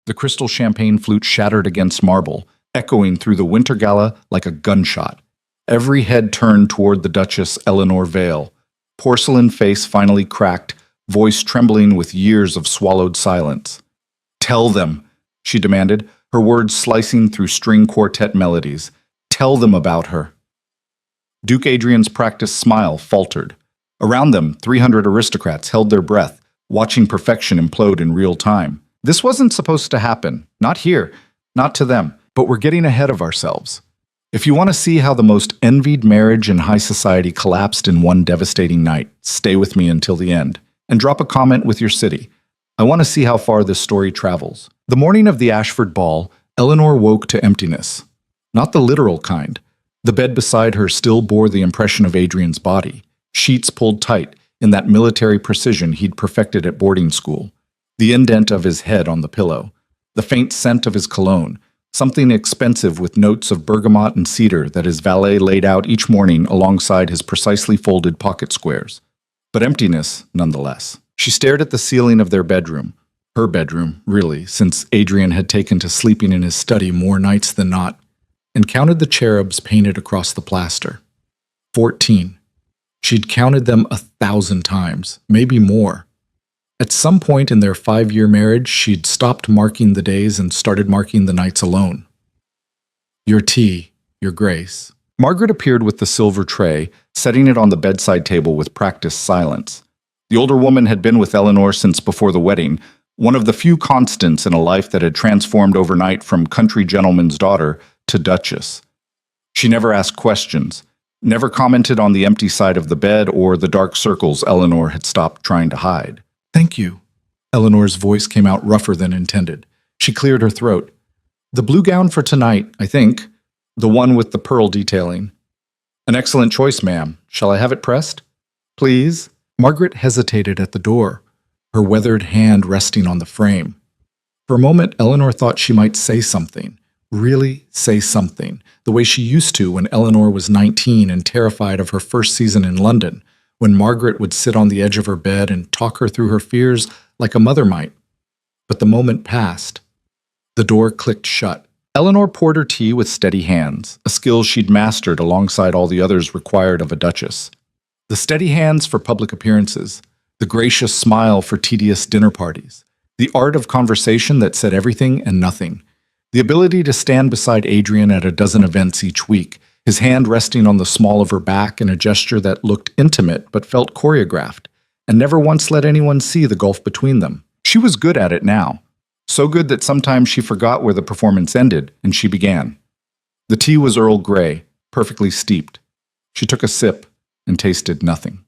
The crystal champagne flute shattered against marble, echoing through the winter gala like a gunshot. Every head turned toward the Duchess Eleanor Vale. Porcelain face finally cracked, voice trembling with years of swallowed silence. "Tell them," she demanded, her words slicing through string quartet melodies. "Tell them about her." Duke Adrian's practiced smile faltered. Around them, 300 aristocrats held their breath, watching perfection implode in real time. This wasn't supposed to happen. Not here, not to them, but we're getting ahead of ourselves. If you want to see how the most envied marriage in high society collapsed in one devastating night, stay with me until the end, and drop a comment with your city. I want to see how far this story travels. The morning of the Ashford ball, Eleanor woke to emptiness. Not the literal kind. The bed beside her still bore the impression of Adrian's body, sheets pulled tight in that military precision he'd perfected at boarding school, the indent of his head on the pillow, the faint scent of his cologne, something expensive with notes of bergamot and cedar that his valet laid out each morning alongside his precisely folded pocket squares. But emptiness, nonetheless. She stared at the ceiling of their bedroom. Her bedroom, really, since Adrian had taken to sleeping in his study more nights than not, and counted the cherubs painted across the plaster. 14. She'd counted them 1,000 times, maybe more. At some point in their 5-year marriage, she'd stopped marking the days and started marking the nights alone. "Your tea, Your Grace." Margaret appeared with the silver tray, setting it on the bedside table with practiced silence. The older woman had been with Eleanor since before the wedding, one of the few constants in a life that had transformed overnight from country gentleman's daughter to duchess. She never asked questions, never commented on the empty side of the bed or the dark circles Eleanor had stopped trying to hide. "Thank you." Eleanor's voice came out rougher than intended. She cleared her throat. "The blue gown for tonight, I think. The one with the pearl detailing." "An excellent choice, ma'am. Shall I have it pressed?" "Please." Margaret hesitated at the door, her weathered hand resting on the frame. For a moment, Eleanor thought she might say something. Really say something, the way she used to when Eleanor was 19 and terrified of her first season in London, when Margaret would sit on the edge of her bed and talk her through her fears like a mother might. But the moment passed. The door clicked shut. Eleanor poured her tea with steady hands, a skill she'd mastered alongside all the others required of a duchess. The steady hands for public appearances, the gracious smile for tedious dinner parties, the art of conversation that said everything and nothing, the ability to stand beside Adrian at a dozen events each week, his hand resting on the small of her back in a gesture that looked intimate but felt choreographed, and never once let anyone see the gulf between them. She was good at it now, so good that sometimes she forgot where the performance ended, and she began. The tea was Earl Grey, perfectly steeped. She took a sip and tasted nothing.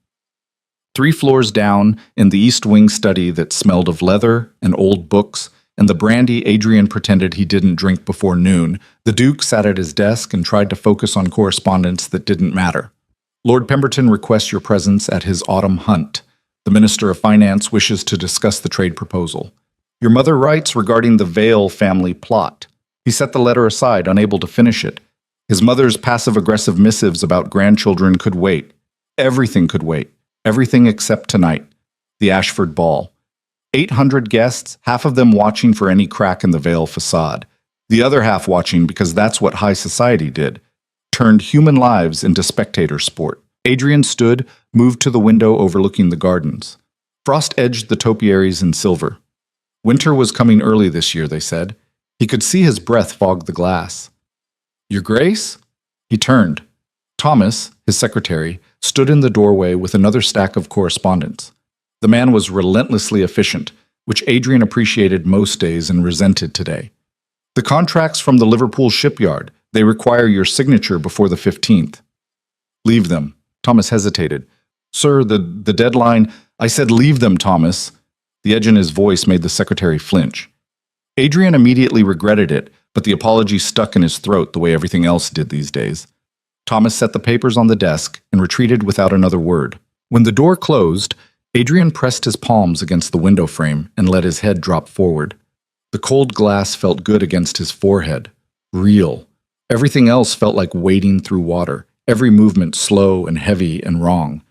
3 floors down, in the East Wing study that smelled of leather and old books, and the brandy Adrian pretended he didn't drink before noon, the Duke sat at his desk and tried to focus on correspondence that didn't matter. "Lord Pemberton requests your presence at his autumn hunt. The Minister of Finance wishes to discuss the trade proposal. Your mother writes regarding the Vale family plot." He set the letter aside, unable to finish it. His mother's passive-aggressive missives about grandchildren could wait. Everything could wait. Everything except tonight, the Ashford ball. 800 guests, half of them watching for any crack in the Vale facade. The other half watching because that's what high society did. Turned human lives into spectator sport. Adrian stood, moved to the window overlooking the gardens. Frost edged the topiaries in silver. Winter was coming early this year, they said. He could see his breath fog the glass. "Your Grace?" He turned. Thomas, his secretary, stood in the doorway with another stack of correspondence. The man was relentlessly efficient, which Adrian appreciated most days and resented today. "The contracts from the Liverpool shipyard. They require your signature before the 15th. "Leave them." Thomas hesitated. "Sir, the deadline—" "I said leave them, Thomas." The edge in his voice made the secretary flinch. Adrian immediately regretted it, but the apology stuck in his throat the way everything else did these days. Thomas set the papers on the desk and retreated without another word. When the door closed, Adrian pressed his palms against the window frame and let his head drop forward. The cold glass felt good against his forehead. Real. Everything else felt like wading through water, every movement slow and heavy and wrong.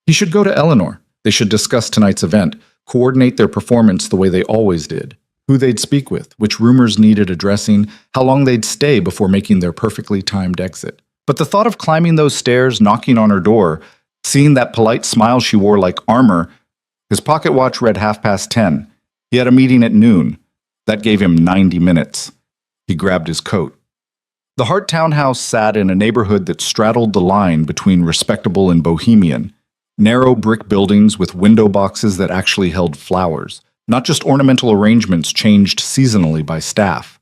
He should go to Eleanor. They should discuss tonight's event, coordinate their performance the way they always did. who they'd speak with, which rumors needed addressing, how long they'd stay before making their perfectly timed exit. But the thought of climbing those stairs, knocking on her door, seeing that polite smile she wore like armor, his pocket watch read 10:30. He had a meeting at noon. That gave him 90 minutes. He grabbed his coat. The Hart townhouse sat in a neighborhood that straddled the line between respectable and bohemian. Narrow brick buildings with window boxes that actually held flowers, not just ornamental arrangements changed seasonally by staff.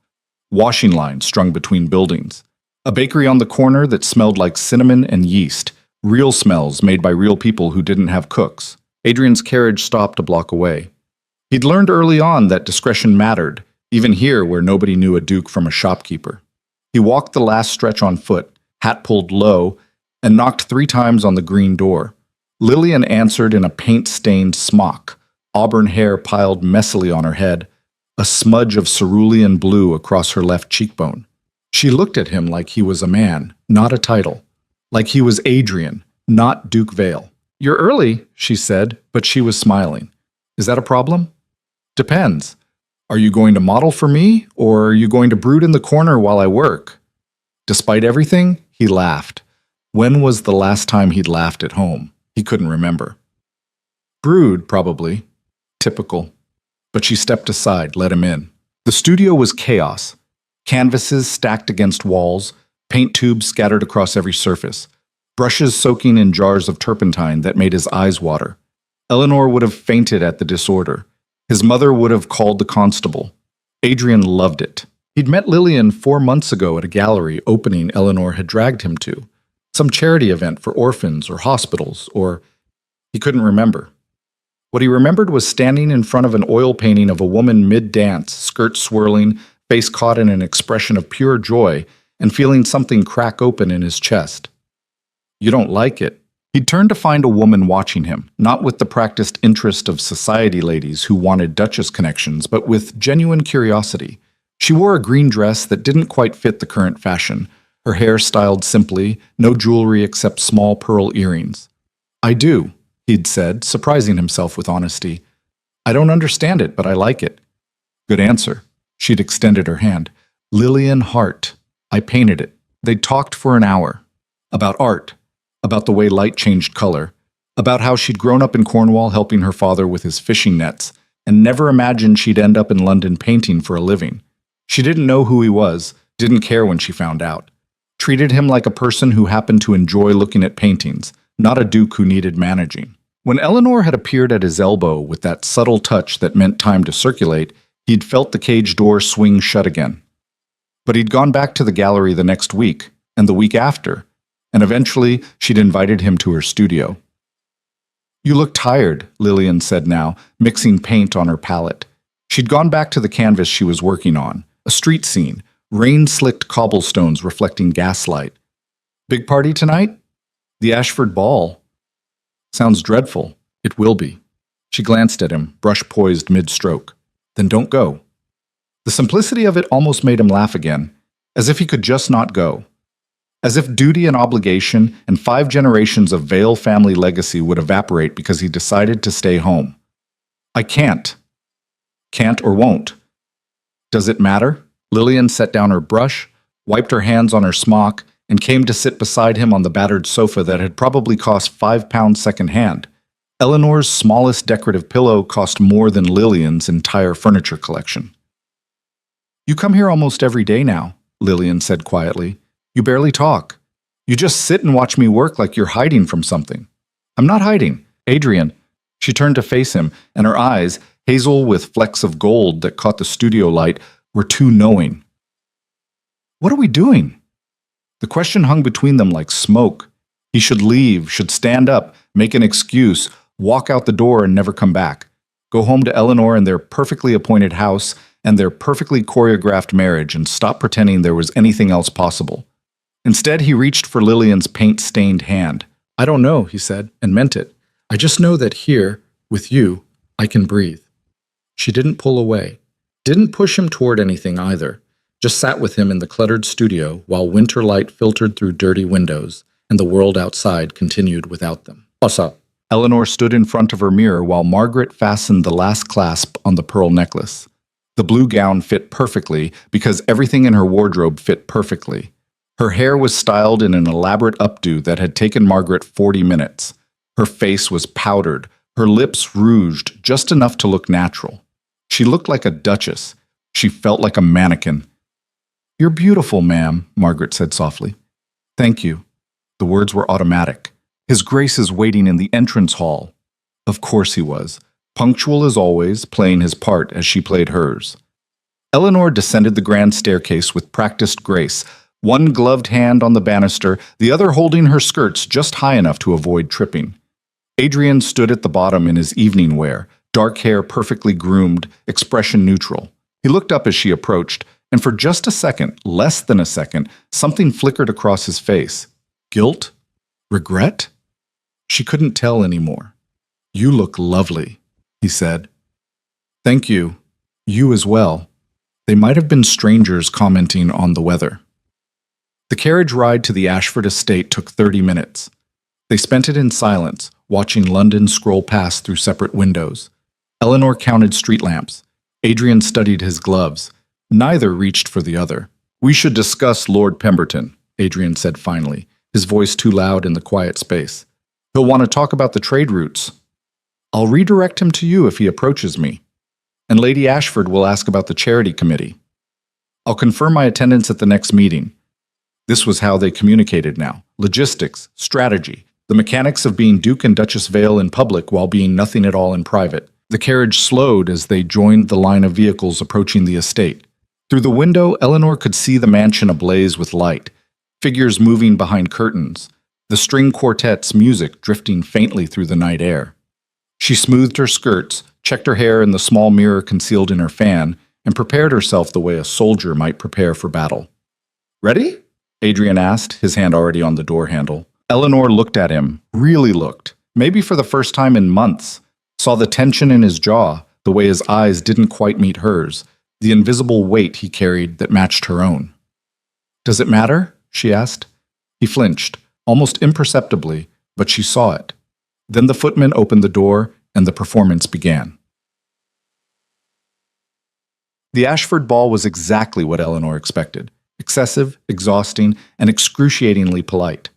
Washing lines strung between buildings. A bakery on the corner that smelled like cinnamon and yeast. Real smells made by real people who didn't have cooks. Adrian's carriage stopped a block away. He'd learned early on that discretion mattered, even here where nobody knew a duke from a shopkeeper. He walked the last stretch on foot, hat pulled low, and knocked 3 times on the green door. Lillian answered in a paint-stained smock, auburn hair piled messily on her head, a smudge of cerulean blue across her left cheekbone. She looked at him like he was a man, not a title. Like he was Adrian, not Duke Vale. "You're early," she said, but she was smiling. "Is that a problem?" "Depends. Are you going to model for me, or are you going to brood in the corner while I work?" Despite everything, he laughed. When was the last time he'd laughed at home? He couldn't remember. Brood, probably. Typical. But she stepped aside, let him in. The studio was chaos. Canvases stacked against walls, paint tubes scattered across every surface, brushes soaking in jars of turpentine that made his eyes water. Eleanor would have fainted at the disorder. His mother would have called the constable. Adrian loved it. He'd met Lillian 4 months ago at a gallery opening Eleanor had dragged him to. Some charity event for orphans or hospitals, or he couldn't remember. What he remembered was standing in front of an oil painting of a woman mid-dance, skirt swirling, face caught in an expression of pure joy, and feeling something crack open in his chest. "You don't like it." He'd turned to find a woman watching him, not with the practiced interest of society ladies who wanted Duchess connections, but with genuine curiosity. She wore a green dress that didn't quite fit the current fashion, her hair styled simply, no jewelry except small pearl earrings. "I do," he'd said, surprising himself with honesty. "I don't understand it, but I like it." "Good answer." She'd extended her hand. "Lillian Hart. I painted it." They'd talked for an hour. About art. About the way light changed color. About how she'd grown up in Cornwall helping her father with his fishing nets, and never imagined she'd end up in London painting for a living. She didn't know who he was, didn't care when she found out. Treated him like a person who happened to enjoy looking at paintings, not a duke who needed managing. When Eleanor had appeared at his elbow with that subtle touch that meant time to circulate, he'd felt the cage door swing shut again. But he'd gone back to the gallery the next week, and the week after, and eventually she'd invited him to her studio. "You look tired," Lillian said now, mixing paint on her palette. She'd gone back to the canvas she was working on, a street scene, rain-slicked cobblestones reflecting gaslight. "Big party tonight?" "The Ashford Ball." "Sounds dreadful." "It will be." She glanced at him, brush poised mid-stroke. "Then don't go." The simplicity of it almost made him laugh again, as if he could just not go. As if duty and obligation and 5 generations of Vale family legacy would evaporate because he decided to stay home. "I can't." "Can't or won't." "Does it matter?" Lillian set down her brush, wiped her hands on her smock, and came to sit beside him on the battered sofa that had probably cost £5 second-hand. Eleanor's smallest decorative pillow cost more than Lillian's entire furniture collection. "You come here almost every day now," Lillian said quietly. "You barely talk. You just sit and watch me work like you're hiding from something." "I'm not hiding. Adrian." She turned to face him, and her eyes, hazel with flecks of gold that caught the studio light, were too knowing. "What are we doing?" The question hung between them like smoke. He should leave, should stand up, make an excuse, walk out the door and never come back. Go home to Eleanor and their perfectly appointed house and their perfectly choreographed marriage and stop pretending there was anything else possible. Instead, he reached for Lillian's paint-stained hand. "I don't know," he said, and meant it. "I just know that here, with you, I can breathe." She didn't pull away. Didn't push him toward anything either. Just sat with him in the cluttered studio while winter light filtered through dirty windows and the world outside continued without them. "What's up?" Eleanor stood in front of her mirror while Margaret fastened the last clasp on the pearl necklace. The blue gown fit perfectly because everything in her wardrobe fit perfectly. Her hair was styled in an elaborate updo that had taken Margaret 40 minutes. Her face was powdered, her lips rouged just enough to look natural. She looked like a duchess. She felt like a mannequin. "You're beautiful, ma'am," Margaret said softly. "Thank you." The words were automatic. His Grace is waiting in the entrance hall. Of course he was, punctual as always, playing his part as she played hers. Eleanor descended the grand staircase with practiced grace, one gloved hand on the banister, the other holding her skirts just high enough to avoid tripping. Adrian stood at the bottom in his evening wear, dark hair perfectly groomed, expression neutral. He looked up as she approached, and for just a second, less than a second, something flickered across his face. Guilt? Regret? She couldn't tell anymore. "You look lovely," he said. "Thank you. You as well." They might have been strangers commenting on the weather. The carriage ride to the Ashford estate took 30 minutes. They spent it in silence, watching London scroll past through separate windows. Eleanor counted street lamps. Adrian studied his gloves. Neither reached for the other. "We should discuss Lord Pemberton," Adrian said finally, his voice too loud in the quiet space. "He'll want to talk about the trade routes. I'll redirect him to you if he approaches me. And Lady Ashford will ask about the charity committee. I'll confirm my attendance at the next meeting." This was how they communicated now. Logistics, strategy, the mechanics of being Duke and Duchess Vale in public while being nothing at all in private. The carriage slowed as they joined the line of vehicles approaching the estate. Through the window, Eleanor could see the mansion ablaze with light, figures moving behind curtains, the string quartet's music drifting faintly through the night air. She smoothed her skirts, checked her hair in the small mirror concealed in her fan, and prepared herself the way a soldier might prepare for battle. "Ready?" Adrian asked, his hand already on the door handle. Eleanor looked at him, really looked, maybe for the first time in months, saw the tension in his jaw, the way his eyes didn't quite meet hers, the invisible weight he carried that matched her own. "Does it matter?" she asked. He flinched, almost imperceptibly, but she saw it. Then the footman opened the door, and the performance began. The Ashford ball was exactly what Eleanor expected. Excessive, exhausting, and excruciatingly polite.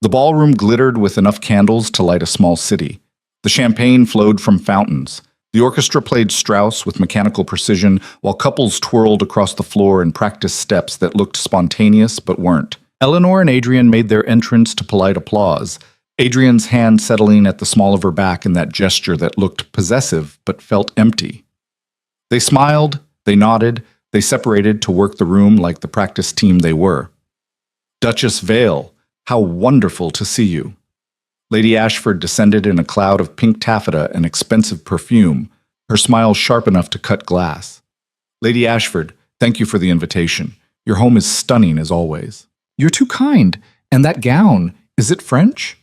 The ballroom glittered with enough candles to light a small city. The champagne flowed from fountains. The orchestra played Strauss with mechanical precision, while couples twirled across the floor in practiced steps that looked spontaneous but weren't. Eleanor and Adrian made their entrance to polite applause, Adrian's hand settling at the small of her back in that gesture that looked possessive but felt empty. They smiled, they nodded, they separated to work the room like the practice team they were. "Duchess Vale, how wonderful to see you." Lady Ashford descended in a cloud of pink taffeta and expensive perfume, her smile sharp enough to cut glass. "Lady Ashford, thank you for the invitation. Your home is stunning as always." "You're too kind. And that gown, is it French?"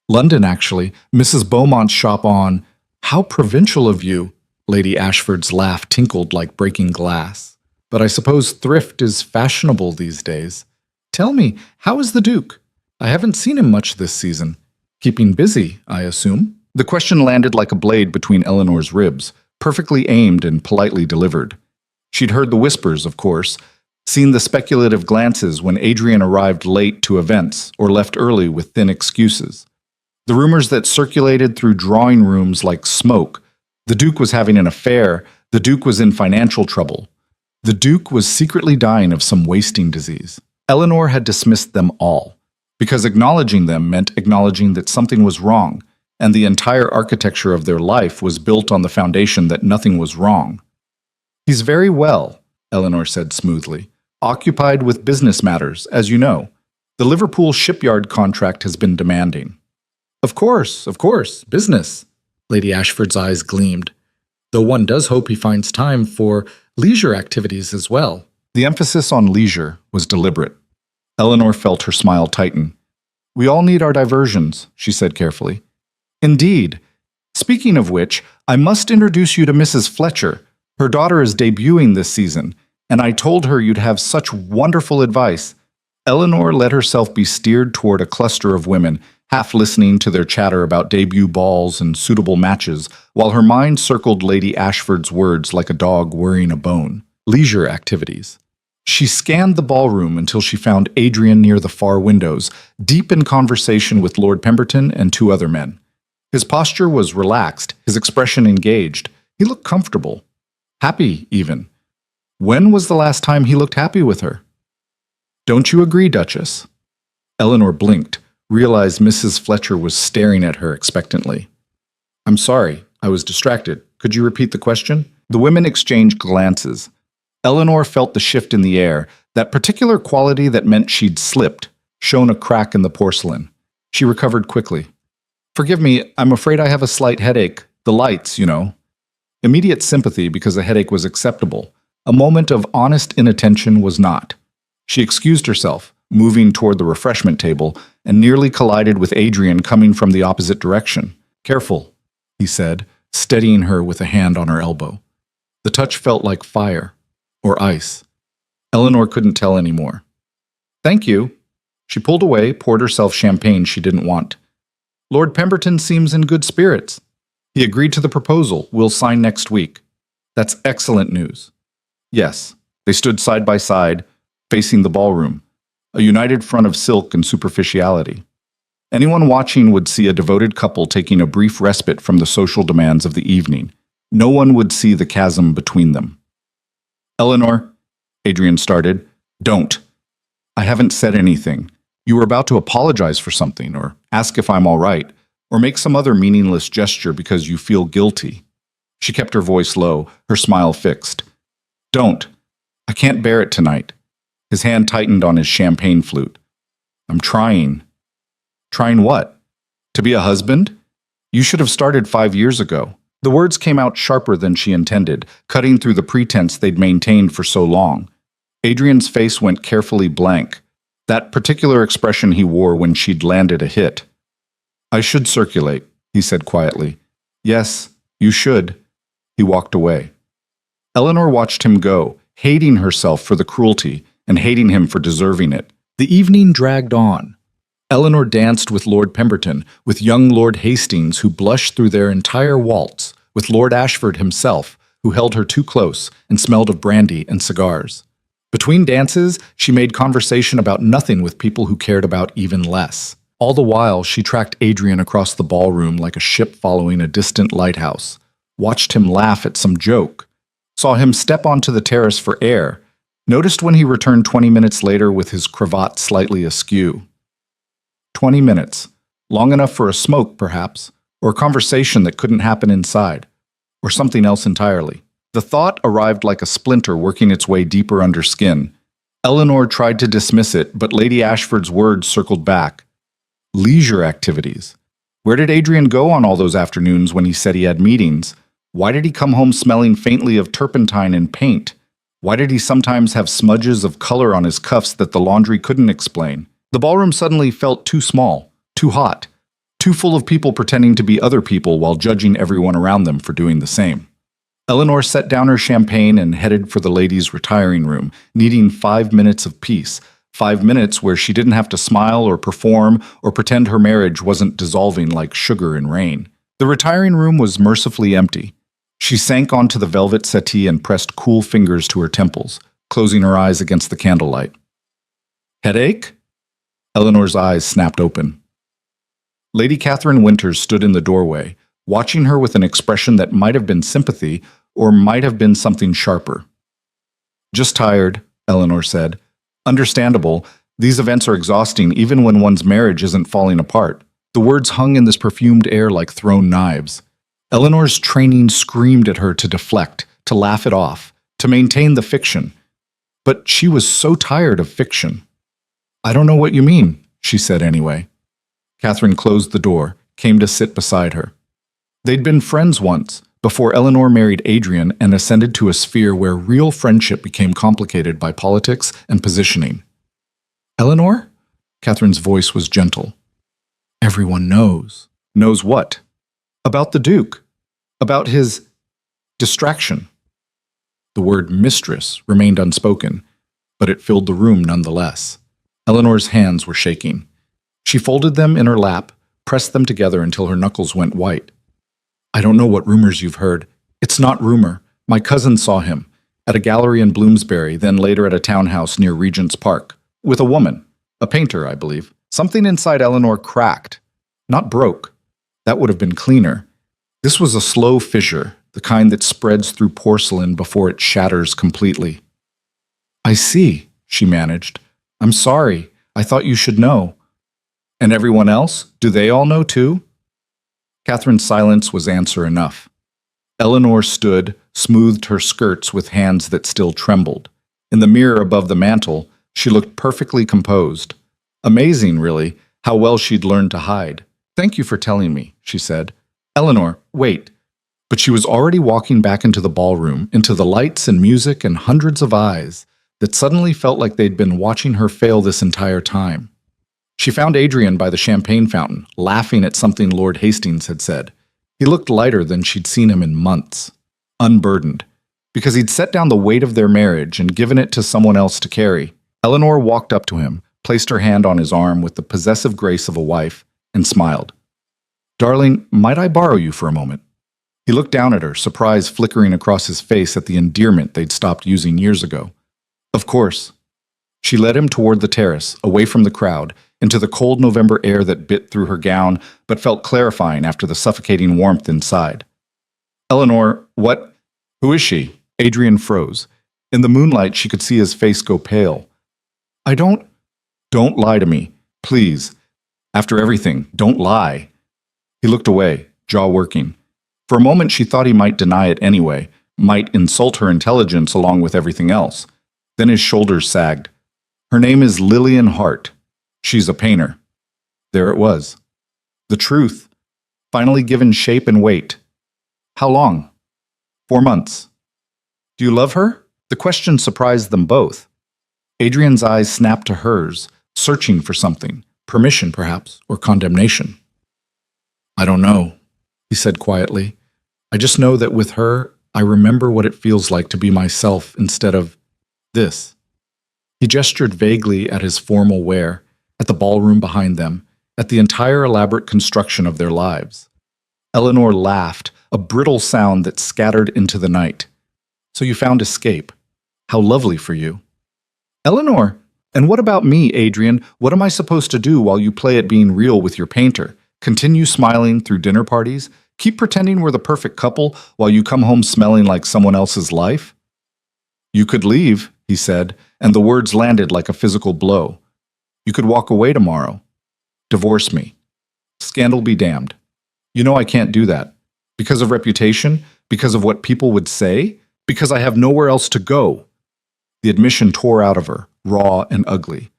"London, actually. Mrs. Beaumont's shop on—" "How provincial of you." Lady Ashford's laugh tinkled like breaking glass. "But I suppose thrift is fashionable these days. Tell me, how is the Duke? I haven't seen him much this season. Keeping busy, I assume?" The question landed like a blade between Eleanor's ribs, perfectly aimed and politely delivered. She'd heard the whispers, of course, seen the speculative glances when Adrian arrived late to events or left early with thin excuses. The rumors that circulated through drawing rooms like smoke. The Duke was having an affair. The Duke was in financial trouble. The Duke was secretly dying of some wasting disease. Eleanor had dismissed them all, because acknowledging them meant acknowledging that something was wrong, and the entire architecture of their life was built on the foundation that nothing was wrong. "He's very well," Eleanor said smoothly, "occupied with business matters, as you know. The Liverpool shipyard contract has been demanding." Of course, business." Lady Ashford's eyes gleamed. "Though one does hope he finds time for leisure activities as well." The emphasis on leisure was deliberate. Eleanor felt her smile tighten. "We all need our diversions," she said carefully. "Indeed. Speaking of which, I must introduce you to Mrs. Fletcher. Her daughter is debuting this season, and I told her you'd have such wonderful advice." Eleanor let herself be steered toward a cluster of women, half listening to their chatter about debut balls and suitable matches, while her mind circled Lady Ashford's words like a dog worrying a bone. Leisure activities. She scanned the ballroom until she found Adrian near the far windows, deep in conversation with Lord Pemberton and two other men. His posture was relaxed, his expression engaged. He looked comfortable. Happy, even. When was the last time he looked happy with her? Don't you agree, Duchess? Eleanor blinked, realized Mrs. Fletcher was staring at her expectantly. I'm sorry, I was distracted. Could you repeat the question? The women exchanged glances. Eleanor felt the shift in the air, that particular quality that meant she'd slipped, shown a crack in the porcelain. She recovered quickly. Forgive me, I'm afraid I have a slight headache. The lights, you know. Immediate sympathy because a headache was acceptable. A moment of honest inattention was not. She excused herself, moving toward the refreshment table, and nearly collided with Adrian coming from the opposite direction. Careful, he said, steadying her with a hand on her elbow. The touch felt like fire. Or ice. Eleanor couldn't tell anymore. Thank you. She pulled away, poured herself champagne she didn't want. Lord Pemberton seems in good spirits. He agreed to the proposal. We'll sign next week. That's excellent news. Yes. They stood side by side, facing the ballroom, a united front of silk and superficiality. Anyone watching would see a devoted couple taking a brief respite from the social demands of the evening. No one would see the chasm between them. Eleanor, Adrian started. Don't. I haven't said anything. You were about to apologize for something, or ask if I'm all right, or make some other meaningless gesture because you feel guilty. She kept her voice low, her smile fixed. Don't. I can't bear it tonight. His hand tightened on his champagne flute. I'm trying. Trying what? To be a husband? You should have started 5 years ago. The words came out sharper than she intended, cutting through the pretense they'd maintained for so long. Adrian's face went carefully blank, that particular expression he wore when she'd landed a hit. I should circulate, he said quietly. Yes, you should. He walked away. Eleanor watched him go, hating herself for the cruelty and hating him for deserving it. The evening dragged on. Eleanor danced with Lord Pemberton, with young Lord Hastings, who blushed through their entire waltz, with Lord Ashford himself, who held her too close and smelled of brandy and cigars. Between dances, she made conversation about nothing with people who cared about even less. All the while, she tracked Adrian across the ballroom like a ship following a distant lighthouse, watched him laugh at some joke, saw him step onto the terrace for air, noticed when he returned 20 minutes later with his cravat slightly askew. 20 minutes, long enough for a smoke, perhaps, or a conversation that couldn't happen inside, or something else entirely. The thought arrived like a splinter working its way deeper under skin. Eleanor tried to dismiss it, but Lady Ashford's words circled back. Leisure activities. Where did Adrian go on all those afternoons when he said he had meetings? Why did he come home smelling faintly of turpentine and paint? Why did he sometimes have smudges of color on his cuffs that the laundry couldn't explain? The ballroom suddenly felt too small, too hot, too full of people pretending to be other people while judging everyone around them for doing the same. Eleanor set down her champagne and headed for the ladies' retiring room, needing 5 minutes of peace, 5 minutes where she didn't have to smile or perform or pretend her marriage wasn't dissolving like sugar in rain. The retiring room was mercifully empty. She sank onto the velvet settee and pressed cool fingers to her temples, closing her eyes against the candlelight. Headache? Eleanor's eyes snapped open. Lady Catherine Winters stood in the doorway, watching her with an expression that might have been sympathy or might have been something sharper. Just tired, Eleanor said. Understandable, these events are exhausting even when one's marriage isn't falling apart. The words hung in this perfumed air like thrown knives. Eleanor's training screamed at her to deflect, to laugh it off, to maintain the fiction. But she was so tired of fiction. I don't know what you mean, she said anyway. Catherine closed the door, came to sit beside her. They'd been friends once, before Eleanor married Adrian and ascended to a sphere where real friendship became complicated by politics and positioning. Eleanor? Catherine's voice was gentle. Everyone knows. Knows what? About the Duke. About his distraction. The word mistress remained unspoken, but it filled the room nonetheless. Eleanor's hands were shaking. She folded them in her lap, pressed them together until her knuckles went white. I don't know what rumors you've heard. It's not rumor. My cousin saw him at a gallery in Bloomsbury, then later at a townhouse near Regent's Park, with a woman, a painter, I believe. Something inside Eleanor cracked, not broke. That would have been cleaner. This was a slow fissure, the kind that spreads through porcelain before it shatters completely. I see, she managed. I'm sorry. I thought you should know. And everyone else? Do they all know too? Catherine's silence was answer enough. Eleanor stood, smoothed her skirts with hands that still trembled. In the mirror above the mantel, she looked perfectly composed. Amazing, really, how well she'd learned to hide. Thank you for telling me, she said. Eleanor, wait. But she was already walking back into the ballroom, into the lights and music and hundreds of eyes that suddenly felt like they'd been watching her fail this entire time. She found Adrian by the champagne fountain, laughing at something Lord Hastings had said. He looked lighter than she'd seen him in months, unburdened, because he'd set down the weight of their marriage and given it to someone else to carry. Eleanor walked up to him, placed her hand on his arm with the possessive grace of a wife, and smiled. Darling, might I borrow you for a moment? He looked down at her, surprise flickering across his face at the endearment they'd stopped using years ago. Of course. She led him toward the terrace, away from the crowd, into the cold November air that bit through her gown but felt clarifying after the suffocating warmth inside. Eleanor, what? Who is she? Adrian froze. In the moonlight, she could see his face go pale. Don't lie to me, please. After everything, don't lie. He looked away, jaw working. For a moment, she thought he might deny it anyway, might insult her intelligence along with everything else. Then his shoulders sagged. Her name is Lillian Hart. She's a painter. There it was. The truth, finally given shape and weight. How long? 4 months. Do you love her? The question surprised them both. Adrian's eyes snapped to hers, searching for something, permission perhaps, or condemnation. I don't know, he said quietly. I just know that with her, I remember what it feels like to be myself instead of this. He gestured vaguely at his formal wear, at the ballroom behind them, at the entire elaborate construction of their lives. Eleanor laughed, a brittle sound that scattered into the night. So you found escape. How lovely for you. Eleanor, and what about me, Adrian? What am I supposed to do while you play at being real with your painter? Continue smiling through dinner parties? Keep pretending we're the perfect couple while you come home smelling like someone else's life? You could leave, he said, and the words landed like a physical blow. You could walk away tomorrow. Divorce me. Scandal be damned. You know I can't do that. Because of reputation? Because of what people would say? Because I have nowhere else to go. The admission tore out of her, raw and ugly.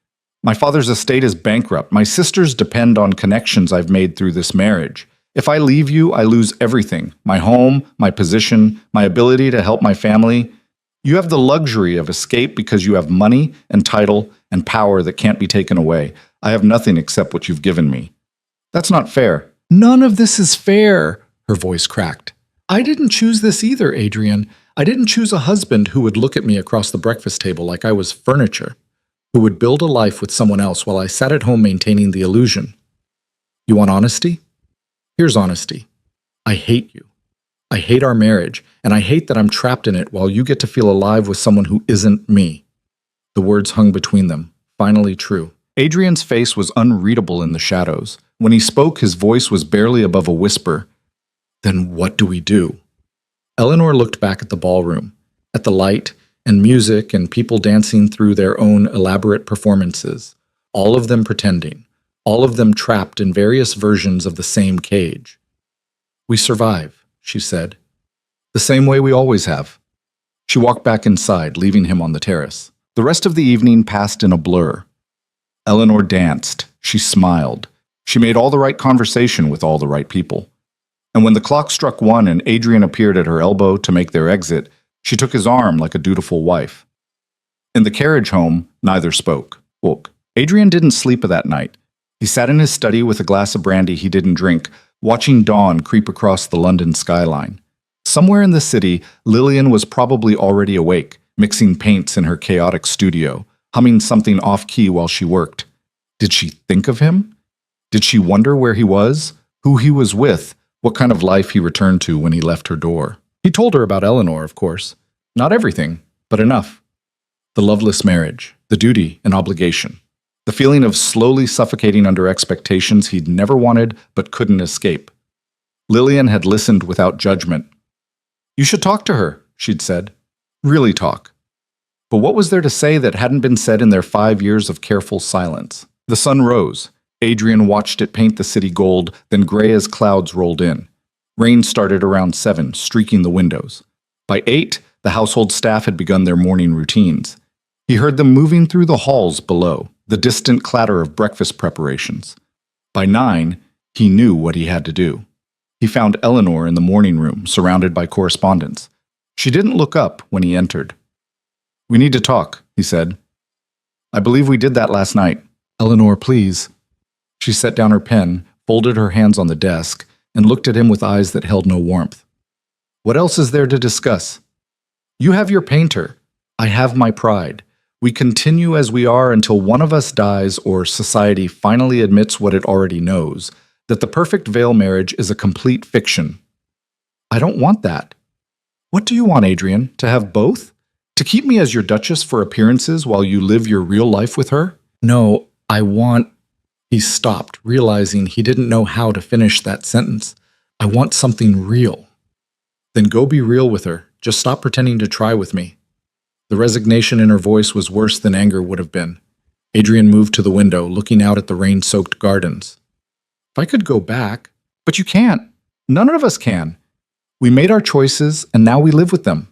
My father's estate is bankrupt. My sisters depend on connections I've made through this marriage. If I leave you, I lose everything. My home, my position, my ability to help my family. You have the luxury of escape because you have money and title and power that can't be taken away. I have nothing except what you've given me. That's not fair. None of this is fair, her voice cracked. I didn't choose this either, Adrian. I didn't choose a husband who would look at me across the breakfast table like I was furniture, who would build a life with someone else while I sat at home maintaining the illusion. You want honesty? Here's honesty. I hate you. I hate our marriage, and I hate that I'm trapped in it while you get to feel alive with someone who isn't me. The words hung between them, finally true. Adrian's face was unreadable in the shadows. When he spoke, his voice was barely above a whisper. Then what do we do? Eleanor looked back at the ballroom, at the light and music and people dancing through their own elaborate performances, all of them pretending, all of them trapped in various versions of the same cage. We survive, she said, the same way we always have. She walked back inside, leaving him on the terrace. The rest of the evening passed in a blur. Eleanor danced. She smiled. She made all the right conversation with all the right people. And when the clock struck 1 and Adrian appeared at her elbow to make their exit, she took his arm like a dutiful wife. In the carriage home, neither spoke. Adrian didn't sleep that night. He sat in his study with a glass of brandy he didn't drink, watching dawn creep across the London skyline. Somewhere in the city, Lillian was probably already awake, mixing paints in her chaotic studio, humming something off-key while she worked. Did she think of him? Did she wonder where he was, who he was with, what kind of life he returned to when he left her door? He told her about Eleanor, of course. Not everything, but enough. The loveless marriage, the duty and obligation, the feeling of slowly suffocating under expectations he'd never wanted but couldn't escape. Lillian had listened without judgment. You should talk to her, she'd said. Really talk. But what was there to say that hadn't been said in their 5 years of careful silence? The sun rose. Adrian watched it paint the city gold, then gray as clouds rolled in. Rain started around 7, streaking the windows. By 8, the household staff had begun their morning routines. He heard them moving through the halls below, the distant clatter of breakfast preparations. By 9, he knew what he had to do. He found Eleanor in the morning room, surrounded by correspondence. She didn't look up when he entered. We need to talk, he said. I believe we did that last night. Eleanor, please. She set down her pen, folded her hands on the desk, and looked at him with eyes that held no warmth. What else is there to discuss? You have your painter. I have my pride. We continue as we are until one of us dies or society finally admits what it already knows, that the perfect veil marriage is a complete fiction. I don't want that. What do you want, Adrian? To have both? To keep me as your duchess for appearances while you live your real life with her? No, I want... He stopped, realizing he didn't know how to finish that sentence. I want something real. Then go be real with her. Just stop pretending to try with me. The resignation in her voice was worse than anger would have been. Adrian moved to the window, looking out at the rain-soaked gardens. If I could go back... But you can't. None of us can. We made our choices, and now we live with them.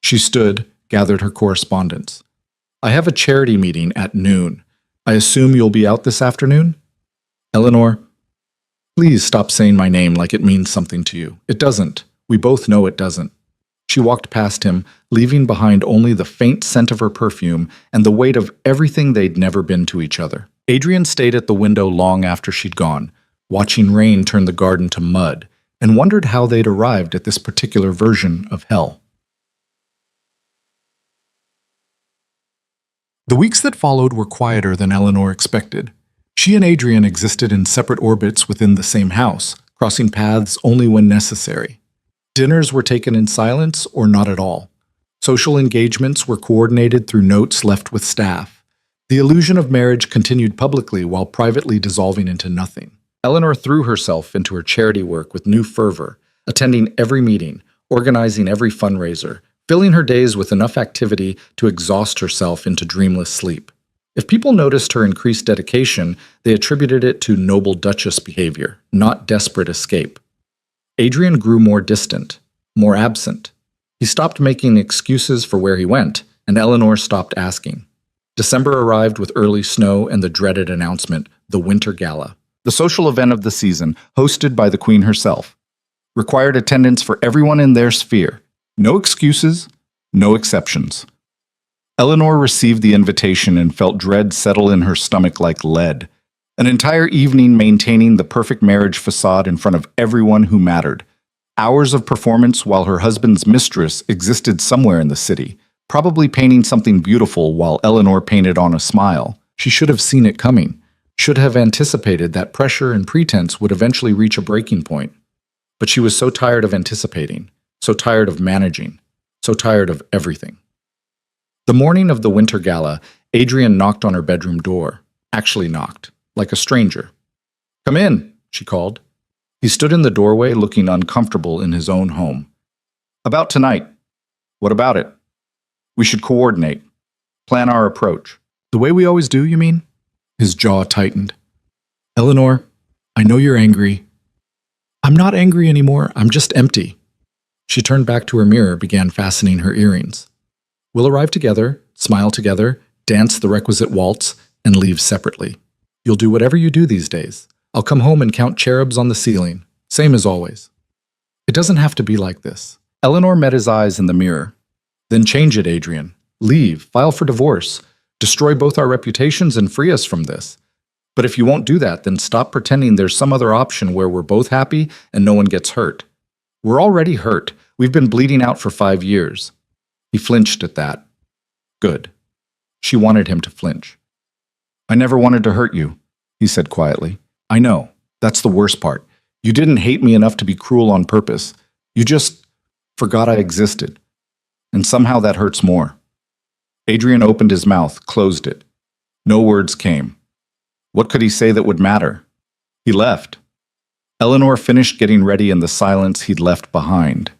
She stood, gathered her correspondence. I have a charity meeting at noon. I assume you'll be out this afternoon? Eleanor, please stop saying my name like it means something to you. It doesn't. We both know it doesn't. She walked past him, leaving behind only the faint scent of her perfume and the weight of everything they'd never been to each other. Adrian stayed at the window long after she'd gone, watching rain turn the garden to mud, and wondered how they'd arrived at this particular version of hell. The weeks that followed were quieter than Eleanor expected. She and Adrian existed in separate orbits within the same house, crossing paths only when necessary. Dinners were taken in silence or not at all. Social engagements were coordinated through notes left with staff. The illusion of marriage continued publicly while privately dissolving into nothing. Eleanor threw herself into her charity work with new fervor, attending every meeting, organizing every fundraiser, filling her days with enough activity to exhaust herself into dreamless sleep. If people noticed her increased dedication, they attributed it to noble duchess behavior, not desperate escape. Adrian grew more distant, more absent. He stopped making excuses for where he went, and Eleanor stopped asking. December arrived with early snow and the dreaded announcement, the Winter Gala, the social event of the season, hosted by the Queen herself. Required attendance for everyone in their sphere. No excuses, no exceptions. Eleanor received the invitation and felt dread settle in her stomach like lead. An entire evening maintaining the perfect marriage facade in front of everyone who mattered. Hours of performance while her husband's mistress existed somewhere in the city, probably painting something beautiful while Eleanor painted on a smile. She should have seen it coming, should have anticipated that pressure and pretense would eventually reach a breaking point. But she was so tired of anticipating, so tired of managing, so tired of everything. The morning of the Winter Gala, Adrian knocked on her bedroom door. Actually knocked, like a stranger. Come in, she called. He stood in the doorway looking uncomfortable in his own home. About tonight. What about it? We should coordinate. Plan our approach. The way we always do, you mean? His jaw tightened. Eleanor, I know you're angry. I'm not angry anymore. I'm just empty. She turned back to her mirror, began fastening her earrings. We'll arrive together, smile together, dance the requisite waltz, and leave separately. You'll do whatever you do these days. I'll come home and count cherubs on the ceiling, same as always. It doesn't have to be like this. Eleanor met his eyes in the mirror. Then change it, Adrian. Leave, file for divorce. Destroy both our reputations and free us from this. But if you won't do that, then stop pretending there's some other option where we're both happy and no one gets hurt. We're already hurt. We've been bleeding out for 5 years. He flinched at that. Good. She wanted him to flinch. I never wanted to hurt you, he said quietly. I know. That's the worst part. You didn't hate me enough to be cruel on purpose. You just forgot I existed. And somehow that hurts more. Adrian opened his mouth, closed it. No words came. What could he say that would matter? He left. Eleanor finished getting ready in the silence he'd left behind.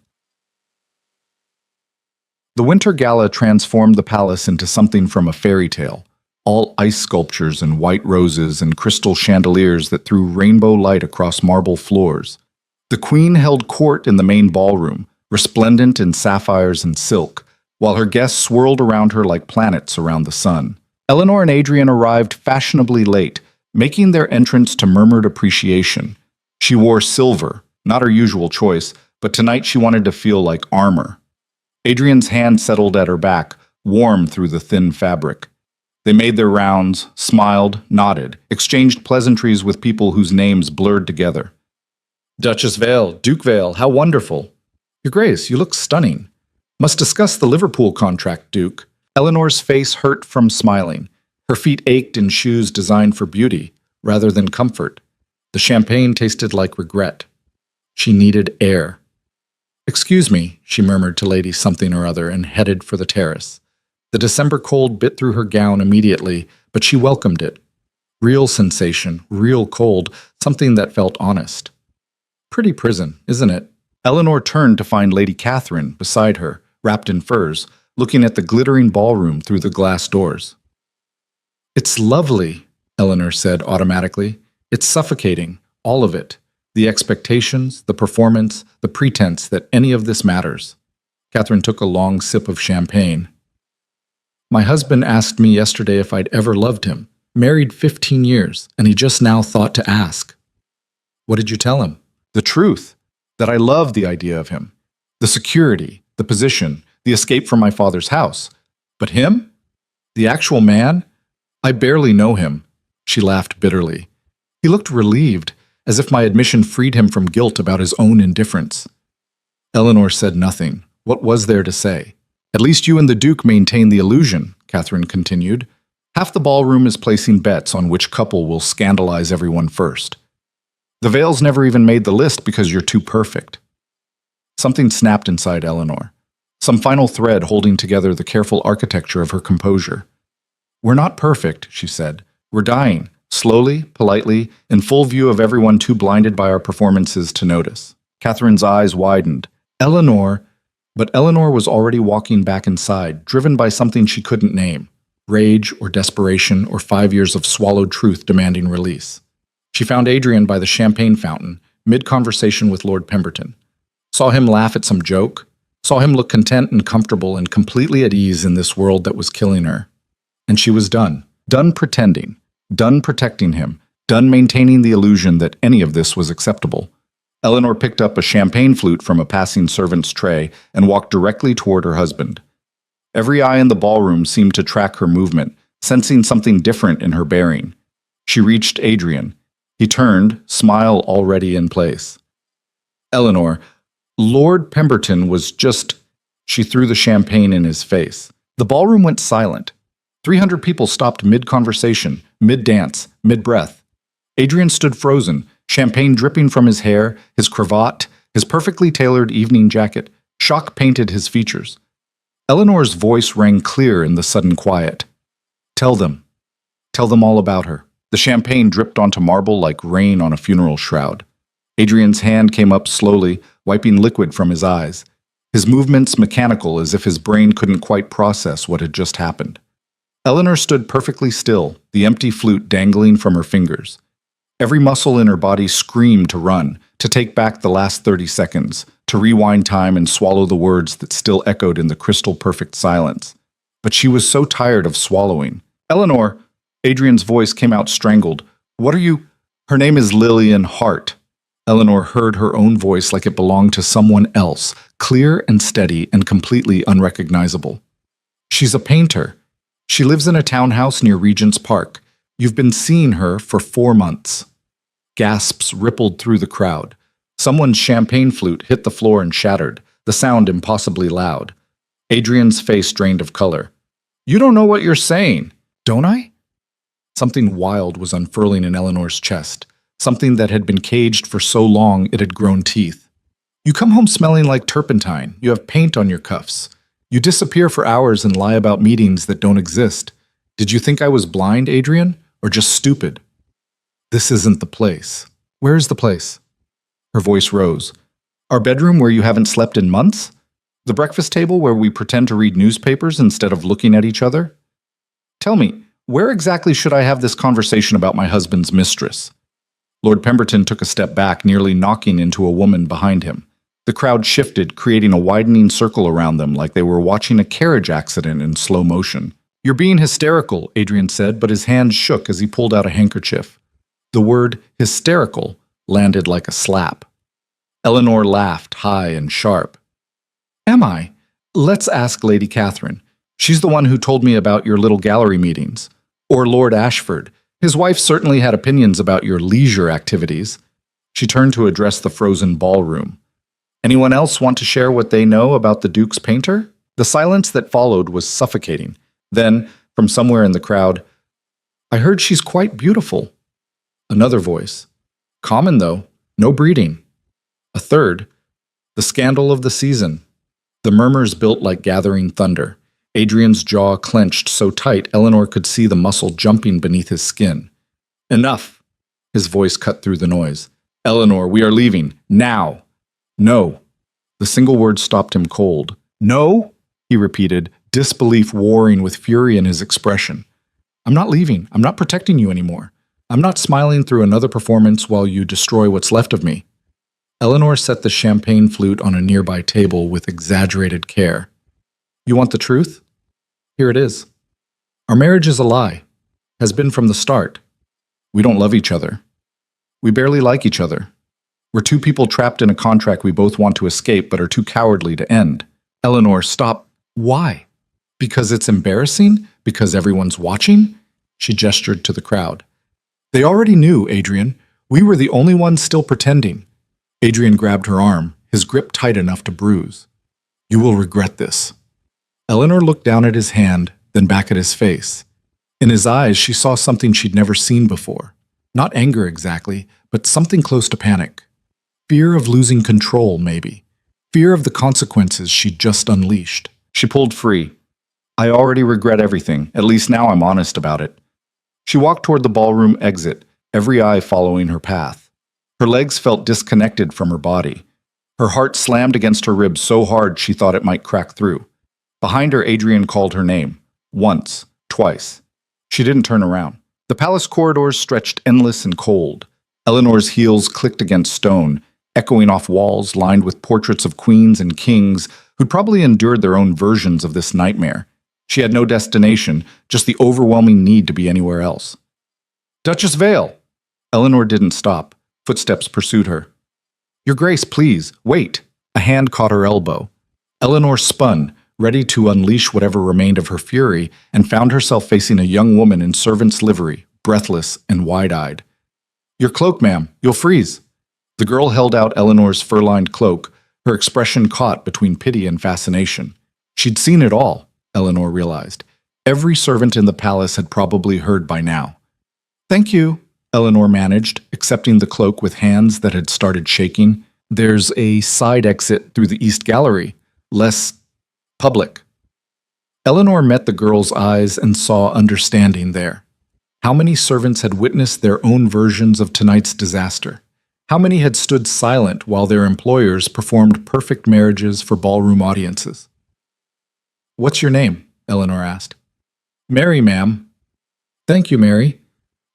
The winter gala transformed the palace into something from a fairy tale, all ice sculptures and white roses and crystal chandeliers that threw rainbow light across marble floors. The queen held court in the main ballroom, resplendent in sapphires and silk, while her guests swirled around her like planets around the sun. Eleanor and Adrian arrived fashionably late, making their entrance to murmured appreciation. She wore silver, not her usual choice, but tonight she wanted to feel like armor. Adrian's hand settled at her back, warm through the thin fabric. They made their rounds, smiled, nodded, exchanged pleasantries with people whose names blurred together. Duchess Vale, Duke Vale, how wonderful. Your Grace, you look stunning. Must discuss the Liverpool contract, Duke. Eleanor's face hurt from smiling. Her feet ached in shoes designed for beauty, rather than comfort. The champagne tasted like regret. She needed air. Excuse me, she murmured to Lady something or other and headed for the terrace. The December cold bit through her gown immediately, but she welcomed it. Real sensation, real cold, something that felt honest. Pretty prison, isn't it? Eleanor turned to find Lady Catherine beside her, wrapped in furs, looking at the glittering ballroom through the glass doors. It's lovely, Eleanor said automatically. It's suffocating, all of it. The expectations, the performance, the pretense that any of this matters. Catherine took a long sip of champagne. My husband asked me yesterday if I'd ever loved him. Married 15 years, and he just now thought to ask. What did you tell him? The truth. That I love the idea of him. The security, the position, the escape from my father's house. But him? The actual man? I barely know him. She laughed bitterly. He looked relieved, as if my admission freed him from guilt about his own indifference. Eleanor said nothing. What was there to say? At least you and the Duke maintain the illusion, Catherine continued. Half the ballroom is placing bets on which couple will scandalize everyone first. The Vales never even made the list because you're too perfect. Something snapped inside Eleanor. Some final thread holding together the careful architecture of her composure. We're not perfect, she said. We're dying, slowly, politely, in full view of everyone too blinded by our performances to notice. Catherine's eyes widened. But Eleanor was already walking back inside, driven by something she couldn't name. Rage or desperation or 5 years of swallowed truth demanding release. She found Adrian by the champagne fountain, mid-conversation with Lord Pemberton. Saw him laugh at some joke. Saw him look content and comfortable and completely at ease in this world that was killing her. And she was done. Done pretending. Done protecting him. Done maintaining the illusion that any of this was acceptable. Eleanor picked up a champagne flute from a passing servant's tray and walked directly toward her husband. Every eye in the ballroom seemed to track her movement, sensing something different in her bearing. She reached Adrian. He turned, smile already in place. Eleanor, Lord Pemberton was just... She threw the champagne in his face. The ballroom went silent. 300 people stopped mid-conversation, mid-dance, mid-breath. Adrian stood frozen, champagne dripping from his hair, his cravat, his perfectly tailored evening jacket. Shock painted his features. Eleanor's voice rang clear in the sudden quiet. Tell them. Tell them all about her. The champagne dripped onto marble like rain on a funeral shroud. Adrian's hand came up slowly, wiping liquid from his eyes. His movements mechanical as if his brain couldn't quite process what had just happened. Eleanor stood perfectly still, the empty flute dangling from her fingers. Every muscle in her body screamed to run, to take back the last 30 seconds, to rewind time and swallow the words that still echoed in the crystal-perfect silence. But she was so tired of swallowing. Eleanor, Adrian's voice came out strangled. What are you? Her name is Lillian Hart. Eleanor heard her own voice like it belonged to someone else, clear and steady and completely unrecognizable. She's a painter. She lives in a townhouse near Regent's Park. You've been seeing her for 4 months. Gasps rippled through the crowd. Someone's champagne flute hit the floor and shattered, the sound impossibly loud. Adrian's face drained of color. You don't know what you're saying, don't I? Something wild was unfurling in Eleanor's chest. something that had been caged for so long it had grown teeth. You come home smelling like turpentine. You have paint on your cuffs. You disappear for hours and lie about meetings that don't exist. Did you think I was blind, Adrian, or just stupid? This isn't the place. Where is the place? Her voice rose. Our bedroom where you haven't slept in months? The breakfast table where we pretend to read newspapers instead of looking at each other? Tell me, where exactly should I have this conversation about my husband's mistress? Lord Pemberton took a step back, nearly knocking into a woman behind him. The crowd shifted, creating a widening circle around them like they were watching a carriage accident in slow motion. You're being hysterical, Adrian said, but his hand shook as he pulled out a handkerchief. The word hysterical landed like a slap. Eleanor laughed, high and sharp. Am I? Let's ask Lady Catherine. She's the one who told me about your little gallery meetings. Or Lord Ashford. His wife certainly had opinions about your leisure activities. She turned to address the frozen ballroom. Anyone else want to share what they know about the Duke's painter? The silence that followed was suffocating. Then, from somewhere in the crowd, I heard she's quite beautiful. Another voice. Common, though. No breeding. A third. The scandal of the season. The murmurs built like gathering thunder. Adrian's jaw clenched so tight Eleanor could see the muscle jumping beneath his skin. Enough! His voice cut through the noise. Eleanor, we are leaving. Now! No! The single word stopped him cold. No! He repeated, disbelief warring with fury in his expression. I'm not leaving. I'm not protecting you anymore. I'm not smiling through another performance while you destroy what's left of me. Eleanor set the champagne flute on a nearby table with exaggerated care. You want the truth? Here it is. Our marriage is a lie. Has been from the start. We don't love each other. We barely like each other. We're two people trapped in a contract we both want to escape but are too cowardly to end. Eleanor, stop. Why? Because it's embarrassing? Because everyone's watching? She gestured to the crowd. They already knew, Adrian. We were the only ones still pretending. Adrian grabbed her arm, his grip tight enough to bruise. You will regret this. Eleanor looked down at his hand, then back at his face. In his eyes, she saw something she'd never seen before. Not anger exactly, but something close to panic. Fear of losing control, maybe. Fear of the consequences she'd just unleashed. She pulled free. I already regret everything. At least now I'm honest about it. She walked toward the ballroom exit, every eye following her path. Her legs felt disconnected from her body. Her heart slammed against her ribs so hard she thought it might crack through. Behind her, Adrian called her name. Once, twice. She didn't turn around. The palace corridors stretched endless and cold. Eleanor's heels clicked against stone, echoing off walls lined with portraits of queens and kings who'd probably endured their own versions of this nightmare. She had no destination, just the overwhelming need to be anywhere else. Duchess Vale! Eleanor didn't stop. Footsteps pursued her. Your Grace, please, wait. A hand caught her elbow. Eleanor spun, ready to unleash whatever remained of her fury, and found herself facing a young woman in servant's livery, breathless and wide-eyed. Your cloak, ma'am. You'll freeze. The girl held out Eleanor's fur-lined cloak, her expression caught between pity and fascination. She'd seen it all, Eleanor realized. Every servant in the palace had probably heard by now. Thank you, Eleanor managed, accepting the cloak with hands that had started shaking. There's a side exit through the East Gallery. Less public. Eleanor met the girl's eyes and saw understanding there. How many servants had witnessed their own versions of tonight's disaster? How many had stood silent while their employers performed perfect marriages for ballroom audiences? What's your name? Eleanor asked. Mary, ma'am. Thank you, Mary.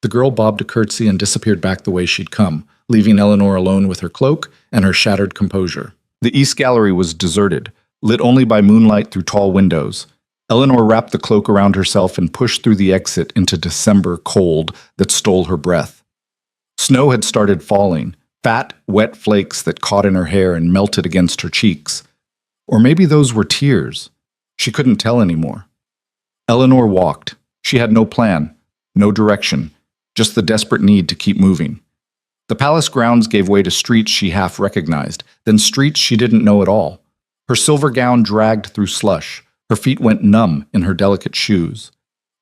The girl bobbed a curtsy and disappeared back the way she'd come, leaving Eleanor alone with her cloak and her shattered composure. The East Gallery was deserted, lit only by moonlight through tall windows. Eleanor wrapped the cloak around herself and pushed through the exit into December cold that stole her breath. Snow had started falling, fat, wet flakes that caught in her hair and melted against her cheeks. Or maybe those were tears. She couldn't tell anymore. Eleanor walked. She had no plan, no direction, just the desperate need to keep moving. The palace grounds gave way to streets she half recognized, then streets she didn't know at all. Her silver gown dragged through slush. Her feet went numb in her delicate shoes.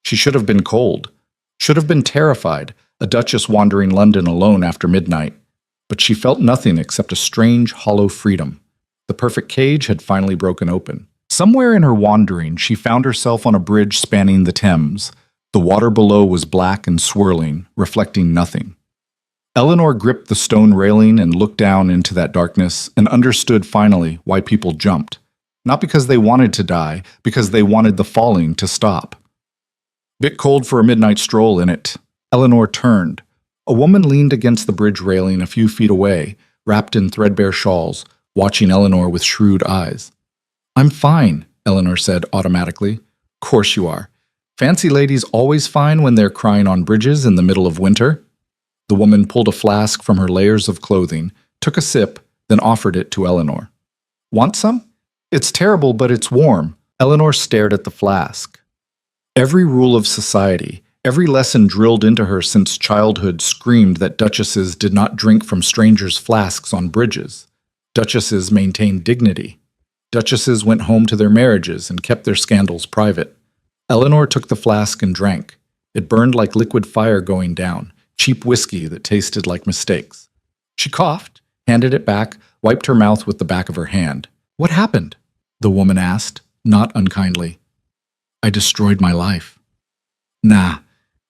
She should have been cold, should have been terrified, a duchess wandering London alone after midnight. But she felt nothing except a strange, hollow freedom. The perfect cage had finally broken open. Somewhere in her wandering, she found herself on a bridge spanning the Thames. The water below was black and swirling, reflecting nothing. Eleanor gripped the stone railing and looked down into that darkness and understood finally why people jumped. Not because they wanted to die, because they wanted the falling to stop. Bit cold for a midnight stroll in it. Eleanor turned. A woman leaned against the bridge railing a few feet away, wrapped in threadbare shawls, watching Eleanor with shrewd eyes. "I'm fine," Eleanor said automatically. "Course you are. Fancy ladies always fine when they're crying on bridges in the middle of winter?" The woman pulled a flask from her layers of clothing, took a sip, then offered it to Eleanor. "Want some? It's terrible, but it's warm." Eleanor stared at the flask. Every rule of society, every lesson drilled into her since childhood screamed that duchesses did not drink from strangers' flasks on bridges. Duchesses maintained dignity. Duchesses went home to their marriages and kept their scandals private. Eleanor took the flask and drank. It burned like liquid fire going down, cheap whiskey that tasted like mistakes. She coughed, handed it back, wiped her mouth with the back of her hand. "What happened?" the woman asked, not unkindly. "I destroyed my life." "Nah,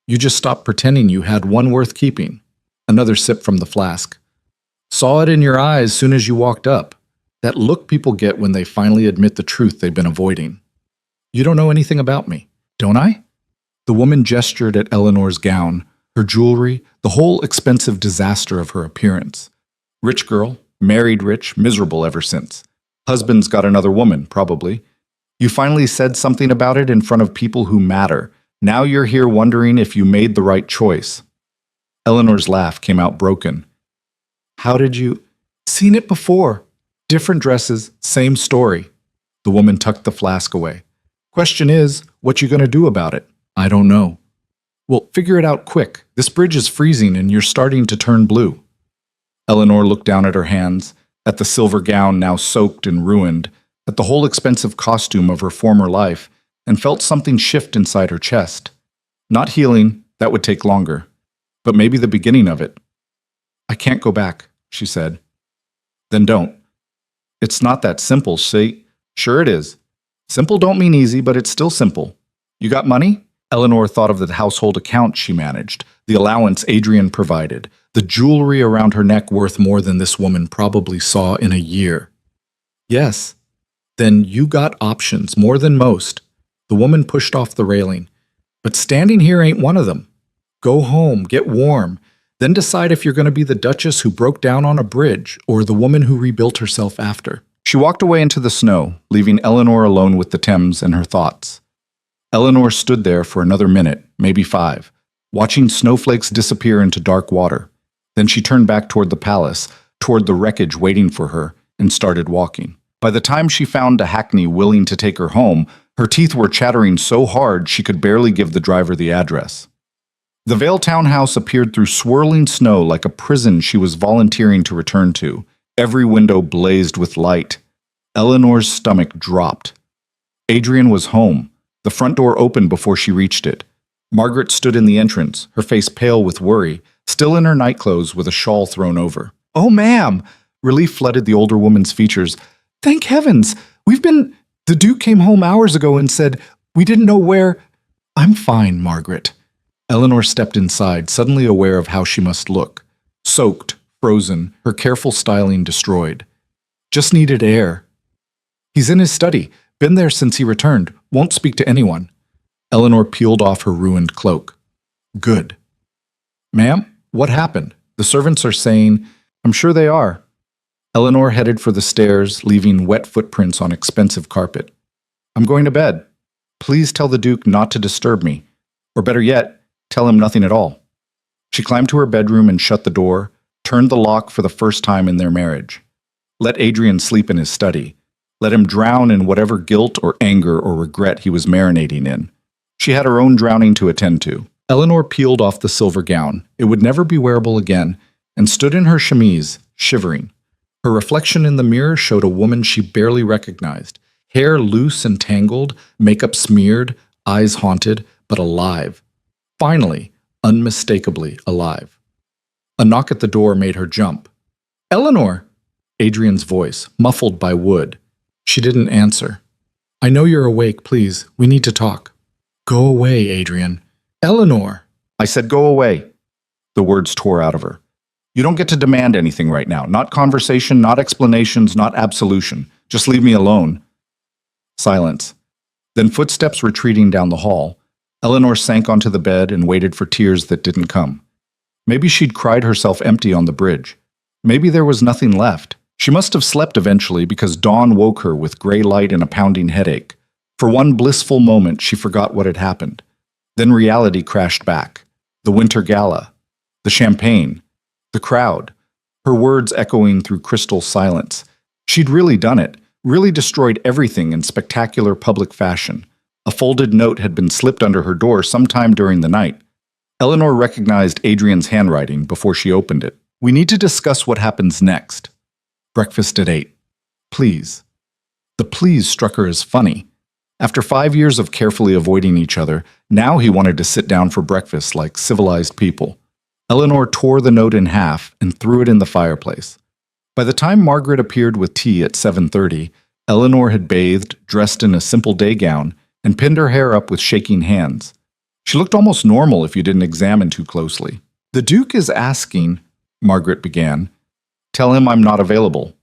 you just stopped pretending you had one worth keeping." Another sip from the flask. "Saw it in your eyes soon as you walked up. That look people get when they finally admit the truth they've been avoiding. You don't know anything about me, don't I?" The woman gestured at Eleanor's gown, her jewelry, the whole expensive disaster of her appearance. Rich girl, married rich, miserable ever since. Husband's got another woman, probably. You finally said something about it in front of people who matter. Now you're here wondering if you made the right choice. Eleanor's laugh came out broken. "How did you—" "Seen it before. Different dresses, same story." The woman tucked the flask away. "Question is, what you gonna do about it?" "I don't know." "Well, figure it out quick. This bridge is freezing and you're starting to turn blue." Eleanor looked down at her hands, at the silver gown now soaked and ruined, at the whole expensive costume of her former life, and felt something shift inside her chest. Not healing, that would take longer, but maybe the beginning of it. "I can't go back," she said. "Then don't." "It's not that simple, see?" "Sure it is. Simple don't mean easy, but it's still simple. You got money?" Eleanor thought of the household account she managed, the allowance Adrian provided, the jewelry around her neck worth more than this woman probably saw in a year. "Yes." "Then you got options, more than most." The woman pushed off the railing. "But standing here ain't one of them. Go home, get warm, then decide if you're going to be the duchess who broke down on a bridge or the woman who rebuilt herself after." She walked away into the snow, leaving Eleanor alone with the Thames and her thoughts. Eleanor stood there for another minute, maybe 5, watching snowflakes disappear into dark water. Then she turned back toward the palace, toward the wreckage waiting for her, and started walking. By the time she found a hackney willing to take her home, her teeth were chattering so hard she could barely give the driver the address. The Vale townhouse appeared through swirling snow like a prison she was volunteering to return to. Every window blazed with light. Eleanor's stomach dropped. Adrian was home. The front door opened before she reached it. Margaret stood in the entrance, her face pale with worry, still in her nightclothes with a shawl thrown over. "Oh, ma'am!" Relief flooded the older woman's features. "Thank heavens! The Duke came home hours ago and said, we didn't know where—" "I'm fine, Margaret." Eleanor stepped inside, suddenly aware of how she must look. Soaked, frozen, her careful styling destroyed. "Just needed air." "He's in his study. Been there since he returned. Won't speak to anyone." Eleanor peeled off her ruined cloak. "Good." "Ma'am, what happened? The servants are saying—" "I'm sure they are." Eleanor headed for the stairs, leaving wet footprints on expensive carpet. "I'm going to bed. Please tell the Duke not to disturb me. Or better yet, tell him nothing at all." She climbed to her bedroom and shut the door, turned the lock for the first time in their marriage. Let Adrian sleep in his study. Let him drown in whatever guilt or anger or regret he was marinating in. She had her own drowning to attend to. Eleanor peeled off the silver gown. It would never be wearable again, and stood in her chemise, shivering. Her reflection in the mirror showed a woman she barely recognized. Hair loose and tangled, makeup smeared, eyes haunted, but alive. Finally, unmistakably alive. A knock at the door made her jump. "Eleanor!" Adrian's voice, muffled by wood. She didn't answer. "I know you're awake, please. We need to talk." "Go away, Adrian." "Eleanor!" "I said go away." The words tore out of her. "You don't get to demand anything right now. Not conversation, not explanations, not absolution. Just leave me alone." Silence. Then footsteps retreating down the hall. Eleanor sank onto the bed and waited for tears that didn't come. Maybe she'd cried herself empty on the bridge. Maybe there was nothing left. She must have slept eventually because dawn woke her with gray light and a pounding headache. For one blissful moment, she forgot what had happened. Then reality crashed back. The winter gala. The champagne. The crowd. Her words echoing through crystal silence. She'd really done it. Really destroyed everything in spectacular public fashion. A folded note had been slipped under her door sometime during the night. Eleanor recognized Adrian's handwriting before she opened it. "We need to discuss what happens next. Breakfast at 8. Please." The please struck her as funny. After 5 years of carefully avoiding each other, now he wanted to sit down for breakfast like civilized people. Eleanor tore the note in half and threw it in the fireplace. By the time Margaret appeared with tea at 7:30, Eleanor had bathed, dressed in a simple day gown, and pinned her hair up with shaking hands. She looked almost normal if you didn't examine too closely. "The Duke is asking," Margaret began. "Tell him I'm not available."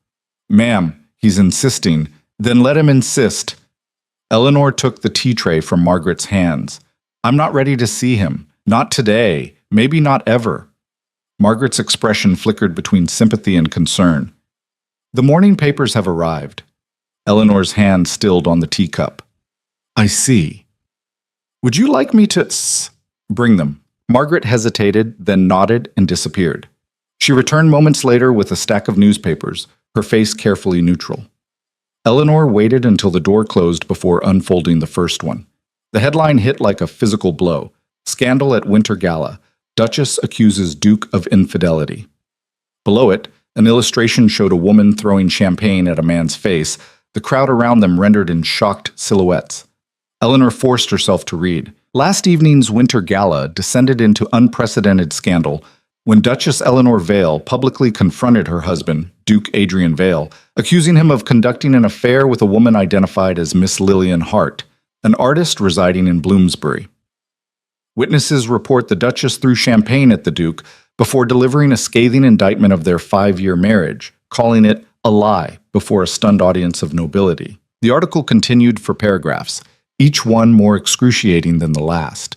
"Ma'am, he's insisting." "Then let him insist." Eleanor took the tea tray from Margaret's hands. "I'm not ready to see him. Not today. Maybe not ever." Margaret's expression flickered between sympathy and concern. "The morning papers have arrived." Eleanor's hand stilled on the teacup. "I see. Would you like me to bring them?" Margaret hesitated, then nodded and disappeared. She returned moments later with a stack of newspapers, her face carefully neutral. Eleanor waited until the door closed before unfolding the first one. The headline hit like a physical blow. "Scandal at Winter Gala. Duchess accuses Duke of infidelity." Below it, an illustration showed a woman throwing champagne at a man's face, the crowd around them rendered in shocked silhouettes. Eleanor forced herself to read. Last evening's Winter Gala descended into unprecedented scandal when Duchess Eleanor Vale publicly confronted her husband, Duke Adrian Vale, accusing him of conducting an affair with a woman identified as Miss Lillian Hart, an artist residing in Bloomsbury. Witnesses report the Duchess threw champagne at the Duke before delivering a scathing indictment of their 5-year marriage, calling it a lie before a stunned audience of nobility. The article continued for paragraphs, each one more excruciating than the last.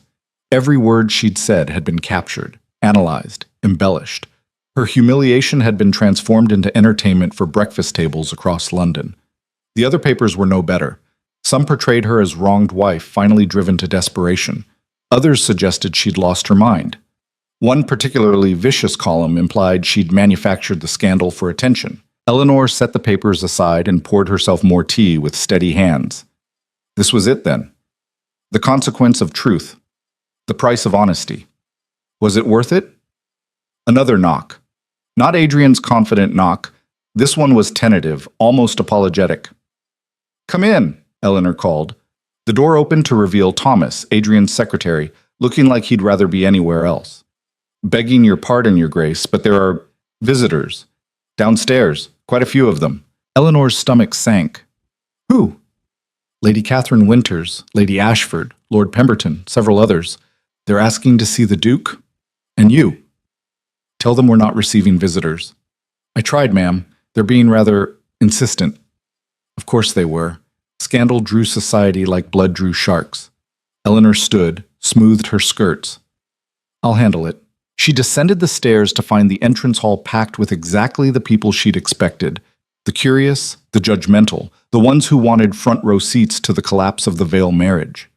Every word she'd said had been captured, analyzed, embellished. Her humiliation had been transformed into entertainment for breakfast tables across London. The other papers were no better. Some portrayed her as wronged wife finally driven to desperation. Others suggested she'd lost her mind. One particularly vicious column implied she'd manufactured the scandal for attention. Eleanor set the papers aside and poured herself more tea with steady hands. This was it then. The consequence of truth. The price of honesty. Was it worth it? Another knock. Not Adrian's confident knock. This one was tentative, almost apologetic. "Come in," Eleanor called. The door opened to reveal Thomas, Adrian's secretary, looking like he'd rather be anywhere else. "Begging your pardon, Your Grace, but there are visitors. Downstairs, quite a few of them." Eleanor's stomach sank. "Who?" "Lady Catherine Winters, Lady Ashford, Lord Pemberton, several others. They're asking to see the Duke and you. Tell them we're not receiving visitors." "I tried, ma'am. They're being rather insistent." Of course they were. Scandal drew society like blood drew sharks. Eleanor stood, smoothed her skirts. "I'll handle it." She descended the stairs to find the entrance hall packed with exactly the people she'd expected. The curious, the judgmental, the ones who wanted front-row seats to the collapse of the Vale marriage.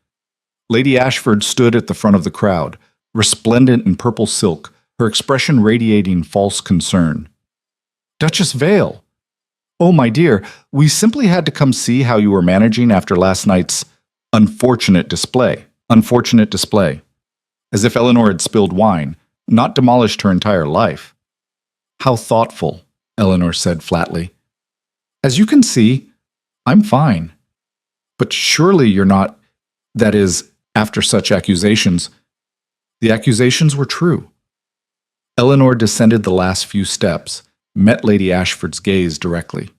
Lady Ashford stood at the front of the crowd, resplendent in purple silk, her expression radiating false concern. "Duchess Vale! Oh, my dear, we simply had to come see how you were managing after last night's unfortunate display." Unfortunate display. As if Eleanor had spilled wine, not demolished her entire life. "How thoughtful," Eleanor said flatly. "As you can see, I'm fine. But surely you're not, that is, after such accusations." The accusations were true. Eleanor descended the last few steps, met Lady Ashford's gaze directly.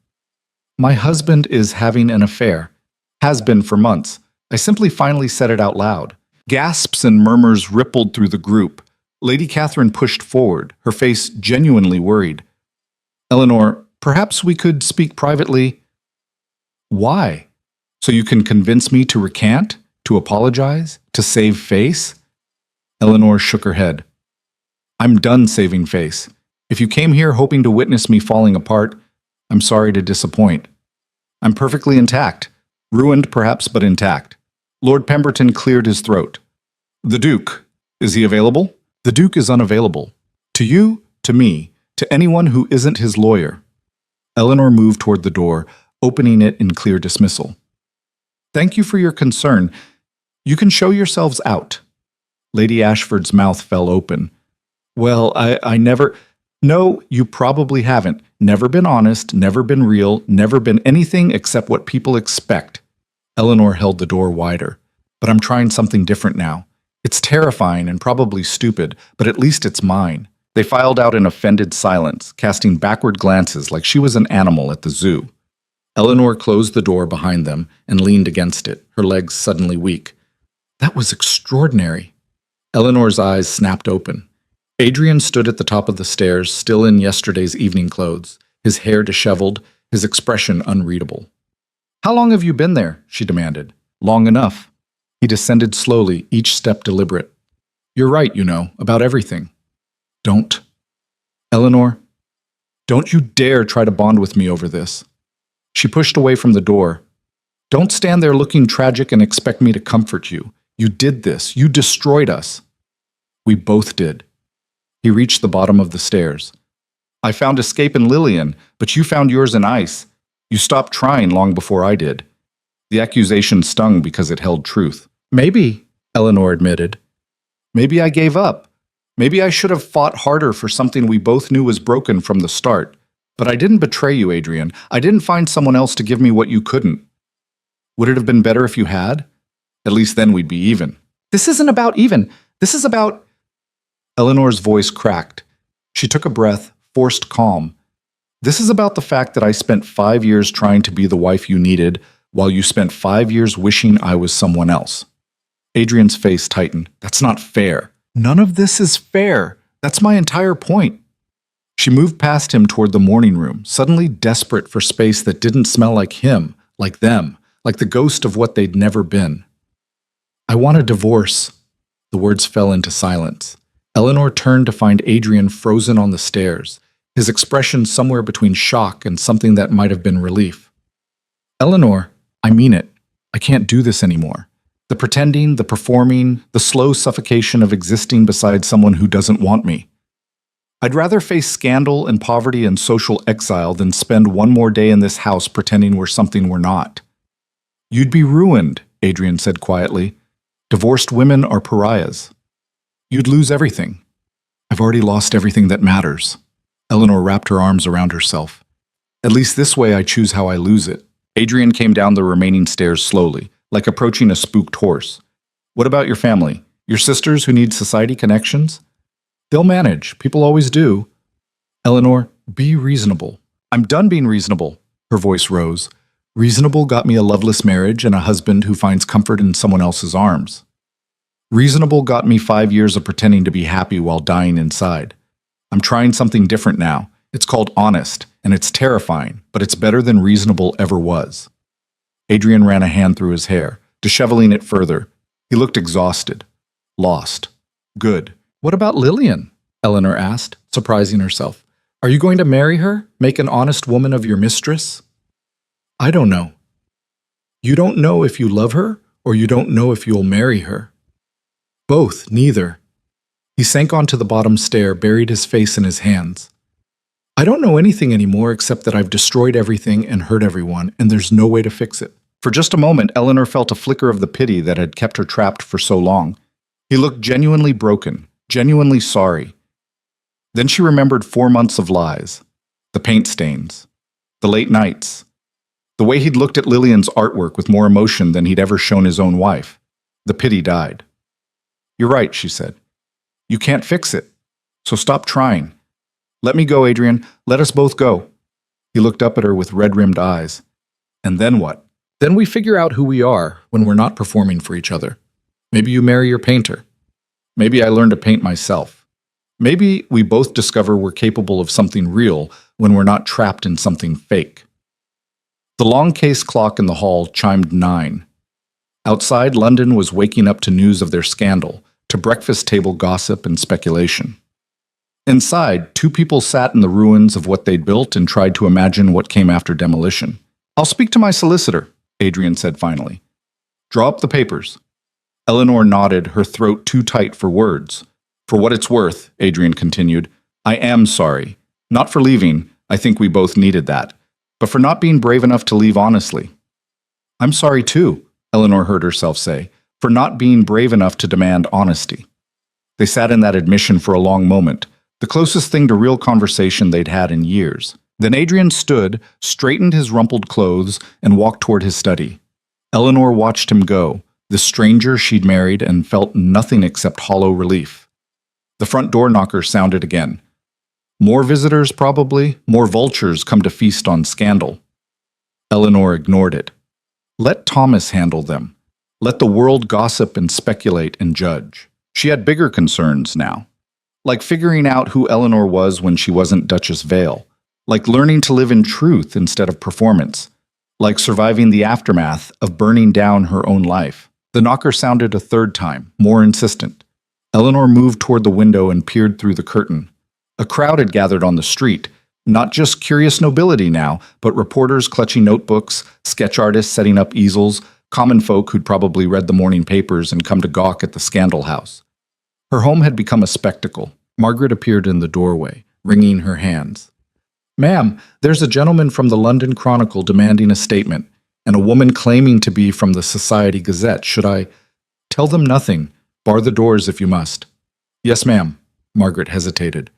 My husband is having an affair. Has been for months. I simply finally said it out loud. Gasps and murmurs rippled through the group. Lady Catherine pushed forward, her face genuinely worried. Eleanor, perhaps we could speak privately. Why? So you can convince me to recant? To apologize? To save face? Eleanor shook her head. I'm done saving face. If you came here hoping to witness me falling apart, I'm sorry to disappoint. I'm perfectly intact. Ruined, perhaps, but intact. Lord Pemberton cleared his throat. The Duke, is he available? The Duke is unavailable. To you, to me, to anyone who isn't his lawyer. Eleanor moved toward the door, opening it in clear dismissal. Thank you for your concern. You can show yourselves out. Lady Ashford's mouth fell open. Well, I never... No, you probably haven't. Never been honest, never been real, never been anything except what people expect. Eleanor held the door wider. But I'm trying something different now. It's terrifying and probably stupid, but at least it's mine. They filed out in offended silence, casting backward glances like she was an animal at the zoo. Eleanor closed the door behind them and leaned against it, her legs suddenly weak. That was extraordinary. Eleanor's eyes snapped open. Adrian stood at the top of the stairs, still in yesterday's evening clothes, his hair disheveled, his expression unreadable. How long have you been there? She demanded. Long enough. He descended slowly, each step deliberate. You're right, you know, about everything. Don't. Eleanor, don't you dare try to bond with me over this. She pushed away from the door. Don't stand there looking tragic and expect me to comfort you. You did this. You destroyed us. We both did. He reached the bottom of the stairs. I found escape in Lillian, but you found yours in ice. You stopped trying long before I did. The accusation stung because it held truth. Maybe, Eleanor admitted. Maybe I gave up. Maybe I should have fought harder for something we both knew was broken from the start. But I didn't betray you, Adrian. I didn't find someone else to give me what you couldn't. Would it have been better if you had? At least then we'd be even. This isn't about even. This is about... Eleanor's voice cracked. She took a breath, forced calm. This is about the fact that I spent 5 years trying to be the wife you needed, while you spent 5 years wishing I was someone else. Adrian's face tightened. That's not fair. None of this is fair. That's my entire point. She moved past him toward the morning room, suddenly desperate for space that didn't smell like him, like them, like the ghost of what they'd never been. I want a divorce. The words fell into silence. Eleanor turned to find Adrian frozen on the stairs, his expression somewhere between shock and something that might have been relief. Eleanor, I mean it. I can't do this anymore. The pretending, the performing, the slow suffocation of existing beside someone who doesn't want me. I'd rather face scandal and poverty and social exile than spend one more day in this house pretending we're something we're not. You'd be ruined, Adrian said quietly. Divorced women are pariahs. You'd lose everything. I've already lost everything that matters. Eleanor wrapped her arms around herself. At least this way I choose how I lose it. Adrian came down the remaining stairs slowly, like approaching a spooked horse. What about your family? Your sisters who need society connections? They'll manage. People always do. Eleanor, be reasonable. I'm done being reasonable. Her voice rose. Reasonable got me a loveless marriage and a husband who finds comfort in someone else's arms. Reasonable got me 5 years of pretending to be happy while dying inside. I'm trying something different now. It's called honest, and it's terrifying, but it's better than reasonable ever was. Adrian ran a hand through his hair, disheveling it further. He looked exhausted. Lost. Good. What about Lillian? Eleanor asked, surprising herself. Are you going to marry her? Make an honest woman of your mistress? I don't know. You don't know if you love her, or you don't know if you'll marry her. Both, neither. He sank onto the bottom stair, buried his face in his hands. I don't know anything anymore except that I've destroyed everything and hurt everyone, and there's no way to fix it. For just a moment, Eleanor felt a flicker of the pity that had kept her trapped for so long. He looked genuinely broken, genuinely sorry. Then she remembered 4 months of lies, the paint stains, the late nights, the way he'd looked at Lillian's artwork with more emotion than he'd ever shown his own wife. The pity died. You're right, she said. You can't fix it. So stop trying. Let me go, Adrian. Let us both go. He looked up at her with red-rimmed eyes. And then what? Then we figure out who we are when we're not performing for each other. Maybe you marry your painter. Maybe I learn to paint myself. Maybe we both discover we're capable of something real when we're not trapped in something fake. The long case clock in the hall chimed 9. Outside, London was waking up to news of their scandal, to breakfast table gossip and speculation. Inside, 2 people sat in the ruins of what they'd built and tried to imagine what came after demolition. I'll speak to my solicitor, Adrian said finally. Draw up the papers. Eleanor nodded, her throat too tight for words. For what it's worth, Adrian continued, I am sorry. Not for leaving, I think we both needed that, but for not being brave enough to leave honestly. I'm sorry too, Eleanor heard herself say, for not being brave enough to demand honesty. They sat in that admission for a long moment, the closest thing to real conversation they'd had in years. Then Adrian stood, straightened his rumpled clothes, and walked toward his study. Eleanor watched him go, the stranger she'd married, and felt nothing except hollow relief. The front door knocker sounded again. More visitors, probably, more vultures come to feast on scandal. Eleanor ignored it. Let Thomas handle them. Let the world gossip and speculate and judge. She had bigger concerns now. Like figuring out who Eleanor was when she wasn't Duchess Vale. Like learning to live in truth instead of performance. Like surviving the aftermath of burning down her own life. The knocker sounded a third time, more insistent. Eleanor moved toward the window and peered through the curtain. A crowd had gathered on the street. Not just curious nobility now, but reporters clutching notebooks, sketch artists setting up easels, common folk who'd probably read the morning papers and come to gawk at the scandal house. Her home had become a spectacle. Margaret appeared in the doorway, wringing her hands. Ma'am, there's a gentleman from the London Chronicle demanding a statement, and a woman claiming to be from the Society Gazette. Should I tell them nothing? Bar the doors if you must. Yes, ma'am. Margaret hesitated.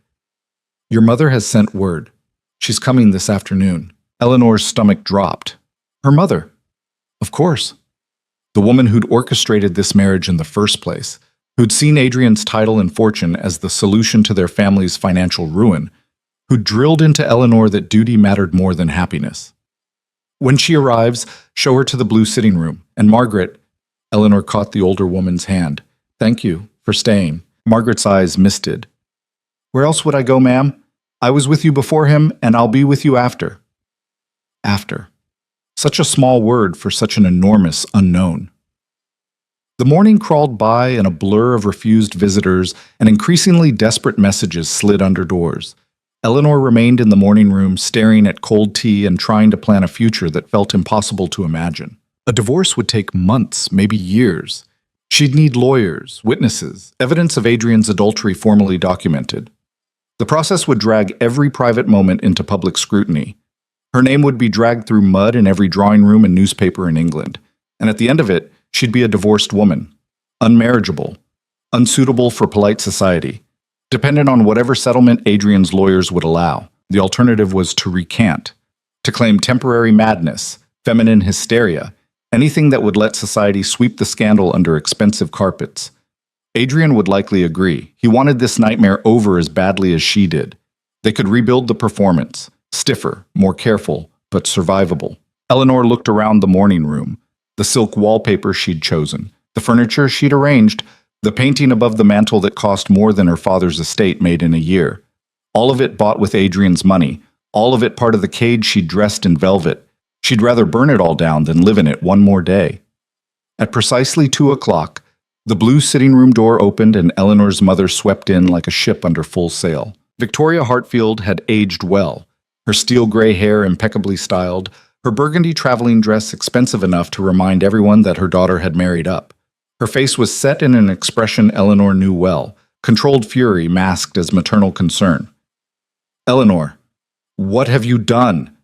Your mother has sent word. She's coming this afternoon. Eleanor's stomach dropped. Her mother? Of course. The woman who'd orchestrated this marriage in the first place, who'd seen Adrian's title and fortune as the solution to their family's financial ruin, who drilled into Eleanor that duty mattered more than happiness. When she arrives, show her to the blue sitting room, and Margaret, Eleanor caught the older woman's hand. Thank you for staying. Margaret's eyes misted. Where else would I go, ma'am? I was with you before him, and I'll be with you after. After. Such a small word for such an enormous unknown. The morning crawled by in a blur of refused visitors, and increasingly desperate messages slid under doors. Eleanor remained in the morning room, staring at cold tea and trying to plan a future that felt impossible to imagine. A divorce would take months, maybe years. She'd need lawyers, witnesses, evidence of Adrian's adultery formally documented. The process would drag every private moment into public scrutiny. Her name would be dragged through mud in every drawing room and newspaper in England. And at the end of it, she'd be a divorced woman. Unmarriageable. Unsuitable for polite society. Dependent on whatever settlement Adrian's lawyers would allow. The alternative was to recant. To claim temporary madness, feminine hysteria, anything that would let society sweep the scandal under expensive carpets. Adrian would likely agree. He wanted this nightmare over as badly as she did. They could rebuild the performance. Stiffer, more careful, but survivable. Eleanor looked around the morning room. The silk wallpaper she'd chosen. The furniture she'd arranged. The painting above the mantel that cost more than her father's estate made in a year. All of it bought with Adrian's money. All of it part of the cage she'd dressed in velvet. She'd rather burn it all down than live in it one more day. At precisely 2 o'clock, the blue sitting room door opened and Eleanor's mother swept in like a ship under full sail. Victoria Hartfield had aged well, her steel gray hair impeccably styled, her burgundy traveling dress expensive enough to remind everyone that her daughter had married up. Her face was set in an expression Eleanor knew well, controlled fury masked as maternal concern. Eleanor, what have you done?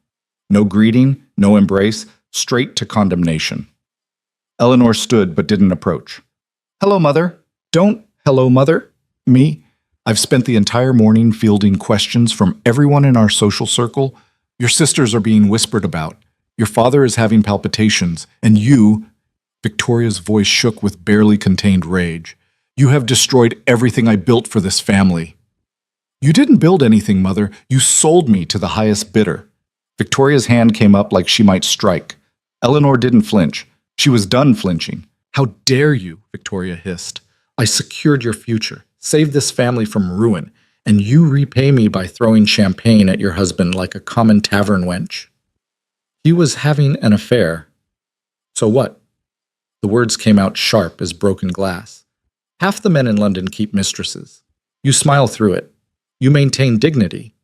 No greeting, no embrace, straight to condemnation. Eleanor stood but didn't approach. Hello, Mother. Don't hello, Mother. Me? I've spent the entire morning fielding questions from everyone in our social circle. Your sisters are being whispered about. Your father is having palpitations, and you... Victoria's voice shook with barely contained rage. You have destroyed everything I built for this family. You didn't build anything, Mother. You sold me to the highest bidder. Victoria's hand came up like she might strike. Eleanor didn't flinch. She was done flinching. How dare you, Victoria hissed. I secured your future, saved this family from ruin, and you repay me by throwing champagne at your husband like a common tavern wench. He was having an affair. So what? The words came out sharp as broken glass. Half the men in London keep mistresses. You smile through it. You maintain dignity.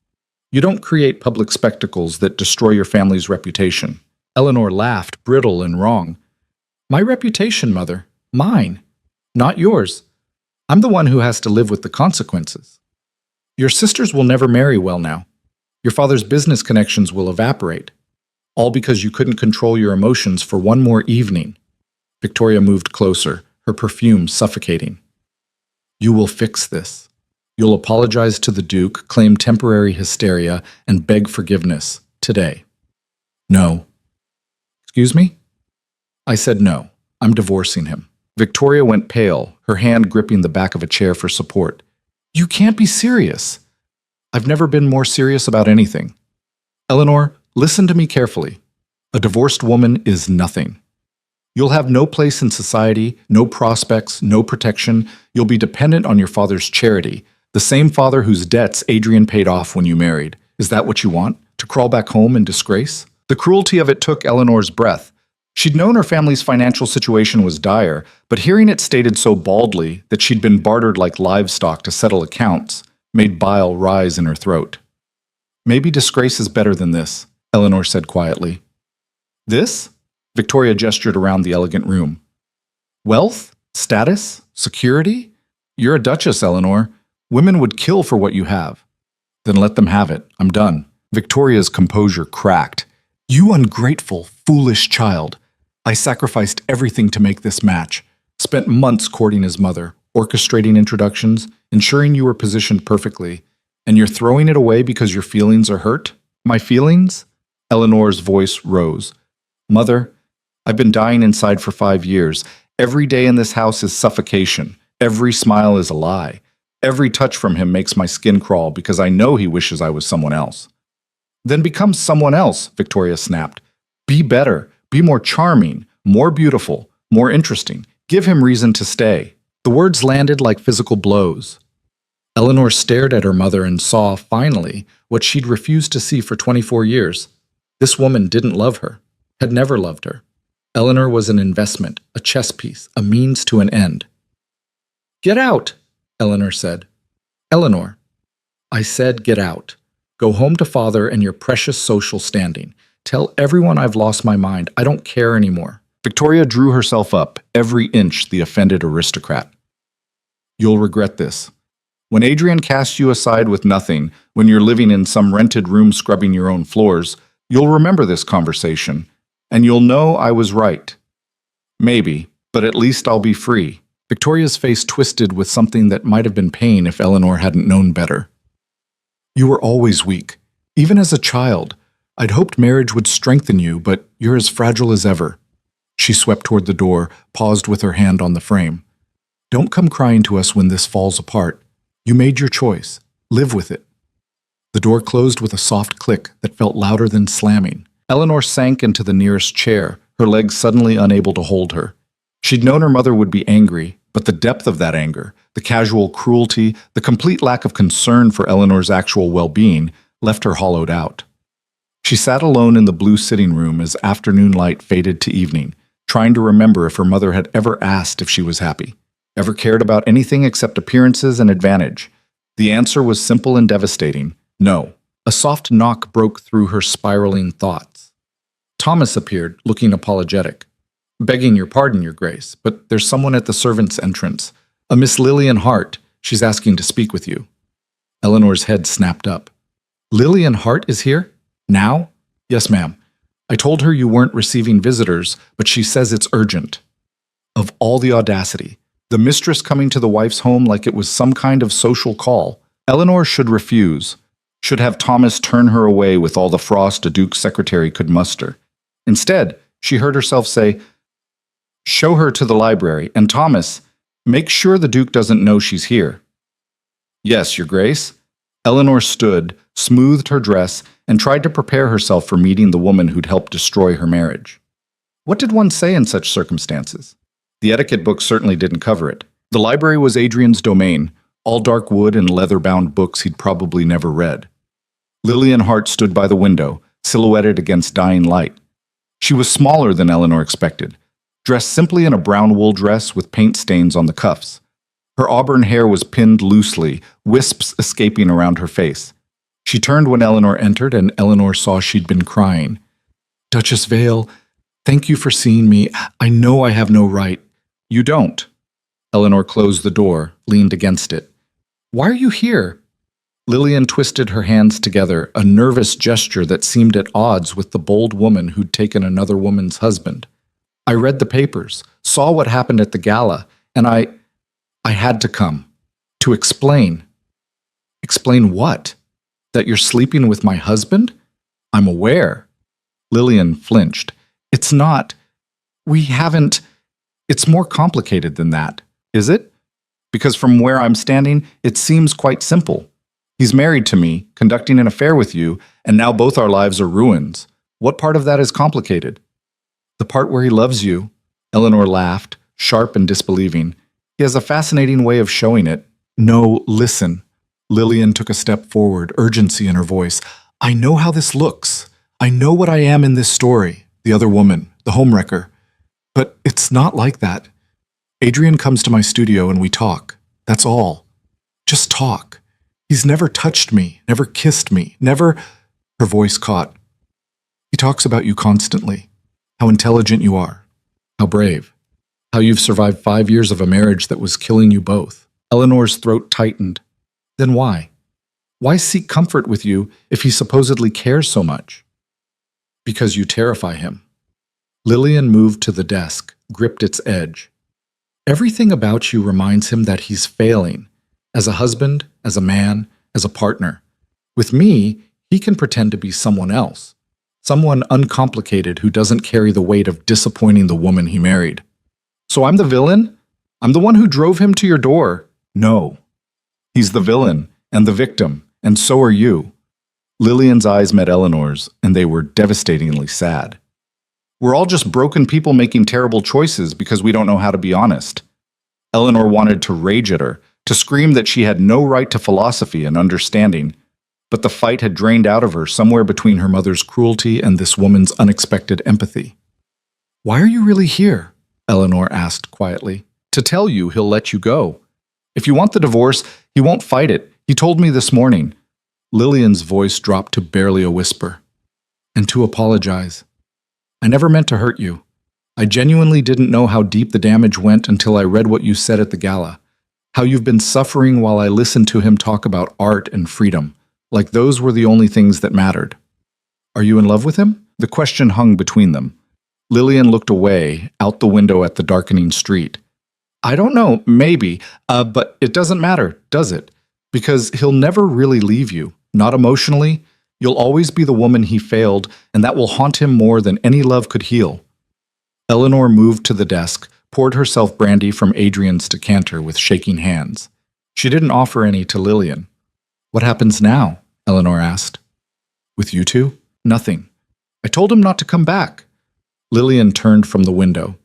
You don't create public spectacles that destroy your family's reputation. Eleanor laughed, brittle and wrong. My reputation, Mother. Mine. Not yours. I'm the one who has to live with the consequences. Your sisters will never marry well now. Your father's business connections will evaporate. All because you couldn't control your emotions for one more evening. Victoria moved closer, her perfume suffocating. You will fix this. You'll apologize to the Duke, claim temporary hysteria, and beg forgiveness today. No. Excuse me? I said no. I'm divorcing him. Victoria went pale, her hand gripping the back of a chair for support. You can't be serious. I've never been more serious about anything. Eleanor, listen to me carefully. A divorced woman is nothing. You'll have no place in society, no prospects, no protection. You'll be dependent on your father's charity, the same father whose debts Adrian paid off when you married. Is that what you want? To crawl back home in disgrace? The cruelty of it took Eleanor's breath. She'd known her family's financial situation was dire, but hearing it stated so baldly that she'd been bartered like livestock to settle accounts made bile rise in her throat. Maybe disgrace is better than this, Eleanor said quietly. This? Victoria gestured around the elegant room. Wealth? Status? Security? You're a duchess, Eleanor. Women would kill for what you have. Then let them have it. I'm done. Victoria's composure cracked. You ungrateful, foolish child. I sacrificed everything to make this match. Spent months courting his mother, orchestrating introductions, ensuring you were positioned perfectly. And you're throwing it away because your feelings are hurt? My feelings? Eleanor's voice rose. Mother, I've been dying inside for 5 years. Every day in this house is suffocation. Every smile is a lie. Every touch from him makes my skin crawl because I know he wishes I was someone else. Then become someone else, Victoria snapped. Be better. Be more charming, more beautiful, more interesting. Give him reason to stay. The words landed like physical blows. Eleanor stared at her mother and saw, finally, what she'd refused to see for 24 years. This woman didn't love her, had never loved her. Eleanor was an investment, a chess piece, a means to an end. Get out, Eleanor said. Eleanor, I said get out. Go home to father and your precious social standing. Tell everyone I've lost my mind. I don't care anymore. Victoria drew herself up, every inch the offended aristocrat. You'll regret this. When Adrian casts you aside with nothing, when you're living in some rented room scrubbing your own floors, you'll remember this conversation, and you'll know I was right. Maybe, but at least I'll be free. Victoria's face twisted with something that might have been pain if Eleanor hadn't known better. You were always weak. Even as a child, I'd hoped marriage would strengthen you, but you're as fragile as ever. She swept toward the door, paused with her hand on the frame. Don't come crying to us when this falls apart. You made your choice. Live with it. The door closed with a soft click that felt louder than slamming. Eleanor sank into the nearest chair, her legs suddenly unable to hold her. She'd known her mother would be angry, but the depth of that anger, the casual cruelty, the complete lack of concern for Eleanor's actual well-being, left her hollowed out. She sat alone in the blue sitting room as afternoon light faded to evening, trying to remember if her mother had ever asked if she was happy, ever cared about anything except appearances and advantage. The answer was simple and devastating: no. A soft knock broke through her spiraling thoughts. Thomas appeared, looking apologetic. Begging your pardon, Your Grace, but there's someone at the servants' entrance. A Miss Lillian Hart. She's asking to speak with you. Eleanor's head snapped up. Lillian Hart is here? Now? Yes, ma'am. I told her you weren't receiving visitors, but she says it's urgent. Of all the audacity. The mistress coming to the wife's home like it was some kind of social call. Eleanor should refuse. Should have Thomas turn her away with all the frost a Duke's secretary could muster. Instead, she heard herself say, show her to the library, and Thomas, Make sure the Duke doesn't know she's here. Yes, Your Grace. Eleanor stood, smoothed her dress, and tried to prepare herself for meeting the woman who'd helped destroy her marriage. What did one say in such circumstances? The etiquette book certainly didn't cover it. The library was Adrian's domain, all dark wood and leather-bound books he'd probably never read. Lillian Hart stood by the window, silhouetted against dying light. She was smaller than Eleanor expected, dressed simply in a brown wool dress with paint stains on the cuffs. Her auburn hair was pinned loosely, wisps escaping around her face. She turned when Eleanor entered, and Eleanor saw she'd been crying. "Duchess Vale, thank you for seeing me. I know I have no right." "You don't." Eleanor closed the door, leaned against it. "Why are you here?" Lillian twisted her hands together, a nervous gesture that seemed at odds with the bold woman who'd taken another woman's husband. "I read the papers, saw what happened at the gala, and I had to come. To explain." "Explain what? That you're sleeping with my husband?" "I'm aware." Lillian flinched. "It's not. We haven't. It's more complicated than that." "Is it?" "Because from where I'm standing, it seems quite simple. He's married to me, conducting an affair with you, and now both our lives are ruins. What part of that is complicated?" "The part where he loves you." Eleanor laughed, sharp and disbelieving. "He has a fascinating way of showing it." "No, listen." Lillian took a step forward, urgency in her voice. "I know how this looks. I know what I am in this story, the other woman, the homewrecker. But it's not like that. Adrian comes to my studio and we talk. That's all. Just talk. He's never touched me, never kissed me, never—" Her voice caught. "He talks about you constantly. How intelligent you are. How brave. How you've survived 5 years of a marriage that was killing you both." Eleanor's throat tightened. "Then why? Why seek comfort with you if he supposedly cares so much?" "Because you terrify him." Lillian moved to the desk, gripped its edge. "Everything about you reminds him that he's failing, as a husband, as a man, as a partner. With me, he can pretend to be someone else, someone uncomplicated who doesn't carry the weight of disappointing the woman he married." "So I'm the villain? I'm the one who drove him to your door?" "No. He's the villain, and the victim, and so are you." Lillian's eyes met Eleanor's, and they were devastatingly sad. "We're all just broken people making terrible choices because we don't know how to be honest." Eleanor wanted to rage at her, to scream that she had no right to philosophy and understanding, but the fight had drained out of her somewhere between her mother's cruelty and this woman's unexpected empathy. "Why are you really here?" Eleanor asked quietly. "To tell you he'll let you go. If you want the divorce, he won't fight it. He told me this morning." Lillian's voice dropped to barely a whisper. "And to apologize. I never meant to hurt you. I genuinely didn't know how deep the damage went until I read what you said at the gala. How you've been suffering while I listened to him talk about art and freedom, like those were the only things that mattered." "Are you in love with him?" The question hung between them. Lillian looked away, out the window at the darkening street. "I don't know, maybe, but it doesn't matter, does it? Because he'll never really leave you, not emotionally. You'll always be the woman he failed, and that will haunt him more than any love could heal." Eleanor moved to the desk, poured herself brandy from Adrian's decanter with shaking hands. She didn't offer any to Lillian. "What happens now?" Eleanor asked. "With you two? Nothing. I told him not to come back." Lillian turned from the window.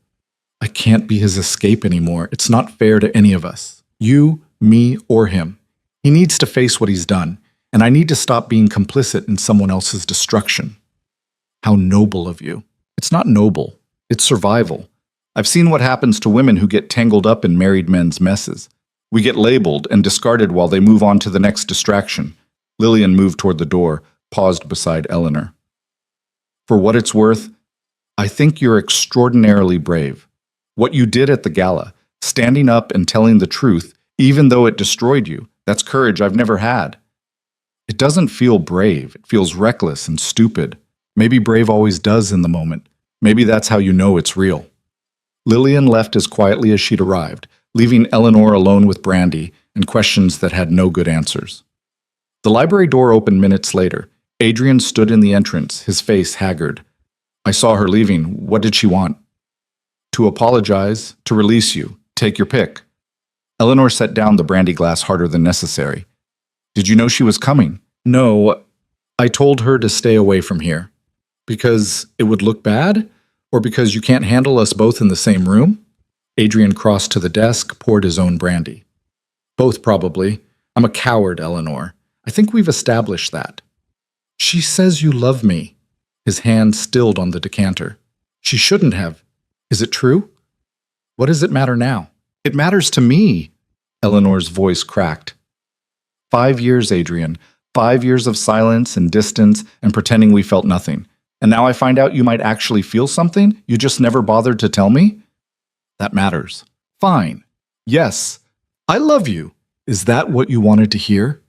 "I can't be his escape anymore. It's not fair to any of us. You, me, or him. He needs to face what he's done, and I need to stop being complicit in someone else's destruction." "How noble of you." "It's not noble. It's survival. I've seen what happens to women who get tangled up in married men's messes. We get labeled and discarded while they move on to the next distraction." Lillian moved toward the door, paused beside Eleanor. "For what it's worth, I think you're extraordinarily brave. What you did at the gala, standing up and telling the truth, even though it destroyed you, that's courage I've never had." "It doesn't feel brave. It feels reckless and stupid. Maybe brave always does in the moment. Maybe that's how you know it's real." Lillian left as quietly as she'd arrived, leaving Eleanor alone with brandy and questions that had no good answers. The library door opened minutes later. Adrian stood in the entrance, his face haggard. "I saw her leaving. What did she want?" "To apologize, to release you. Take your pick." Eleanor set down the brandy glass harder than necessary. Did you know she was coming? No, I told her to stay away from here. Because it would look bad? Or because you can't handle us both in the same room? Adrian crossed to the desk, poured his own brandy. Both probably. I'm a coward, Eleanor. I think we've established that. She says you love me. His hand stilled on the decanter. She shouldn't have. Is it true? What does it matter now? It matters to me. Eleanor's voice cracked. 5 years, Adrian. 5 years of silence and distance and pretending we felt nothing. And now I find out you might actually feel something you just never bothered to tell me? That matters. Fine. Yes. I love you. Is that what you wanted to hear?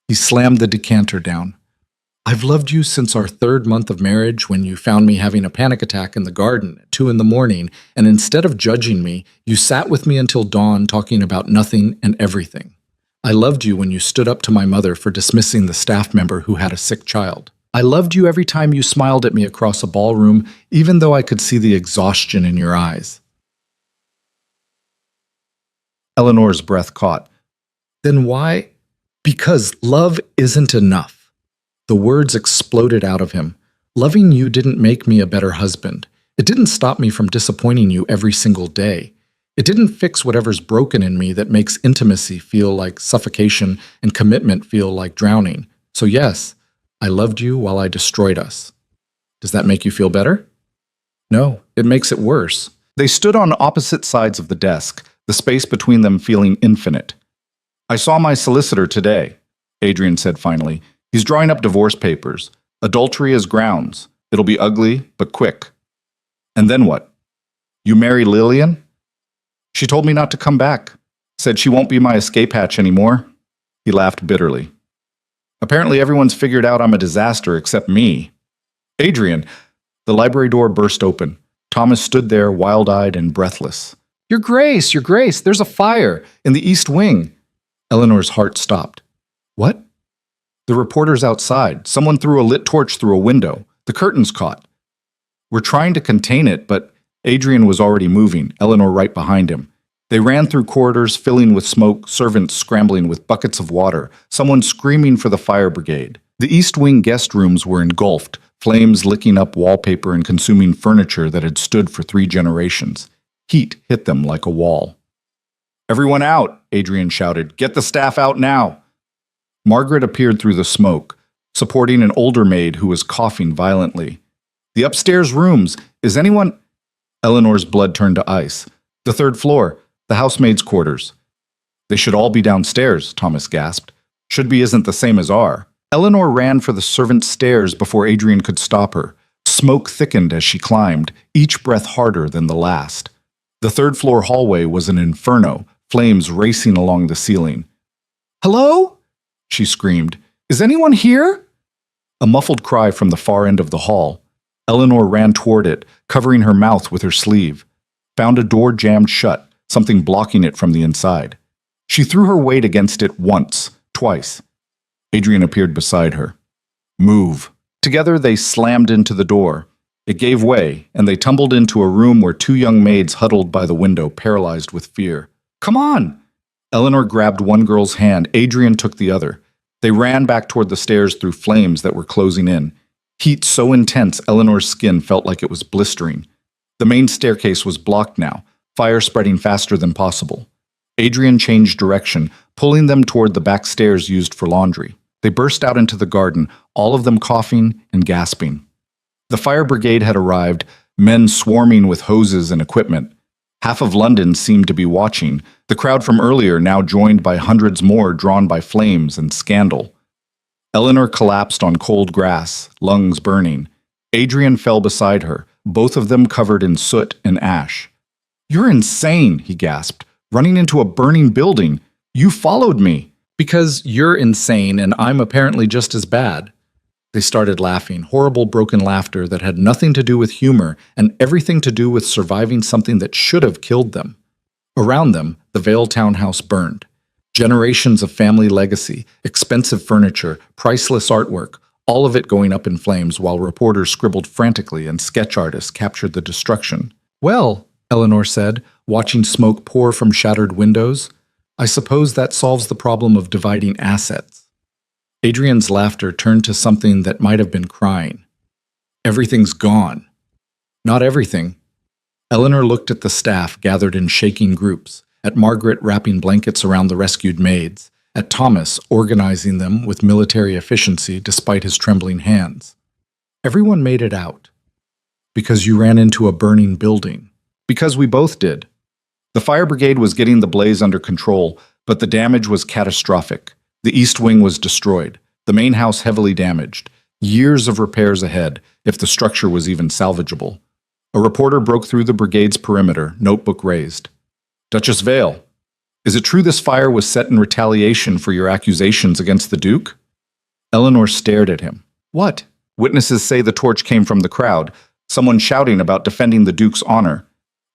He slammed the decanter down. I've loved you since our 3rd month of marriage when you found me having a panic attack in the garden at 2 a.m, and instead of judging me, you sat with me until dawn talking about nothing and everything. I loved you when you stood up to my mother for dismissing the staff member who had a sick child. I loved you every time you smiled at me across a ballroom, even though I could see the exhaustion in your eyes. Eleanor's breath caught. Then why? Because love isn't enough. The words exploded out of him. Loving you didn't make me a better husband. It didn't stop me from disappointing you every single day. It didn't fix whatever's broken in me that makes intimacy feel like suffocation and commitment feel like drowning. So yes, I loved you while I destroyed us. Does that make you feel better? No, it makes it worse. They stood on opposite sides of the desk, the space between them feeling infinite. I saw my solicitor today, Adrian said finally. He's drawing up divorce papers. Adultery as grounds. It'll be ugly, but quick. And then what? You marry Lillian? She told me not to come back. Said she won't be my escape hatch anymore. He laughed bitterly. Apparently everyone's figured out I'm a disaster except me. Adrian, the library door burst open. Thomas stood there wild-eyed and breathless. Your Grace, there's a fire in the East Wing. Eleanor's heart stopped. What? The reporter's outside. Someone threw a lit torch through a window. The curtain's caught. We're trying to contain it, but Adrian was already moving, Eleanor right behind him. They ran through corridors filling with smoke, servants scrambling with buckets of water, someone screaming for the fire brigade. The East Wing guest rooms were engulfed, flames licking up wallpaper and consuming furniture that had stood for 3 generations. Heat hit them like a wall. Everyone out, Adrian shouted. Get the staff out now. Margaret appeared through the smoke, supporting an older maid who was coughing violently. The upstairs rooms. Is anyone... Eleanor's blood turned to ice. The 3rd floor. The housemaid's quarters. They should all be downstairs, Thomas gasped. Should be isn't the same as our. Eleanor ran for the servants' stairs before Adrian could stop her. Smoke thickened as she climbed, each breath harder than the last. The 3rd floor hallway was an inferno, flames racing along the ceiling. Hello? She screamed. Is anyone here? A muffled cry from the far end of the hall. Eleanor ran toward it, covering her mouth with her sleeve. Found a door jammed shut, something blocking it from the inside. She threw her weight against it once, twice. Adrian appeared beside her. Move. Together they slammed into the door. It gave way, and they tumbled into a room where 2 young maids huddled by the window, paralyzed with fear. Come on! Eleanor grabbed one girl's hand. Adrian took the other. They ran back toward the stairs through flames that were closing in. Heat so intense, Eleanor's skin felt like it was blistering. The main staircase was blocked now, fire spreading faster than possible. Adrian changed direction, pulling them toward the back stairs used for laundry. They burst out into the garden, all of them coughing and gasping. The fire brigade had arrived, men swarming with hoses and equipment. Half of London seemed to be watching, the crowd from earlier now joined by hundreds more drawn by flames and scandal. Eleanor collapsed on cold grass, lungs burning. Adrian fell beside her, both of them covered in soot and ash. You're insane, he gasped, running into a burning building. You followed me. Because you're insane and I'm apparently just as bad. They started laughing, horrible broken laughter that had nothing to do with humor and everything to do with surviving something that should have killed them. Around them, the Vale townhouse burned. Generations of family legacy, expensive furniture, priceless artwork, all of it going up in flames while reporters scribbled frantically and sketch artists captured the destruction. Well, Eleanor said, watching smoke pour from shattered windows. I suppose that solves the problem of dividing assets. Adrian's laughter turned to something that might have been crying. Everything's gone. Not everything. Eleanor looked at the staff gathered in shaking groups, at Margaret wrapping blankets around the rescued maids, at Thomas organizing them with military efficiency despite his trembling hands. Everyone made it out. Because you ran into a burning building. Because we both did. The fire brigade was getting the blaze under control, but the damage was catastrophic. The east wing was destroyed, the main house heavily damaged, years of repairs ahead, if the structure was even salvageable. A reporter broke through the brigade's perimeter, notebook raised. Duchess Vale, is it true this fire was set in retaliation for your accusations against the Duke? Eleanor stared at him. What? Witnesses say the torch came from the crowd, someone shouting about defending the Duke's honor.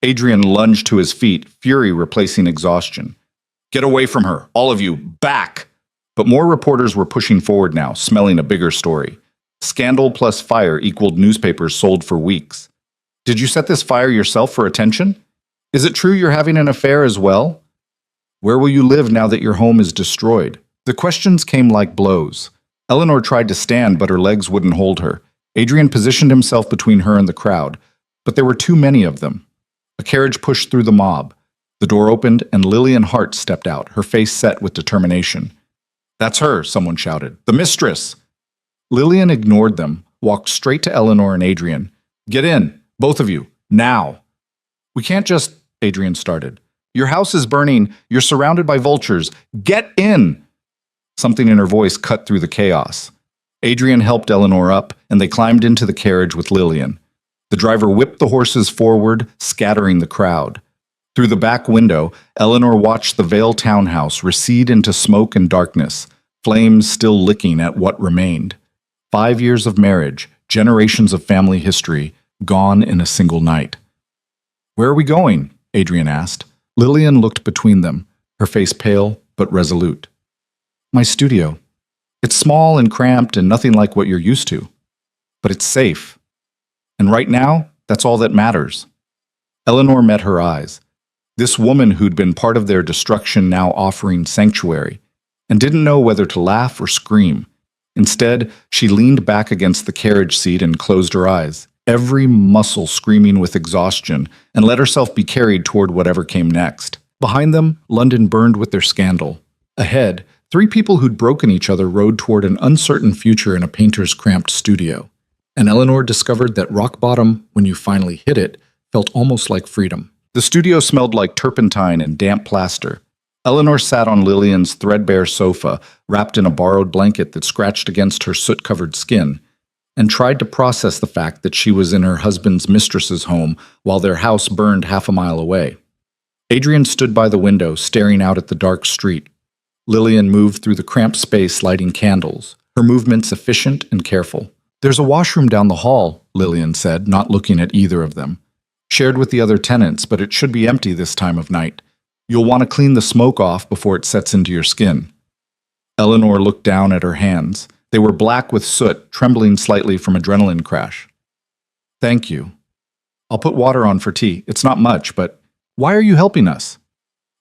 Adrian lunged to his feet, fury replacing exhaustion. Get away from her, all of you, back! But more reporters were pushing forward now, smelling a bigger story. Scandal plus fire equaled newspapers sold for weeks. Did you set this fire yourself for attention? Is it true you're having an affair as well? Where will you live now that your home is destroyed? The questions came like blows. Eleanor tried to stand, but her legs wouldn't hold her. Adrian positioned himself between her and the crowd, but there were too many of them. A carriage pushed through the mob. The door opened, and Lillian Hart stepped out, her face set with determination. That's her, someone shouted. The mistress! Lillian ignored them, walked straight to Eleanor and Adrian. Get in, both of you, now! We can't just, Adrian started. Your house is burning, you're surrounded by vultures. Get in! Something in her voice cut through the chaos. Adrian helped Eleanor up, and they climbed into the carriage with Lillian. The driver whipped the horses forward, scattering the crowd. Through the back window, Eleanor watched the Vale townhouse recede into smoke and darkness, flames still licking at what remained. 5 years of marriage, generations of family history, gone in a single night. Where are we going? Adrian asked. Lillian looked between them, her face pale but resolute. My studio. It's small and cramped and nothing like what you're used to. But it's safe. And right now, that's all that matters. Eleanor met her eyes. This woman who'd been part of their destruction now offering sanctuary, and didn't know whether to laugh or scream. Instead, she leaned back against the carriage seat and closed her eyes, every muscle screaming with exhaustion, and let herself be carried toward whatever came next. Behind them, London burned with their scandal. Ahead, 3 people who'd broken each other rode toward an uncertain future in a painter's cramped studio. And Eleanor discovered that rock bottom, when you finally hit it, felt almost like freedom. The studio smelled like turpentine and damp plaster. Eleanor sat on Lillian's threadbare sofa, wrapped in a borrowed blanket that scratched against her soot-covered skin, and tried to process the fact that she was in her husband's mistress's home while their house burned half a mile away. Adrian stood by the window, staring out at the dark street. Lillian moved through the cramped space, lighting candles, her movements efficient and careful. There's a washroom down the hall, Lillian said, not looking at either of them. Shared with the other tenants, but it should be empty this time of night. You'll want to clean the smoke off before it sets into your skin. Eleanor looked down at her hands. They were black with soot, trembling slightly from adrenaline crash. Thank you. I'll put water on for tea. It's not much, but why are you helping us?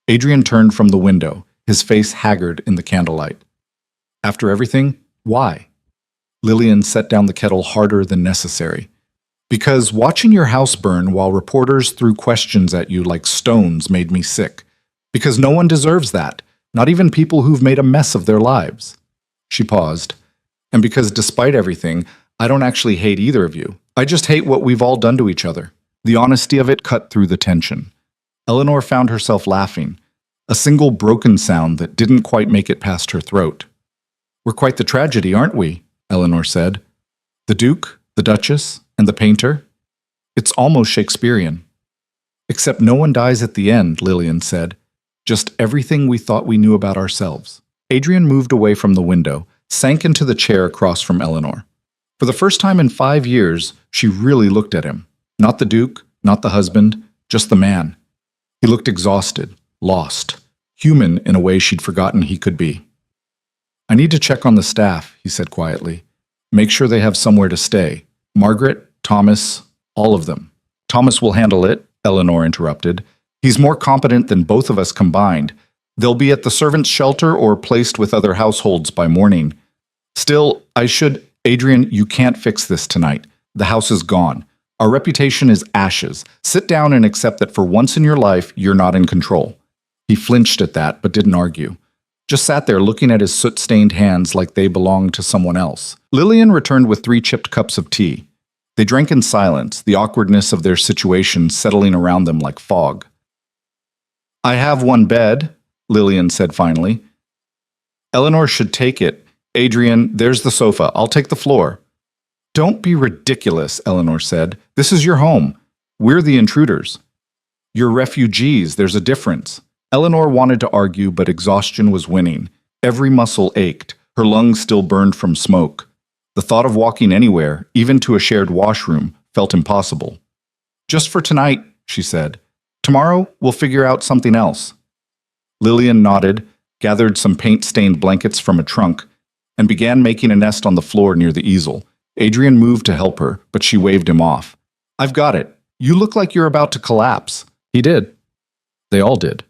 Adrian turned from the window, his face haggard in the candlelight. After everything, why? Lillian set down the kettle harder than necessary. Because watching your house burn while reporters threw questions at you like stones made me sick. Because no one deserves that, not even people who've made a mess of their lives. She paused. And because despite everything, I don't actually hate either of you. I just hate what we've all done to each other. The honesty of it cut through the tension. Eleanor found herself laughing, a single broken sound that didn't quite make it past her throat. We're quite the tragedy, aren't we? Eleanor said. The Duke, the Duchess, and the painter? It's almost Shakespearean. Except no one dies at the end, Lillian said. Just everything we thought we knew about ourselves. Adrian moved away from the window, sank into the chair across from Eleanor. For the first time in 5 years, she really looked at him. Not the Duke, not the husband, just the man. He looked exhausted, lost, human in a way she'd forgotten he could be. I need to check on the staff, he said quietly. Make sure they have somewhere to stay. Margaret, Thomas, all of them. Thomas will handle it, Eleanor interrupted. He's more competent than both of us combined. They'll be at the servants' shelter or placed with other households by morning. Still, Adrian, you can't fix this tonight. The house is gone. Our reputation is ashes. Sit down and accept that for once in your life, you're not in control. He flinched at that, but didn't argue. Just sat there looking at his soot-stained hands like they belonged to someone else. Lillian returned with 3 chipped cups of tea. They drank in silence, the awkwardness of their situation settling around them like fog. I have one bed, Lillian said finally. Eleanor should take it. Adrian, there's the sofa. I'll take the floor. Don't be ridiculous, Eleanor said. This is your home. We're the intruders. You're refugees. There's a difference. Eleanor wanted to argue, but exhaustion was winning. Every muscle ached. Her lungs still burned from smoke. The thought of walking anywhere, even to a shared washroom, felt impossible. Just for tonight, she said. Tomorrow, we'll figure out something else. Lillian nodded, gathered some paint-stained blankets from a trunk, and began making a nest on the floor near the easel. Adrian moved to help her, but she waved him off. I've got it. You look like you're about to collapse. He did. They all did.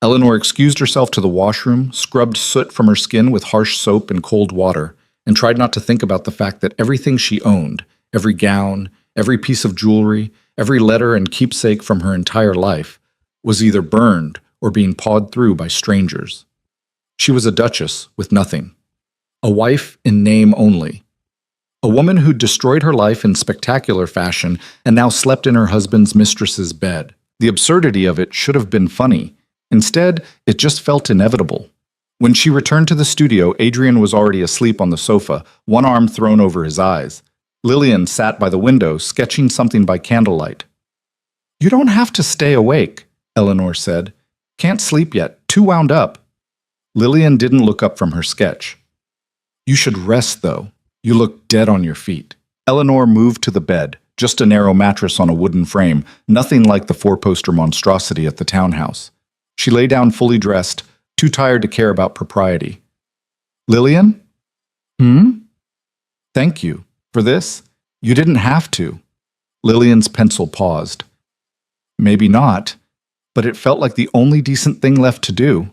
Eleanor excused herself to the washroom, scrubbed soot from her skin with harsh soap and cold water, and tried not to think about the fact that everything she owned, every gown, every piece of jewelry, every letter and keepsake from her entire life, was either burned or being pawed through by strangers. She was a duchess with nothing. A wife in name only. A woman who'd destroyed her life in spectacular fashion and now slept in her husband's mistress's bed. The absurdity of it should have been funny. Instead, it just felt inevitable. When she returned to the studio, Adrian was already asleep on the sofa, one arm thrown over his eyes. Lillian sat by the window, sketching something by candlelight. You don't have to stay awake, Eleanor said. Can't sleep yet, too wound up. Lillian didn't look up from her sketch. You should rest, though. You look dead on your feet. Eleanor moved to the bed, just a narrow mattress on a wooden frame, nothing like the 4-poster monstrosity at the townhouse. She lay down fully dressed, too tired to care about propriety. Lillian? Thank you. For this? You didn't have to. Lillian's pencil paused. Maybe not, but it felt like the only decent thing left to do.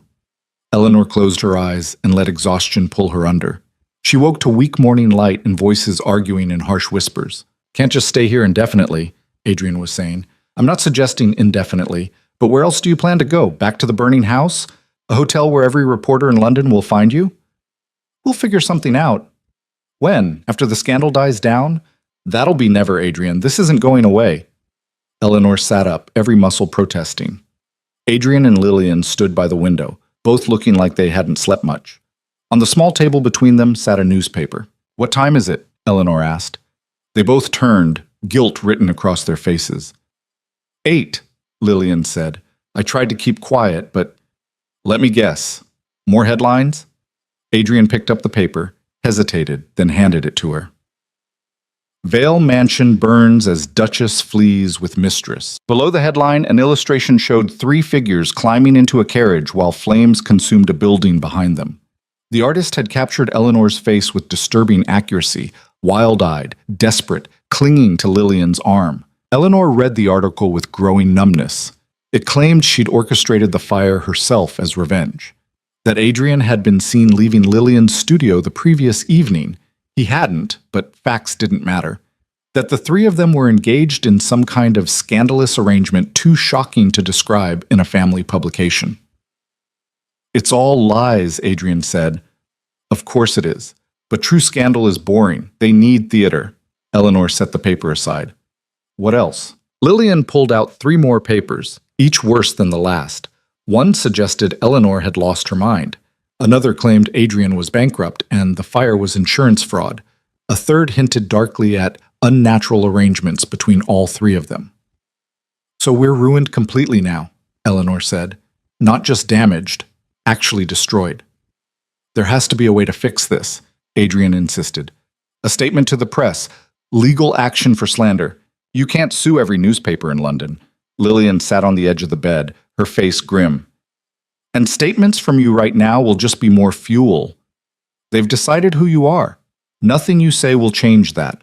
Eleanor closed her eyes and let exhaustion pull her under. She woke to weak morning light and voices arguing in harsh whispers. Can't just stay here indefinitely, Adrian was saying. I'm not suggesting indefinitely, but where else do you plan to go? Back to the burning house? A hotel where every reporter in London will find you? We'll figure something out. When? After the scandal dies down? That'll be never, Adrian. This isn't going away. Eleanor sat up, every muscle protesting. Adrian and Lillian stood by the window, both looking like they hadn't slept much. On the small table between them sat a newspaper. What time is it? Eleanor asked. They both turned, guilt written across their faces. 8, Lillian said. I tried to keep quiet, but... Let me guess. More headlines? Adrian picked up the paper, hesitated, then handed it to her. Vale Mansion burns as Duchess flees with mistress. Below the headline, an illustration showed 3 figures climbing into a carriage while flames consumed a building behind them. The artist had captured Eleanor's face with disturbing accuracy, wild-eyed, desperate, clinging to Lillian's arm. Eleanor read the article with growing numbness. It claimed she'd orchestrated the fire herself as revenge. That Adrian had been seen leaving Lillian's studio the previous evening. He hadn't, but facts didn't matter. That the 3 of them were engaged in some kind of scandalous arrangement too shocking to describe in a family publication. It's all lies, Adrian said. Of course it is. But true scandal is boring. They need theater. Eleanor set the paper aside. What else? Lillian pulled out 3 more papers, each worse than the last. One suggested Eleanor had lost her mind. Another claimed Adrian was bankrupt and the fire was insurance fraud. A third hinted darkly at unnatural arrangements between all 3 of them. So we're ruined completely now, Eleanor said. Not just damaged, actually destroyed. There has to be a way to fix this, Adrian insisted. A statement to the press, legal action for slander. You can't sue every newspaper in London. Lillian sat on the edge of the bed, her face grim. And statements from you right now will just be more fuel. They've decided who you are. Nothing you say will change that.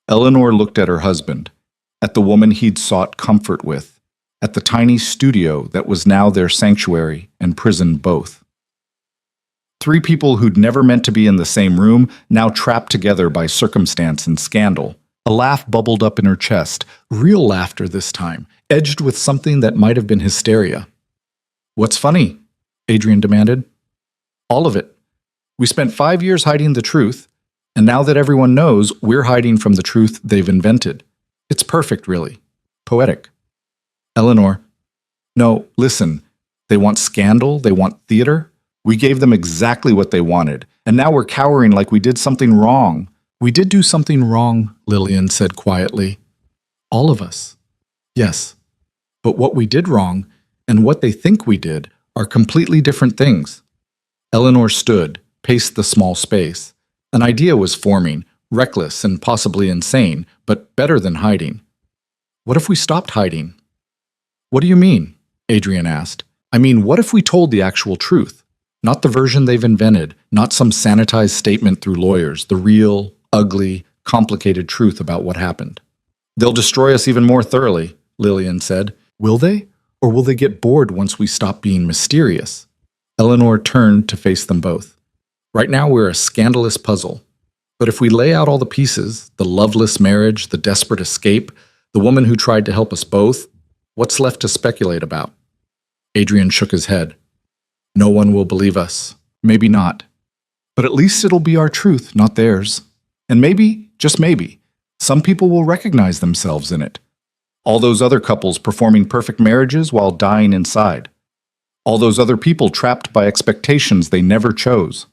Eleanor looked at her husband. at the woman he'd sought comfort with, at the tiny studio that was now their sanctuary and prison both. Three people who'd never meant to be in the same room, now trapped together by circumstance and scandal. A laugh bubbled up in her chest, real laughter this time, edged with something that might have been hysteria. "What's funny?" Adrian demanded. "All of it. We spent 5 years hiding the truth, and now that everyone knows, we're hiding from the truth they've invented. It's perfect, really. Poetic." Eleanor, "No, listen. They want scandal, they want theater. We gave them exactly what they wanted, and now we're cowering like we did something wrong." "We did do something wrong," Lillian said quietly. "All of us." "Yes. But what we did wrong, and what they think we did, are completely different things." Eleanor stood, paced the small space. An idea was forming, reckless and possibly insane, but better than hiding. "What if we stopped hiding?" "What do you mean?" Adrian asked. "I mean, what if we told the actual truth? Not the version they've invented, not some sanitized statement through lawyers, the real, ugly, complicated truth about what happened." "They'll destroy us even more thoroughly," Lillian said. "Will they? Or will they get bored once we stop being mysterious?" Eleanor turned to face them both. "Right now we're a scandalous puzzle. But if we lay out all the pieces, the loveless marriage, the desperate escape, the woman who tried to help us both, what's left to speculate about?" Adrian shook his head. "No one will believe us. Maybe not. But at least it'll be our truth, not theirs. And maybe, just maybe, some people will recognize themselves in it. All those other couples performing perfect marriages while dying inside. All those other people trapped by expectations they never chose.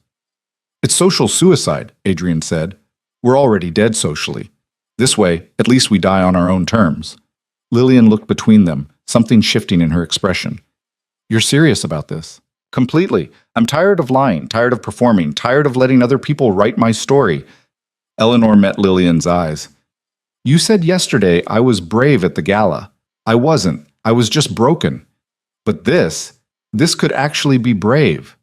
It's social suicide," Adrian said. "We're already dead socially. This way, at least we die on our own terms." Lillian looked between them, something shifting in her expression. "You're serious about this?" "Completely. I'm tired of lying, tired of performing, tired of letting other people write my story." Eleanor met Lillian's eyes. "You said yesterday I was brave at the gala. I wasn't. I was just broken. But this could actually be brave."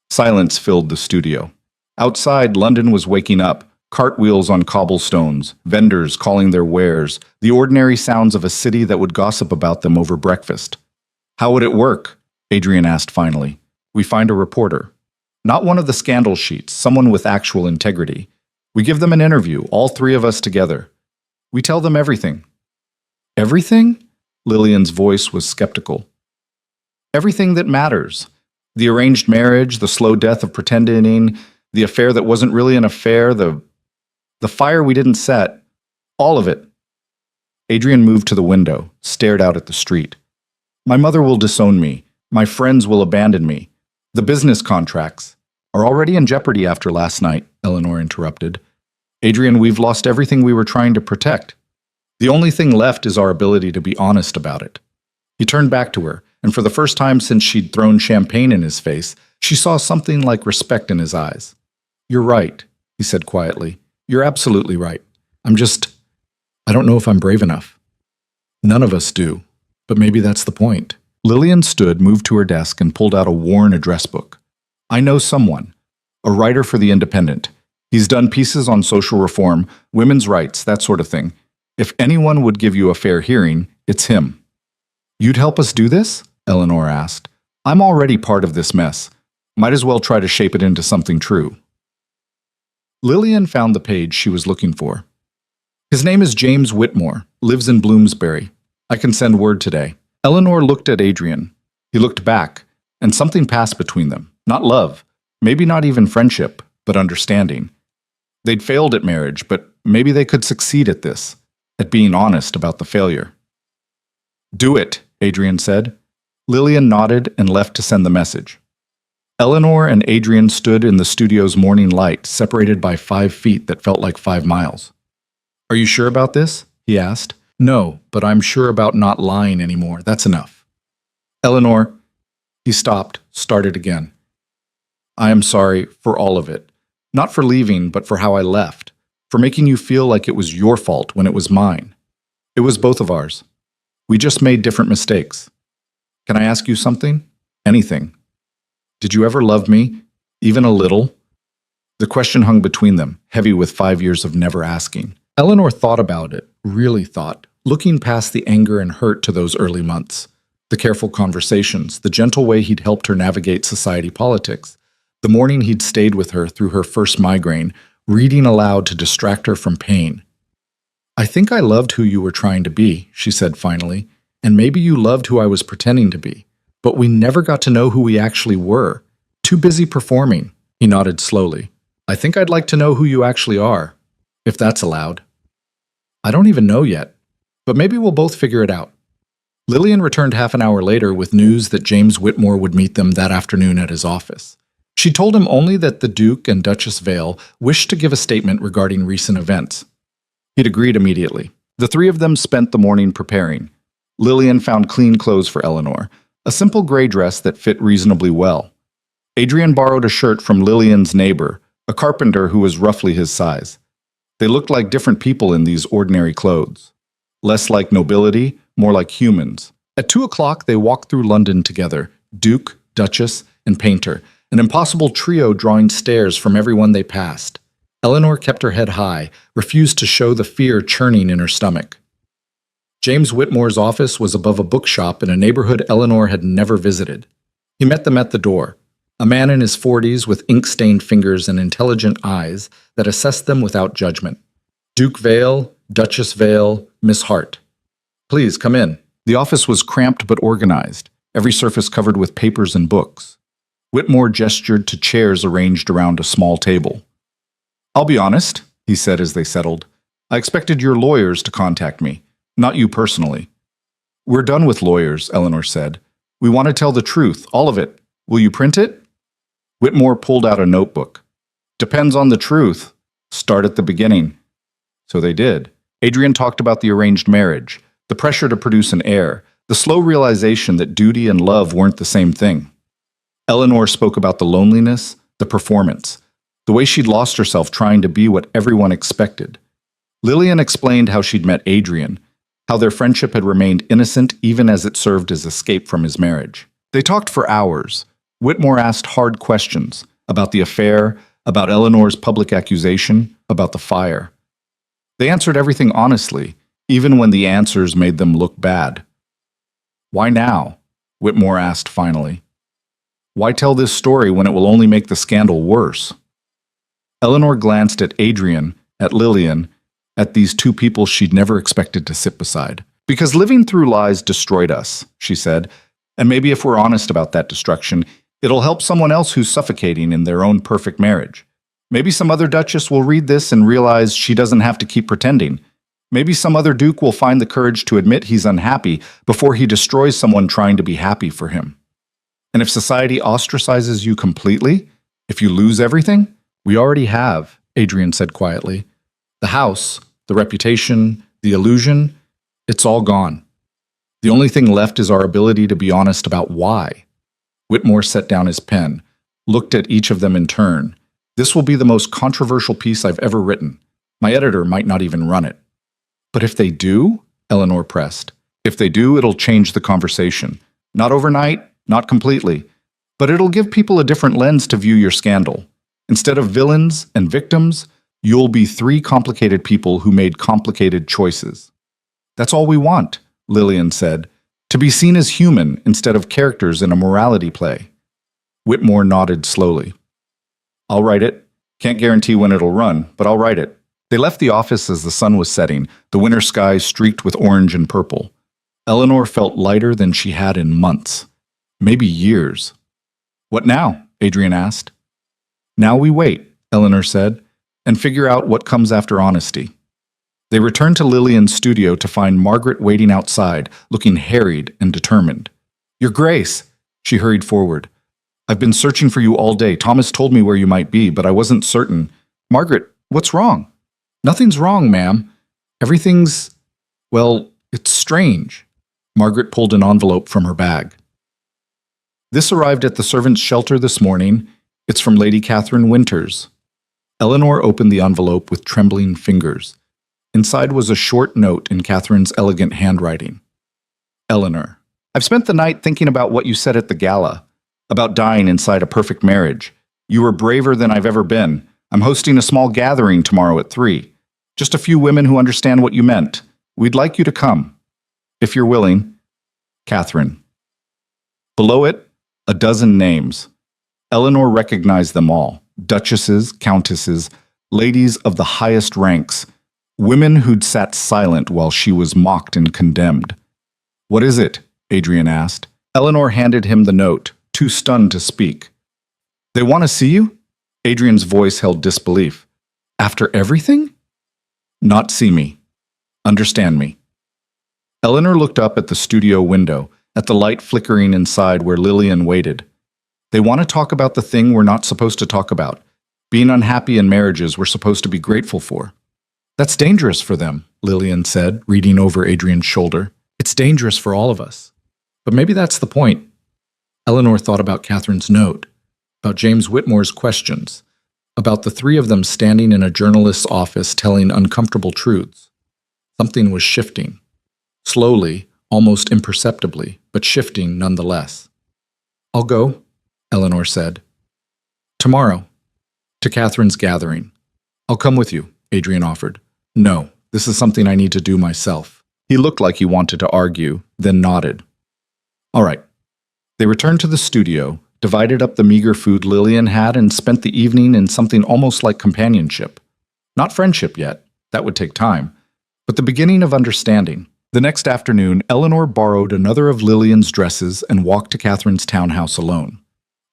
Silence filled the studio. Outside, London was waking up, cartwheels on cobblestones, vendors calling their wares, the ordinary sounds of a city that would gossip about them over breakfast. "How would it work?" Adrian asked finally. "We find a reporter. Not one of the scandal sheets, someone with actual integrity. We give them an interview, all three of us together. We tell them everything." "Everything?" Lillian's voice was skeptical. "Everything that matters. The arranged marriage, the slow death of pretending, the affair that wasn't really an affair, the fire we didn't set. All of it." Adrian moved to the window, stared out at the street. "My mother will disown me. My friends will abandon me. The business contracts are already in jeopardy after last night," Eleanor interrupted. "Adrian, we've lost everything we were trying to protect. The only thing left is our ability to be honest about it." He turned back to her, and for the first time since she'd thrown champagne in his face, she saw something like respect in his eyes. "You're right," he said quietly. "You're absolutely right. I don't know if I'm brave enough." "None of us do, but maybe that's the point." Lillian stood, moved to her desk, and pulled out a worn address book. "I know someone, a writer for The Independent. He's done pieces on social reform, women's rights, that sort of thing. If anyone would give you a fair hearing, it's him." "You'd help us do this?" Eleanor asked. "I'm already part of this mess. Might as well try to shape it into something true." Lillian found the page she was looking for. "His name is James Whitmore, lives in Bloomsbury. I can send word today." Eleanor looked at Adrian. He looked back, and something passed between them. Not love, maybe not even friendship, but understanding. They'd failed at marriage, but maybe they could succeed at this, at being honest about the failure. "Do it," Adrian said. Lillian nodded and left to send the message. Eleanor and Adrian stood in the studio's morning light, separated by 5 feet that felt like 5 miles. "Are you sure about this?" he asked. "No, but I'm sure about not lying anymore. That's enough." "Eleanor," he stopped, started again. "I am sorry for all of it. Not for leaving, but for how I left. For making you feel like it was your fault when it was mine. It was both of ours. We just made different mistakes. Can I ask you something? Anything. Did you ever love me? Even a little?" The question hung between them, heavy with 5 years of never asking. Eleanor thought about it, really thought, looking past the anger and hurt to those early months. The careful conversations, the gentle way he'd helped her navigate society politics, the morning he'd stayed with her through her first migraine, reading aloud to distract her from pain. "I think I loved who you were trying to be," she said finally, "and maybe you loved who I was pretending to be. But we never got to know who we actually were. Too busy performing." He nodded slowly. "I think I'd like to know who you actually are, if that's allowed." "I don't even know yet, but maybe we'll both figure it out." Lillian returned half an hour later with news that James Whitmore would meet them that afternoon at his office. She told him only that the Duke and Duchess Vale wished to give a statement regarding recent events. He'd agreed immediately. The three of them spent the morning preparing. Lillian found clean clothes for Eleanor, a simple gray dress that fit reasonably well. Adrian borrowed a shirt from Lillian's neighbor, a carpenter who was roughly his size. They looked like different people in these ordinary clothes. Less like nobility, more like humans. At 2 o'clock, they walked through London together, Duke, Duchess, and Painter, an impossible trio drawing stares from everyone they passed. Eleanor kept her head high, refused to show the fear churning in her stomach. James Whitmore's office was above a bookshop in a neighborhood Eleanor had never visited. He met them at the door, a man in his 40s with ink-stained fingers and intelligent eyes that assessed them without judgment. "Duke Vale, Duchess Vale, Miss Hart. Please, come in." The office was cramped but organized, every surface covered with papers and books. Whitmore gestured to chairs arranged around a small table. "I'll be honest," he said as they settled. "I expected your lawyers to contact me, not you personally." "We're done with lawyers," Eleanor said. "We want to tell the truth, all of it. Will you print it?" Whitmore pulled out a notebook. "Depends on the truth. Start at the beginning." So they did. Adrian talked about the arranged marriage, the pressure to produce an heir, the slow realization that duty and love weren't the same thing. Eleanor spoke about the loneliness, the performance, the way she'd lost herself trying to be what everyone expected. Lillian explained how she'd met Adrian, how their friendship had remained innocent even as it served as escape from his marriage. They talked for hours. Whitmore asked hard questions about the affair, about Eleanor's public accusation, about the fire. They answered everything honestly, even when the answers made them look bad. "Why now?" Whitmore asked finally. "Why tell this story when it will only make the scandal worse?" Eleanor glanced at Adrian, at Lillian, at these two people she'd never expected to sit beside. "Because living through lies destroyed us," she said, "and maybe if we're honest about that destruction, it'll help someone else who's suffocating in their own perfect marriage. Maybe some other duchess will read this and realize she doesn't have to keep pretending. Maybe some other duke will find the courage to admit he's unhappy before he destroys someone trying to be happy for him. And if society ostracizes you completely, if you lose everything, we already have," Adrian said quietly. "The house, the reputation, the illusion, it's all gone. The only thing left is our ability to be honest about why." Whitmore set down his pen, looked at each of them in turn. "This will be the most controversial piece I've ever written. My editor might not even run it." "But if they do?" Eleanor pressed. "If they do, it'll change the conversation. Not overnight, not completely. But it'll give people a different lens to view your scandal. Instead of villains and victims, you'll be three complicated people who made complicated choices." "That's all we want," Lillian said. "To be seen as human instead of characters in a morality play." Whitmore nodded slowly. "I'll write it. Can't guarantee when it'll run, but I'll write it." They left the office as the sun was setting, the winter sky streaked with orange and purple. Eleanor felt lighter than she had in months, maybe years. "What now?" Adrian asked. "Now we wait," Eleanor said, "and figure out what comes after honesty." They returned to Lillian's studio to find Margaret waiting outside, looking harried and determined. "Your Grace!" She hurried forward. "I've been searching for you all day. Thomas told me where you might be, but I wasn't certain. Margaret, what's wrong?" "Nothing's wrong, ma'am. Everything's, well, it's strange." Margaret pulled an envelope from her bag. "This arrived at the servants' shelter this morning. It's from Lady Catherine Winters." Eleanor opened the envelope with trembling fingers. Inside was a short note in Catherine's elegant handwriting. "Eleanor, I've spent the night thinking about what you said at the gala, about dying inside a perfect marriage. You were braver than I've ever been. I'm hosting a small gathering tomorrow at 3. Just a few women who understand what you meant. We'd like you to come. If you're willing. Catherine. Below it, a dozen names. Eleanor recognized them all. Duchesses, countesses, ladies of the highest ranks. Women who'd sat silent while she was mocked and condemned. What is it? Adrian asked. Eleanor handed him the note, too stunned to speak. They want to see you? Adrian's voice held disbelief. After everything? Not see me. Understand me. Eleanor looked up at the studio window, at the light flickering inside where Lillian waited. They want to talk about the thing we're not supposed to talk about, being unhappy in marriages we're supposed to be grateful for. That's dangerous for them, Lillian said, reading over Adrian's shoulder. It's dangerous for all of us. But maybe that's the point. Eleanor thought about Catherine's note, about James Whitmore's questions, about the three of them standing in a journalist's office telling uncomfortable truths. Something was shifting. Slowly, almost imperceptibly, but shifting nonetheless. I'll go, Eleanor said. Tomorrow, to Catherine's gathering. I'll come with you, Adrian offered. No, this is something I need to do myself. He looked like he wanted to argue, then nodded. All right. They returned to the studio, divided up the meager food Lillian had, and spent the evening in something almost like companionship. Not friendship yet, that would take time, but the beginning of understanding. The next afternoon, Eleanor borrowed another of Lillian's dresses and walked to Catherine's townhouse alone.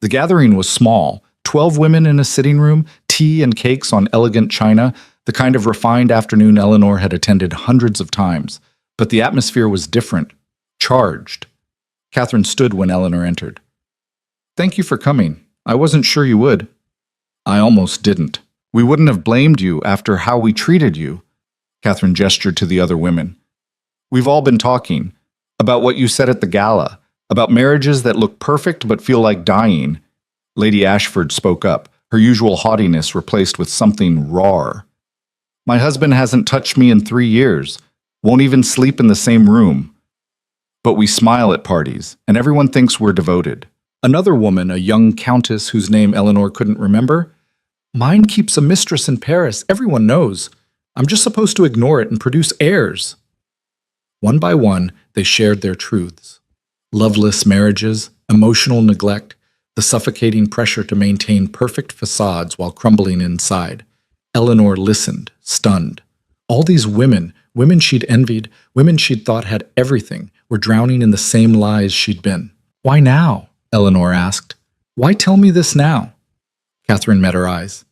The gathering was small, 12 women in a sitting room, tea and cakes on elegant china, the kind of refined afternoon Eleanor had attended hundreds of times. But the atmosphere was different, charged. Catherine stood when Eleanor entered. Thank you for coming. I wasn't sure you would. I almost didn't. We wouldn't have blamed you after how we treated you. Catherine gestured to the other women. We've all been talking about what you said at the gala, about marriages that look perfect but feel like dying. Lady Ashford spoke up, her usual haughtiness replaced with something raw. My husband hasn't touched me in 3 years, won't even sleep in the same room. But we smile at parties, and everyone thinks we're devoted. Another woman, a young countess whose name Eleanor couldn't remember, mine keeps a mistress in Paris, everyone knows. I'm just supposed to ignore it and produce heirs. One by one, they shared their truths. Loveless marriages, emotional neglect, the suffocating pressure to maintain perfect facades while crumbling inside. Eleanor listened, stunned. All these women she'd envied, women she'd thought had everything, were drowning in the same lies she'd been. Why now? Eleanor asked. Why tell me this now? Catherine met her eyes.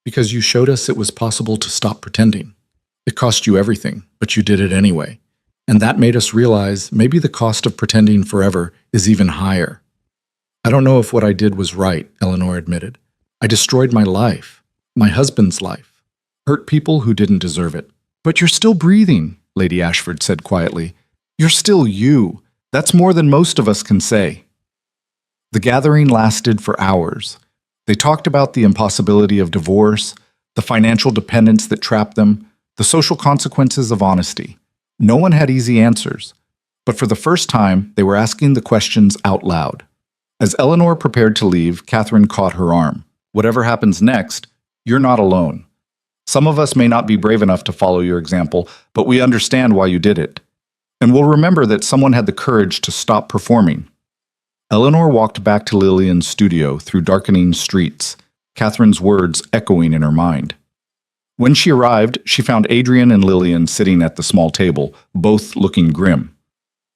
Because you showed us it was possible to stop pretending. It cost you everything, but you did it anyway. And that made us realize maybe the cost of pretending forever is even higher. I don't know if what I did was right, Eleanor admitted. I destroyed my life, my husband's life, hurt people who didn't deserve it. But you're still breathing, Lady Ashford said quietly. You're still you. That's more than most of us can say. The gathering lasted for hours. They talked about the impossibility of divorce, the financial dependence that trapped them, the social consequences of honesty. No one had easy answers, but for the first time, they were asking the questions out loud. As Eleanor prepared to leave, Catherine caught her arm. Whatever happens next, you're not alone. Some of us may not be brave enough to follow your example, but we understand why you did it. And we'll remember that someone had the courage to stop performing. Eleanor walked back to Lillian's studio through darkening streets, Catherine's words echoing in her mind. When she arrived, she found Adrian and Lillian sitting at the small table, both looking grim.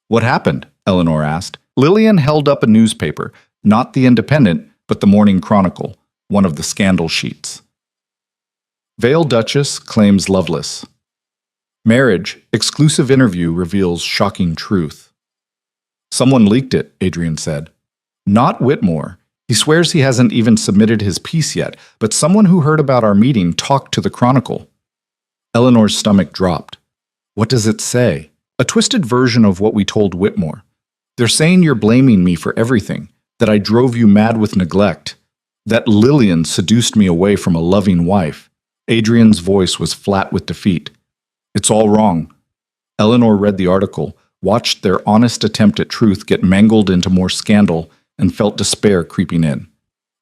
What happened? Eleanor asked. Lillian held up a newspaper, not The Independent, but the Morning Chronicle, one of the scandal sheets. Veiled Duchess claims loveless. Marriage, exclusive interview reveals shocking truth. Someone leaked it, Adrian said. Not Whitmore. He swears he hasn't even submitted his piece yet, but someone who heard about our meeting talked to the Chronicle. Eleanor's stomach dropped. What does it say? A twisted version of what we told Whitmore. They're saying you're blaming me for everything, that I drove you mad with neglect, that Lillian seduced me away from a loving wife. Adrian's voice was flat with defeat. It's all wrong. Eleanor read the article, watched their honest attempt at truth get mangled into more scandal, and felt despair creeping in.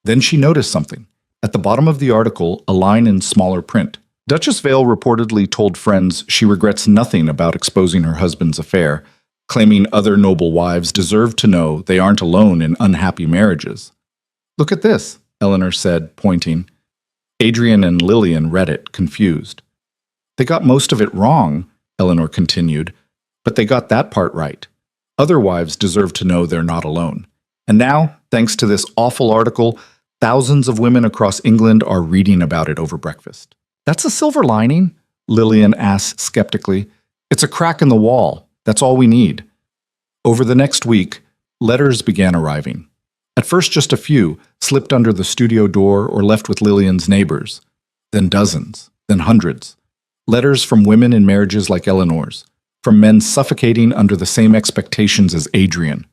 Then she noticed something. At the bottom of the article, a line in smaller print. Duchess Vale reportedly told friends she regrets nothing about exposing her husband's affair, claiming other noble wives deserve to know they aren't alone in unhappy marriages. "Look at this," Eleanor said, pointing. Adrian and Lillian read it, confused. "They got most of it wrong," Eleanor continued, "but they got that part right. Other wives deserve to know they're not alone. And now, thanks to this awful article, thousands of women across England are reading about it over breakfast." "That's a silver lining?" Lillian asked skeptically. "It's a crack in the wall. That's all we need." Over the next week, letters began arriving. At first just a few, slipped under the studio door or left with Lillian's neighbors. Then dozens, then hundreds. Letters from women in marriages like Eleanor's, from men suffocating under the same expectations as Adrian,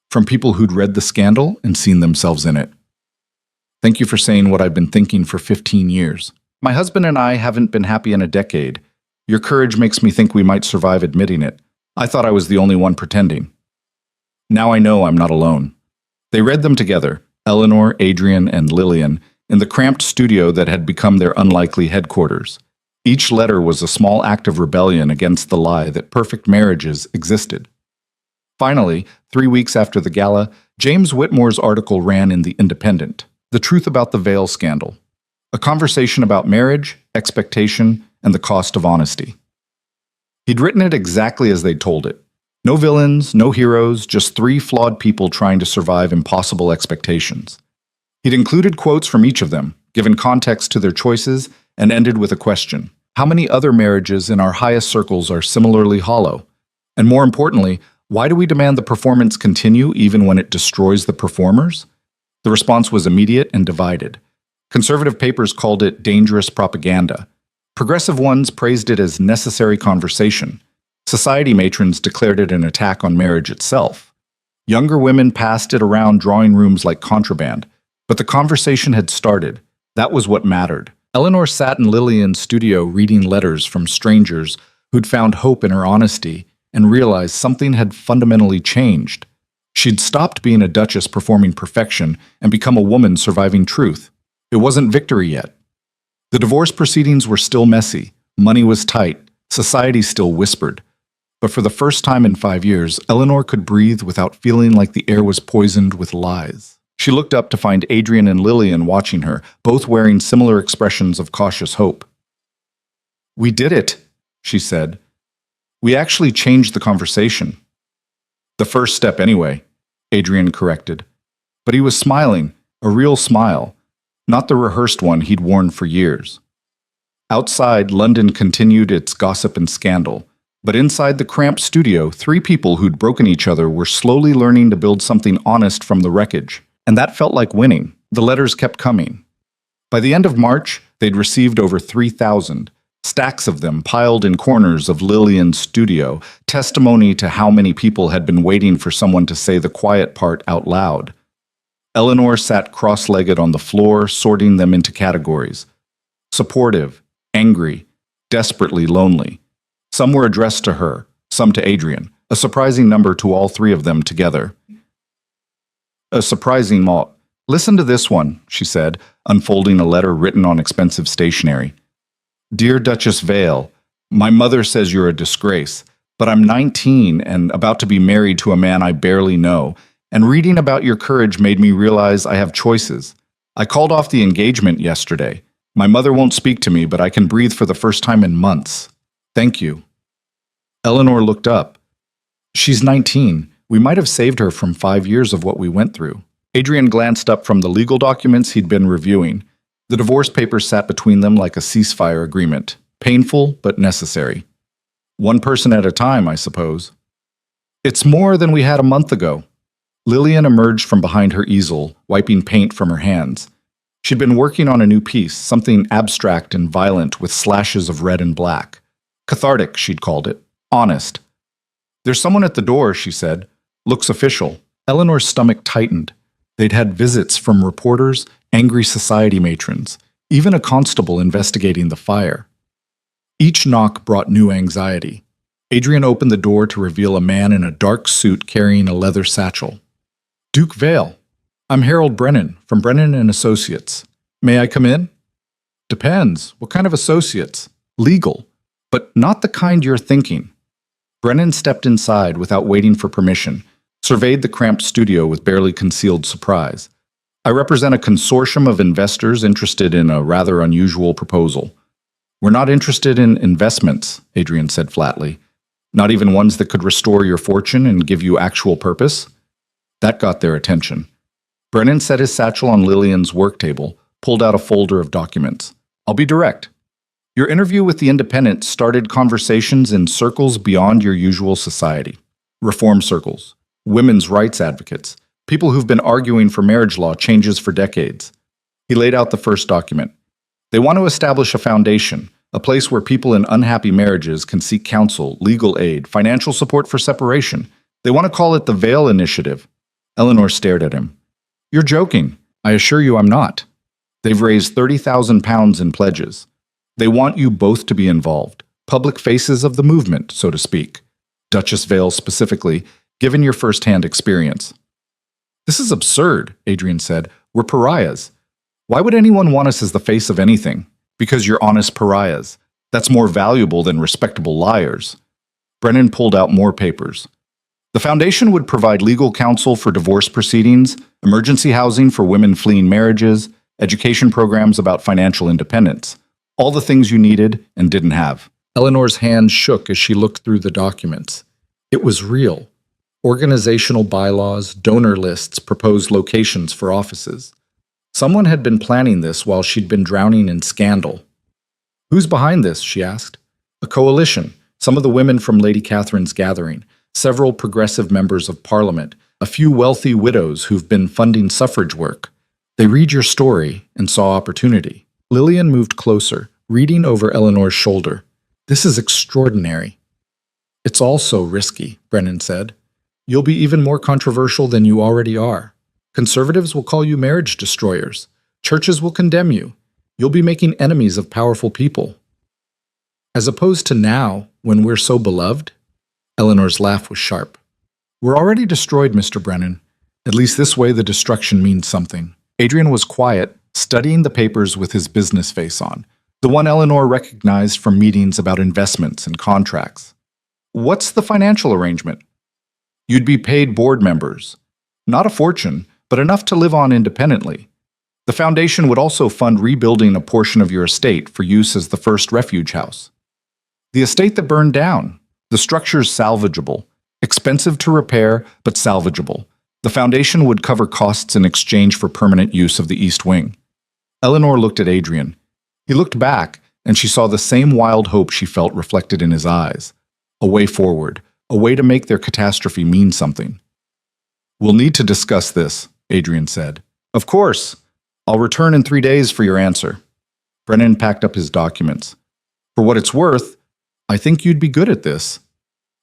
from people who'd read the scandal and seen themselves in it. "Thank you for saying what I've been thinking for 15 years. My husband and I haven't been happy in a decade. Your courage makes me think we might survive admitting it. I thought I was the only one pretending. Now I know I'm not alone." They read them together, Eleanor, Adrian, and Lillian, in the cramped studio that had become their unlikely headquarters. Each letter was a small act of rebellion against the lie that perfect marriages existed. Finally, 3 weeks after the gala, James Whitmore's article ran in The Independent, "The Truth About the Vale Scandal," a conversation about marriage, expectation, and the cost of honesty. He'd written it exactly as they'd told it. No villains, no heroes, just 3 flawed people trying to survive impossible expectations. He'd included quotes from each of them, given context to their choices, and ended with a question. How many other marriages in our highest circles are similarly hollow? And more importantly, why do we demand the performance continue even when it destroys the performers? The response was immediate and divided. Conservative papers called it dangerous propaganda. Progressive ones praised it as necessary conversation. Society matrons declared it an attack on marriage itself. Younger women passed it around drawing rooms like contraband, but the conversation had started. That was what mattered. Eleanor sat in Lillian's studio reading letters from strangers who'd found hope in her honesty and realized something had fundamentally changed. She'd stopped being a duchess performing perfection and become a woman surviving truth. It wasn't victory yet. The divorce proceedings were still messy, money was tight, society still whispered. But for the first time in 5 years, Eleanor could breathe without feeling like the air was poisoned with lies. She looked up to find Adrian and Lillian watching her, both wearing similar expressions of cautious hope. "We did it," she said. "We actually changed the conversation." "The first step anyway," Adrian corrected. But he was smiling, a real smile, not the rehearsed one he'd worn for years. Outside, London continued its gossip and scandal. But inside the cramped studio, 3 people who'd broken each other were slowly learning to build something honest from the wreckage. And that felt like winning. The letters kept coming. By the end of March, they'd received over 3,000, stacks of them piled in corners of Lillian's studio, testimony to how many people had been waiting for someone to say the quiet part out loud. Eleanor sat cross-legged on the floor, sorting them into categories. Supportive, angry, desperately lonely. Some were addressed to her, some to Adrian, a surprising number to all 3 of them together. A surprising lot. "Listen to this one," she said, unfolding a letter written on expensive stationery. "Dear Duchess Vale, my mother says you're a disgrace, but I'm 19 and about to be married to a man I barely know, and reading about your courage made me realize I have choices. I called off the engagement yesterday. My mother won't speak to me, but I can breathe for the first time in months. Thank you." Eleanor looked up. "She's 19. We might have saved her from 5 years of what we went through." Adrian glanced up from the legal documents he'd been reviewing. The divorce papers sat between them like a ceasefire agreement. Painful, but necessary. "One person at a time, I suppose." "It's more than we had a month ago." Lillian emerged from behind her easel, wiping paint from her hands. She'd been working on a new piece, something abstract and violent with slashes of red and black. Cathartic, she'd called it. Honest. "There's someone at the door," she said. "Looks official." Eleanor's stomach tightened. They'd had visits from reporters, angry society matrons, even a constable investigating the fire. Each knock brought new anxiety. Adrian opened the door to reveal a man in a dark suit carrying a leather satchel. "Duke Vale. I'm Harold Brennan, from Brennan and Associates. May I come in?" "Depends. What kind of associates?" Legal, but not the kind you're thinking. Brennan stepped inside without waiting for permission, surveyed the cramped studio with barely concealed surprise. I represent a consortium of investors interested in a rather unusual proposal. We're not interested in investments, Adrian said flatly. Not even ones that could restore your fortune and give you actual purpose? That got their attention. Brennan set his satchel on Lillian's work table, pulled out a folder of documents. I'll be direct. Your interview with the Independent started conversations in circles beyond your usual society. Reform circles, women's rights advocates, people who've been arguing for marriage law changes for decades. He laid out the first document. They want to establish a foundation, a place where people in unhappy marriages can seek counsel, legal aid, financial support for separation. They want to call it the Veil Initiative. Eleanor stared at him. You're joking. I assure you I'm not. They've raised £30,000 in pledges. They want you both to be involved, public faces of the movement, so to speak. Duchess Vale specifically, given your first-hand experience. This is absurd, Adrian said. We're pariahs. Why would anyone want us as the face of anything? Because you're honest pariahs. That's more valuable than respectable liars. Brennan pulled out more papers. The foundation would provide legal counsel for divorce proceedings, emergency housing for women fleeing marriages, education programs about financial independence. All the things you needed and didn't have. Eleanor's hand shook as she looked through the documents. It was real. Organizational bylaws, donor lists, proposed locations for offices. Someone had been planning this while she'd been drowning in scandal. Who's behind this, she asked. A coalition, some of the women from Lady Catherine's gathering, several progressive members of Parliament, a few wealthy widows who've been funding suffrage work. They read your story and saw opportunity. Lillian moved closer, reading over Eleanor's shoulder. This is extraordinary. It's also risky, Brennan said. You'll be even more controversial than you already are. Conservatives will call you marriage destroyers. Churches will condemn you. You'll be making enemies of powerful people. As opposed to now, when we're so beloved? Eleanor's laugh was sharp. We're already destroyed, Mr. Brennan. At least this way the destruction means something. Adrian was quiet, studying the papers with his business face on, the one Eleanor recognized from meetings about investments and contracts. What's the financial arrangement? You'd be paid board members. Not a fortune, but enough to live on independently. The foundation would also fund rebuilding a portion of your estate for use as the first refuge house. The estate that burned down. The structure's salvageable. Expensive to repair, but salvageable. The foundation would cover costs in exchange for permanent use of the East Wing. Eleanor looked at Adrian. He looked back, and she saw the same wild hope she felt reflected in his eyes. A way forward, a way to make their catastrophe mean something. We'll need to discuss this, Adrian said. Of course. I'll return in 3 days for your answer. Brennan packed up his documents. For what it's worth, I think you'd be good at this.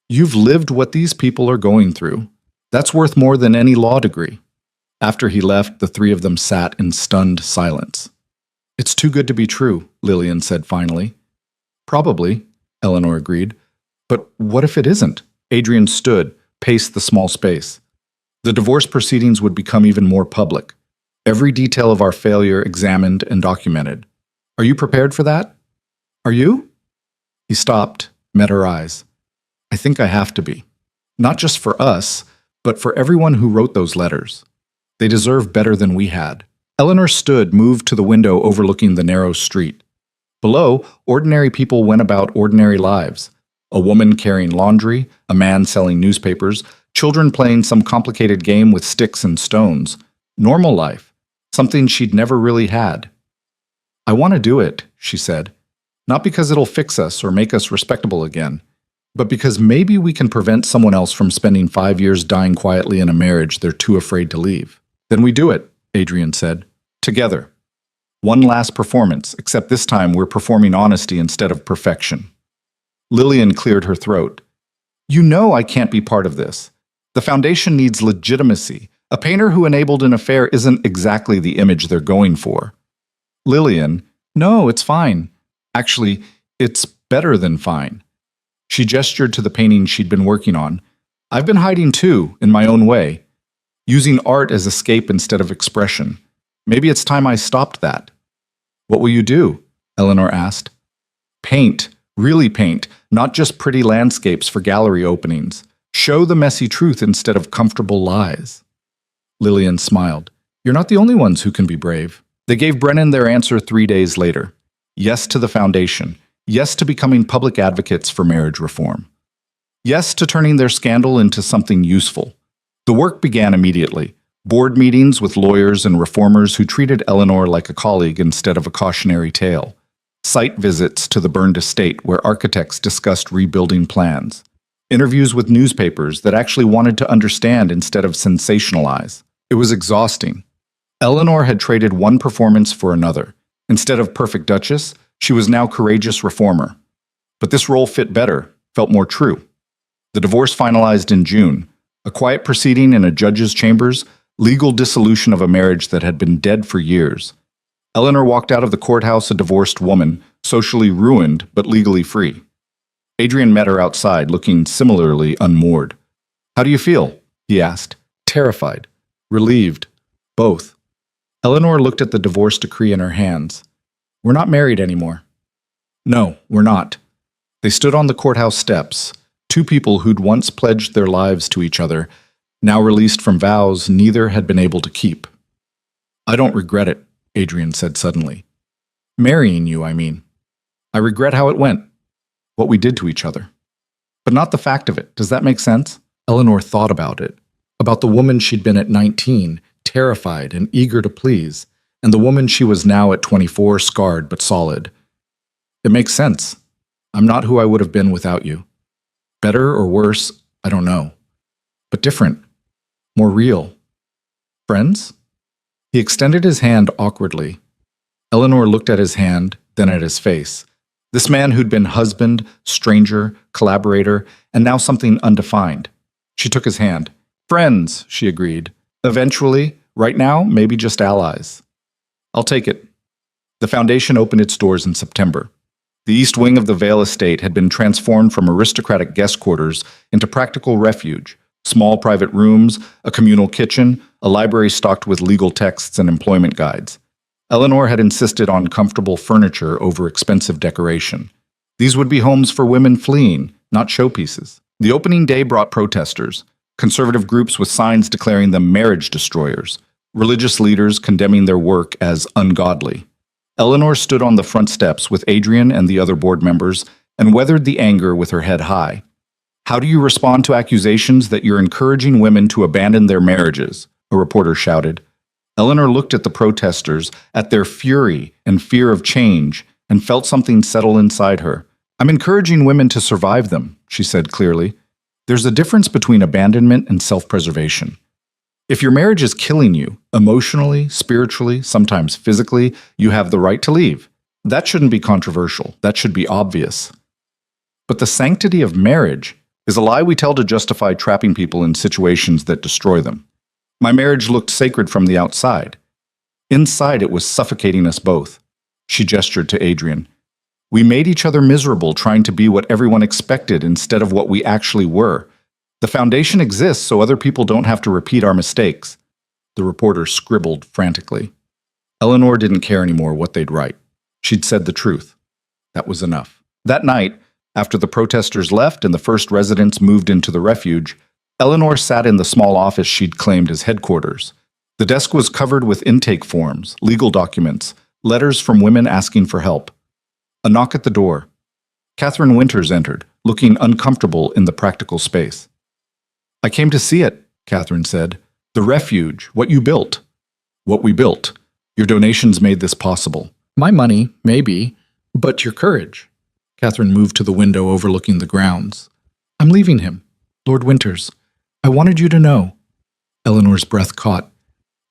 You've lived what these people are going through. That's worth more than any law degree. After he left, the three of them sat in stunned silence. It's too good to be true, Lillian said finally. Probably, Eleanor agreed. But what if it isn't? Adrian stood, paced the small space. The divorce proceedings would become even more public. Every detail of our failure examined and documented. Are you prepared for that? Are you? He stopped, met her eyes. I think I have to be. Not just for us, but for everyone who wrote those letters. They deserve better than we had. Eleanor stood, moved to the window overlooking the narrow street. Below, ordinary people went about ordinary lives. A woman carrying laundry, a man selling newspapers, children playing some complicated game with sticks and stones. Normal life, something she'd never really had. I want to do it, she said. Not because it'll fix us or make us respectable again, but because maybe we can prevent someone else from spending 5 years dying quietly in a marriage they're too afraid to leave. Then we do it, Adrian said. Together. One last performance, except this time we're performing honesty instead of perfection. Lillian cleared her throat. You know I can't be part of this. The foundation needs legitimacy. A painter who enabled an affair isn't exactly the image they're going for. Lillian, no, it's fine. Actually, it's better than fine. She gestured to the painting she'd been working on. I've been hiding too, in my own way. Using art as escape instead of expression. Maybe it's time I stopped that. What will you do? Eleanor asked. Paint, really paint, not just pretty landscapes for gallery openings. Show the messy truth instead of comfortable lies. Lillian smiled. You're not the only ones who can be brave. They gave Brennan their answer 3 days later. Yes to the foundation. Yes to becoming public advocates for marriage reform. Yes to turning their scandal into something useful. The work began immediately. Board meetings with lawyers and reformers who treated Eleanor like a colleague instead of a cautionary tale. Site visits to the burned estate where architects discussed rebuilding plans. Interviews with newspapers that actually wanted to understand instead of sensationalize. It was exhausting. Eleanor had traded one performance for another. Instead of perfect duchess, she was now courageous reformer. But this role fit better, felt more true. The divorce finalized in June. A quiet proceeding in a judge's chambers, legal dissolution of a marriage that had been dead for years. Eleanor walked out of the courthouse a divorced woman, socially ruined but legally free. Adrian met her outside, looking similarly unmoored. How do you feel? He asked. Terrified. Relieved. Both. Eleanor looked at the divorce decree in her hands. We're not married anymore. No, we're not. They stood on the courthouse steps, two people who'd once pledged their lives to each other, now released from vows neither had been able to keep. I don't regret it, Adrian said suddenly. Marrying you, I mean. I regret how it went, what we did to each other. But not the fact of it. Does that make sense? Eleanor thought about it. About the woman she'd been at 19, terrified and eager to please, and the woman she was now at 24, scarred but solid. It makes sense. I'm not who I would have been without you. Better or worse, I don't know. But different. More real. Friends? He extended his hand awkwardly. Eleanor looked at his hand, then at his face. This man who'd been husband, stranger, collaborator, and now something undefined. She took his hand. Friends, she agreed. Eventually, right now, maybe just allies. I'll take it. The foundation opened its doors in September. The east wing of the Vale estate had been transformed from aristocratic guest quarters into practical refuge. Small private rooms, a communal kitchen, a library stocked with legal texts and employment guides. Eleanor had insisted on comfortable furniture over expensive decoration. These would be homes for women fleeing, not showpieces. The opening day brought protesters, conservative groups with signs declaring them marriage destroyers, religious leaders condemning their work as ungodly. Eleanor stood on the front steps with Adrian and the other board members and weathered the anger with her head high. How do you respond to accusations that you're encouraging women to abandon their marriages? A reporter shouted. Eleanor looked at the protesters, at their fury and fear of change, and felt something settle inside her. I'm encouraging women to survive them, she said clearly. There's a difference between abandonment and self-preservation. If your marriage is killing you, emotionally, spiritually, sometimes physically, you have the right to leave. That shouldn't be controversial. That should be obvious. But the sanctity of marriage is a lie we tell to justify trapping people in situations that destroy them. My marriage looked sacred from the outside. Inside, it was suffocating us both. She gestured to Adrian. We made each other miserable trying to be what everyone expected instead of what we actually were. The foundation exists so other people don't have to repeat our mistakes. The reporter scribbled frantically. Eleanor didn't care anymore what they'd write. She'd said the truth. That was enough. That night, after the protesters left and the first residents moved into the refuge, Eleanor sat in the small office she'd claimed as headquarters. The desk was covered with intake forms, legal documents, letters from women asking for help. A knock at the door. Catherine Winters entered, looking uncomfortable in the practical space. I came to see it, Catherine said. The refuge, what you built. What we built. Your donations made this possible. My money, maybe, but your courage. Catherine moved to the window overlooking the grounds. I'm leaving him. Lord Winters. I wanted you to know. Eleanor's breath caught.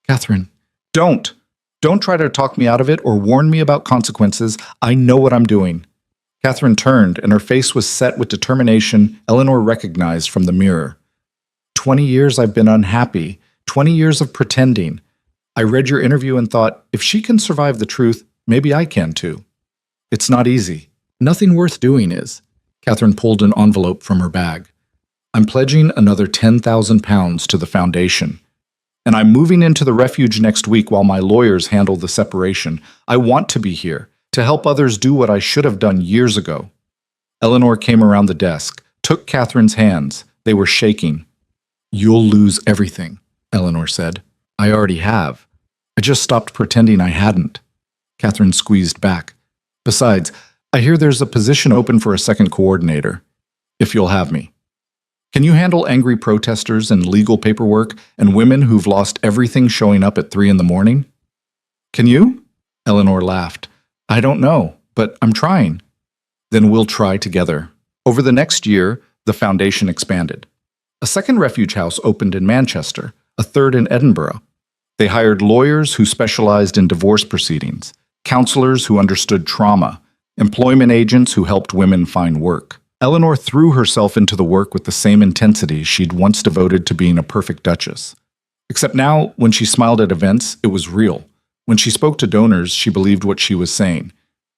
Catherine. Don't. Don't try to talk me out of it or warn me about consequences. I know what I'm doing. Catherine turned, and her face was set with determination Eleanor recognized from the mirror. 20 years I've been unhappy. 20 years of pretending. I read your interview and thought, if she can survive the truth, maybe I can too. It's not easy. Nothing worth doing is. Catherine pulled an envelope from her bag. I'm pledging another £10,000 to the foundation. And I'm moving into the refuge next week while my lawyers handle the separation. I want to be here. To help others do what I should have done years ago. Eleanor came around the desk, took Catherine's hands. They were shaking. You'll lose everything, Eleanor said. I already have. I just stopped pretending I hadn't. Catherine squeezed back. Besides, I hear there's a position open for a second coordinator, if you'll have me. Can you handle angry protesters and legal paperwork and women who've lost everything showing up at 3 in the morning? Can you? Eleanor laughed. I don't know, but I'm trying. Then we'll try together. Over the next year, the foundation expanded. A second refuge house opened in Manchester, a third in Edinburgh. They hired lawyers who specialized in divorce proceedings, counselors who understood trauma, employment agents who helped women find work. Eleanor threw herself into the work with the same intensity she'd once devoted to being a perfect duchess. Except now, when she smiled at events, it was real. When she spoke to donors, she believed what she was saying.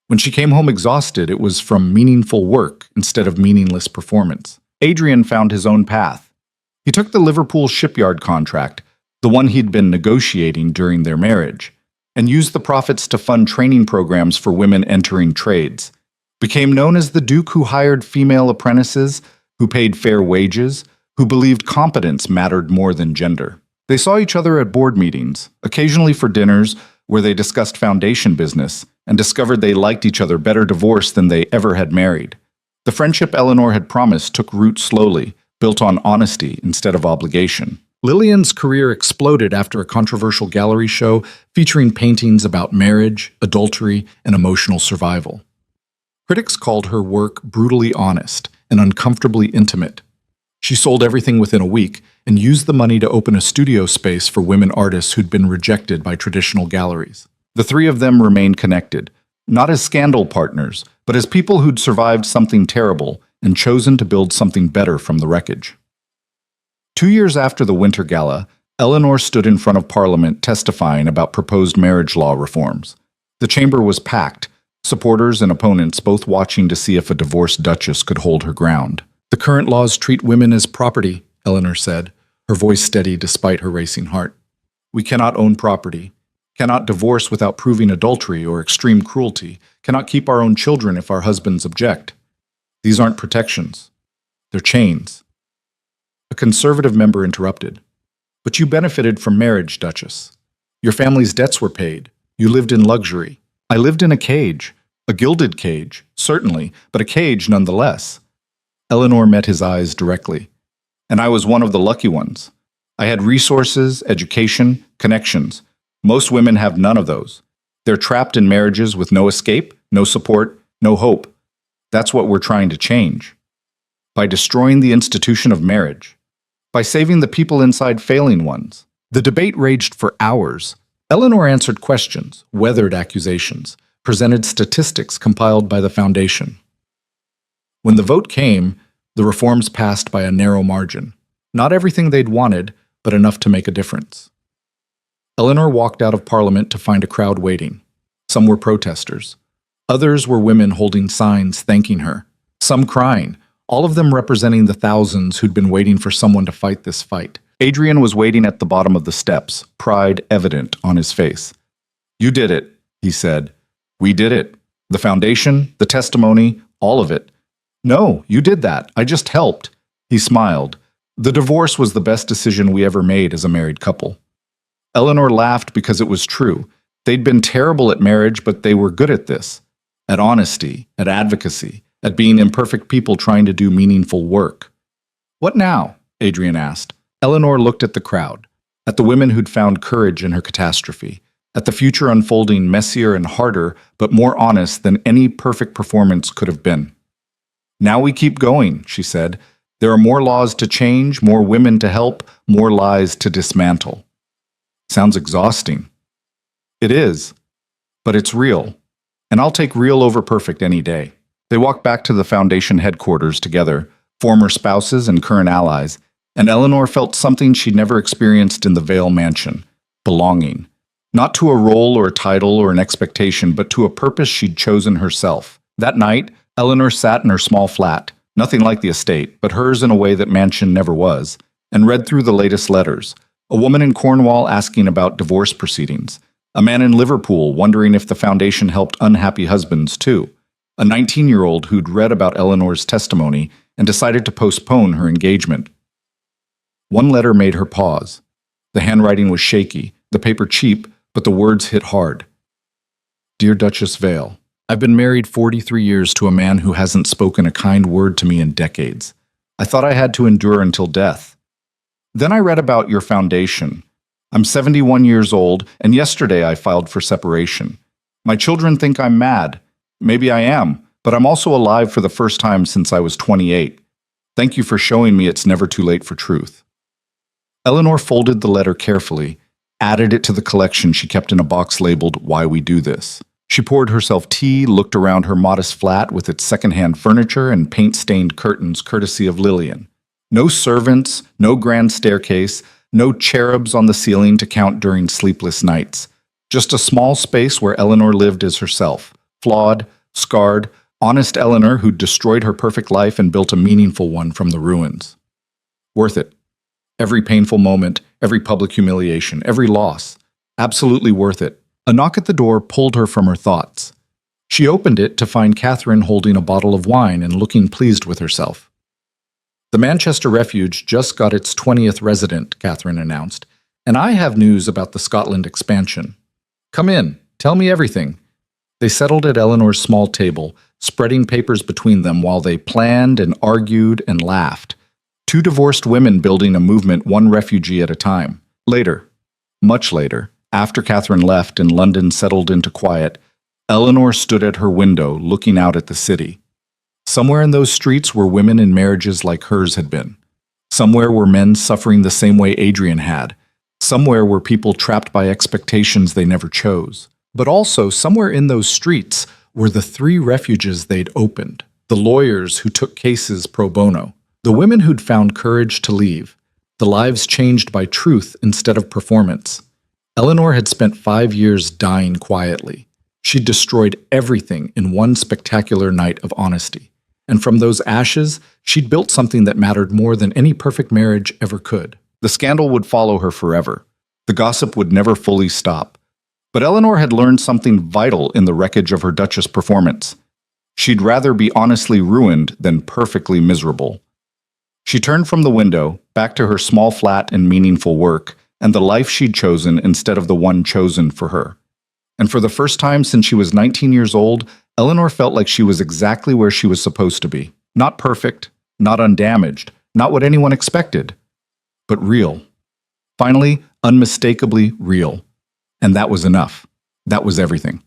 When she came home exhausted, it was from meaningful work instead of meaningless performance. Adrian found his own path. He took the Liverpool shipyard contract, the one he'd been negotiating during their marriage, and used the profits to fund training programs for women entering trades. Became known as the Duke who hired female apprentices, who paid fair wages, who believed competence mattered more than gender. They saw each other at board meetings, occasionally for dinners where they discussed foundation business, and discovered they liked each other better divorced than they ever had married. The friendship Eleanor had promised took root slowly, built on honesty instead of obligation. Lillian's career exploded after a controversial gallery show featuring paintings about marriage, adultery, and emotional survival. Critics called her work brutally honest and uncomfortably intimate. She sold everything within a week and used the money to open a studio space for women artists who'd been rejected by traditional galleries. The three of them remained connected, not as scandal partners, but as people who'd survived something terrible and chosen to build something better from the wreckage. 2 years after the Winter Gala, Eleanor stood in front of Parliament testifying about proposed marriage law reforms. The chamber was packed, supporters and opponents both watching to see if a divorced duchess could hold her ground. The current laws treat women as property, Eleanor said, her voice steady despite her racing heart. We cannot own property, cannot divorce without proving adultery or extreme cruelty, cannot keep our own children if our husbands object. These aren't protections. They're chains. A conservative member interrupted. But you benefited from marriage, Duchess. Your family's debts were paid. You lived in luxury. I lived in a cage. A gilded cage, certainly, but a cage nonetheless. Eleanor met his eyes directly. And I was one of the lucky ones. I had resources, education, connections. Most women have none of those. They're trapped in marriages with no escape, no support, no hope. That's what we're trying to change. By destroying the institution of marriage. By saving the people inside failing ones. The debate raged for hours. Eleanor answered questions, weathered accusations, presented statistics compiled by the foundation. When the vote came, the reforms passed by a narrow margin. Not everything they'd wanted, but enough to make a difference. Eleanor walked out of Parliament to find a crowd waiting. Some were protesters. Others were women holding signs thanking her. Some crying, all of them representing the thousands who'd been waiting for someone to fight this fight. Adrian was waiting at the bottom of the steps, pride evident on his face. You did it, he said. We did it. The foundation, the testimony, all of it. No, you did that. I just helped. He smiled. The divorce was the best decision we ever made as a married couple. Eleanor laughed because it was true. They'd been terrible at marriage, but they were good at this. At honesty, at advocacy, at being imperfect people trying to do meaningful work. What now? Adrian asked. Eleanor looked at the crowd, at the women who'd found courage in her catastrophe, at the future unfolding messier and harder, but more honest than any perfect performance could have been. Now we keep going, she said. There are more laws to change, more women to help, more lies to dismantle. Sounds exhausting. It is, but it's real, and I'll take real over perfect any day. They walked back to the foundation headquarters together, former spouses and current allies, and Eleanor felt something she'd never experienced in the Vale mansion, belonging. Not to a role or a title or an expectation, but to a purpose she'd chosen herself. That night, Eleanor sat in her small flat, nothing like the estate, but hers in a way that mansion never was, and read through the latest letters. A woman in Cornwall asking about divorce proceedings. A man in Liverpool wondering if the foundation helped unhappy husbands too. A 19-year-old who'd read about Eleanor's testimony and decided to postpone her engagement. One letter made her pause. The handwriting was shaky, the paper cheap, but the words hit hard. Dear Duchess Vale, I've been married 43 years to a man who hasn't spoken a kind word to me in decades. I thought I had to endure until death. Then I read about your foundation. I'm 71 years old, and yesterday I filed for separation. My children think I'm mad. Maybe I am, but I'm also alive for the first time since I was 28. Thank you for showing me it's never too late for truth. Eleanor folded the letter carefully, added it to the collection she kept in a box labeled Why We Do This. She poured herself tea, looked around her modest flat with its secondhand furniture and paint-stained curtains courtesy of Lillian. No servants, no grand staircase, no cherubs on the ceiling to count during sleepless nights. Just a small space where Eleanor lived as herself, flawed, scarred, honest Eleanor who'd destroyed her perfect life and built a meaningful one from the ruins. Worth it. Every painful moment, every public humiliation, every loss. Absolutely worth it. A knock at the door pulled her from her thoughts. She opened it to find Catherine holding a bottle of wine and looking pleased with herself. The Manchester Refuge just got its 20th resident, Catherine announced, and I have news about the Scotland expansion. Come in, tell me everything. They settled at Eleanor's small table, spreading papers between them while they planned and argued and laughed. Two divorced women building a movement one refugee at a time. Later, much later, after Catherine left and London settled into quiet, Eleanor stood at her window looking out at the city. Somewhere in those streets were women in marriages like hers had been. Somewhere were men suffering the same way Adrian had. Somewhere were people trapped by expectations they never chose. But also, somewhere in those streets were the 3 refuges they'd opened, the lawyers who took cases pro bono, the women who'd found courage to leave, the lives changed by truth instead of performance. Eleanor had spent 5 years dying quietly. She'd destroyed everything in one spectacular night of honesty. And from those ashes, she'd built something that mattered more than any perfect marriage ever could. The scandal would follow her forever. The gossip would never fully stop. But Eleanor had learned something vital in the wreckage of her Duchess performance. She'd rather be honestly ruined than perfectly miserable. She turned from the window, back to her small flat and meaningful work, and the life she'd chosen instead of the one chosen for her. And for the first time since she was 19 years old, Eleanor felt like she was exactly where she was supposed to be. Not perfect, not undamaged, not what anyone expected, but real. Finally, unmistakably real. And that was enough. That was everything.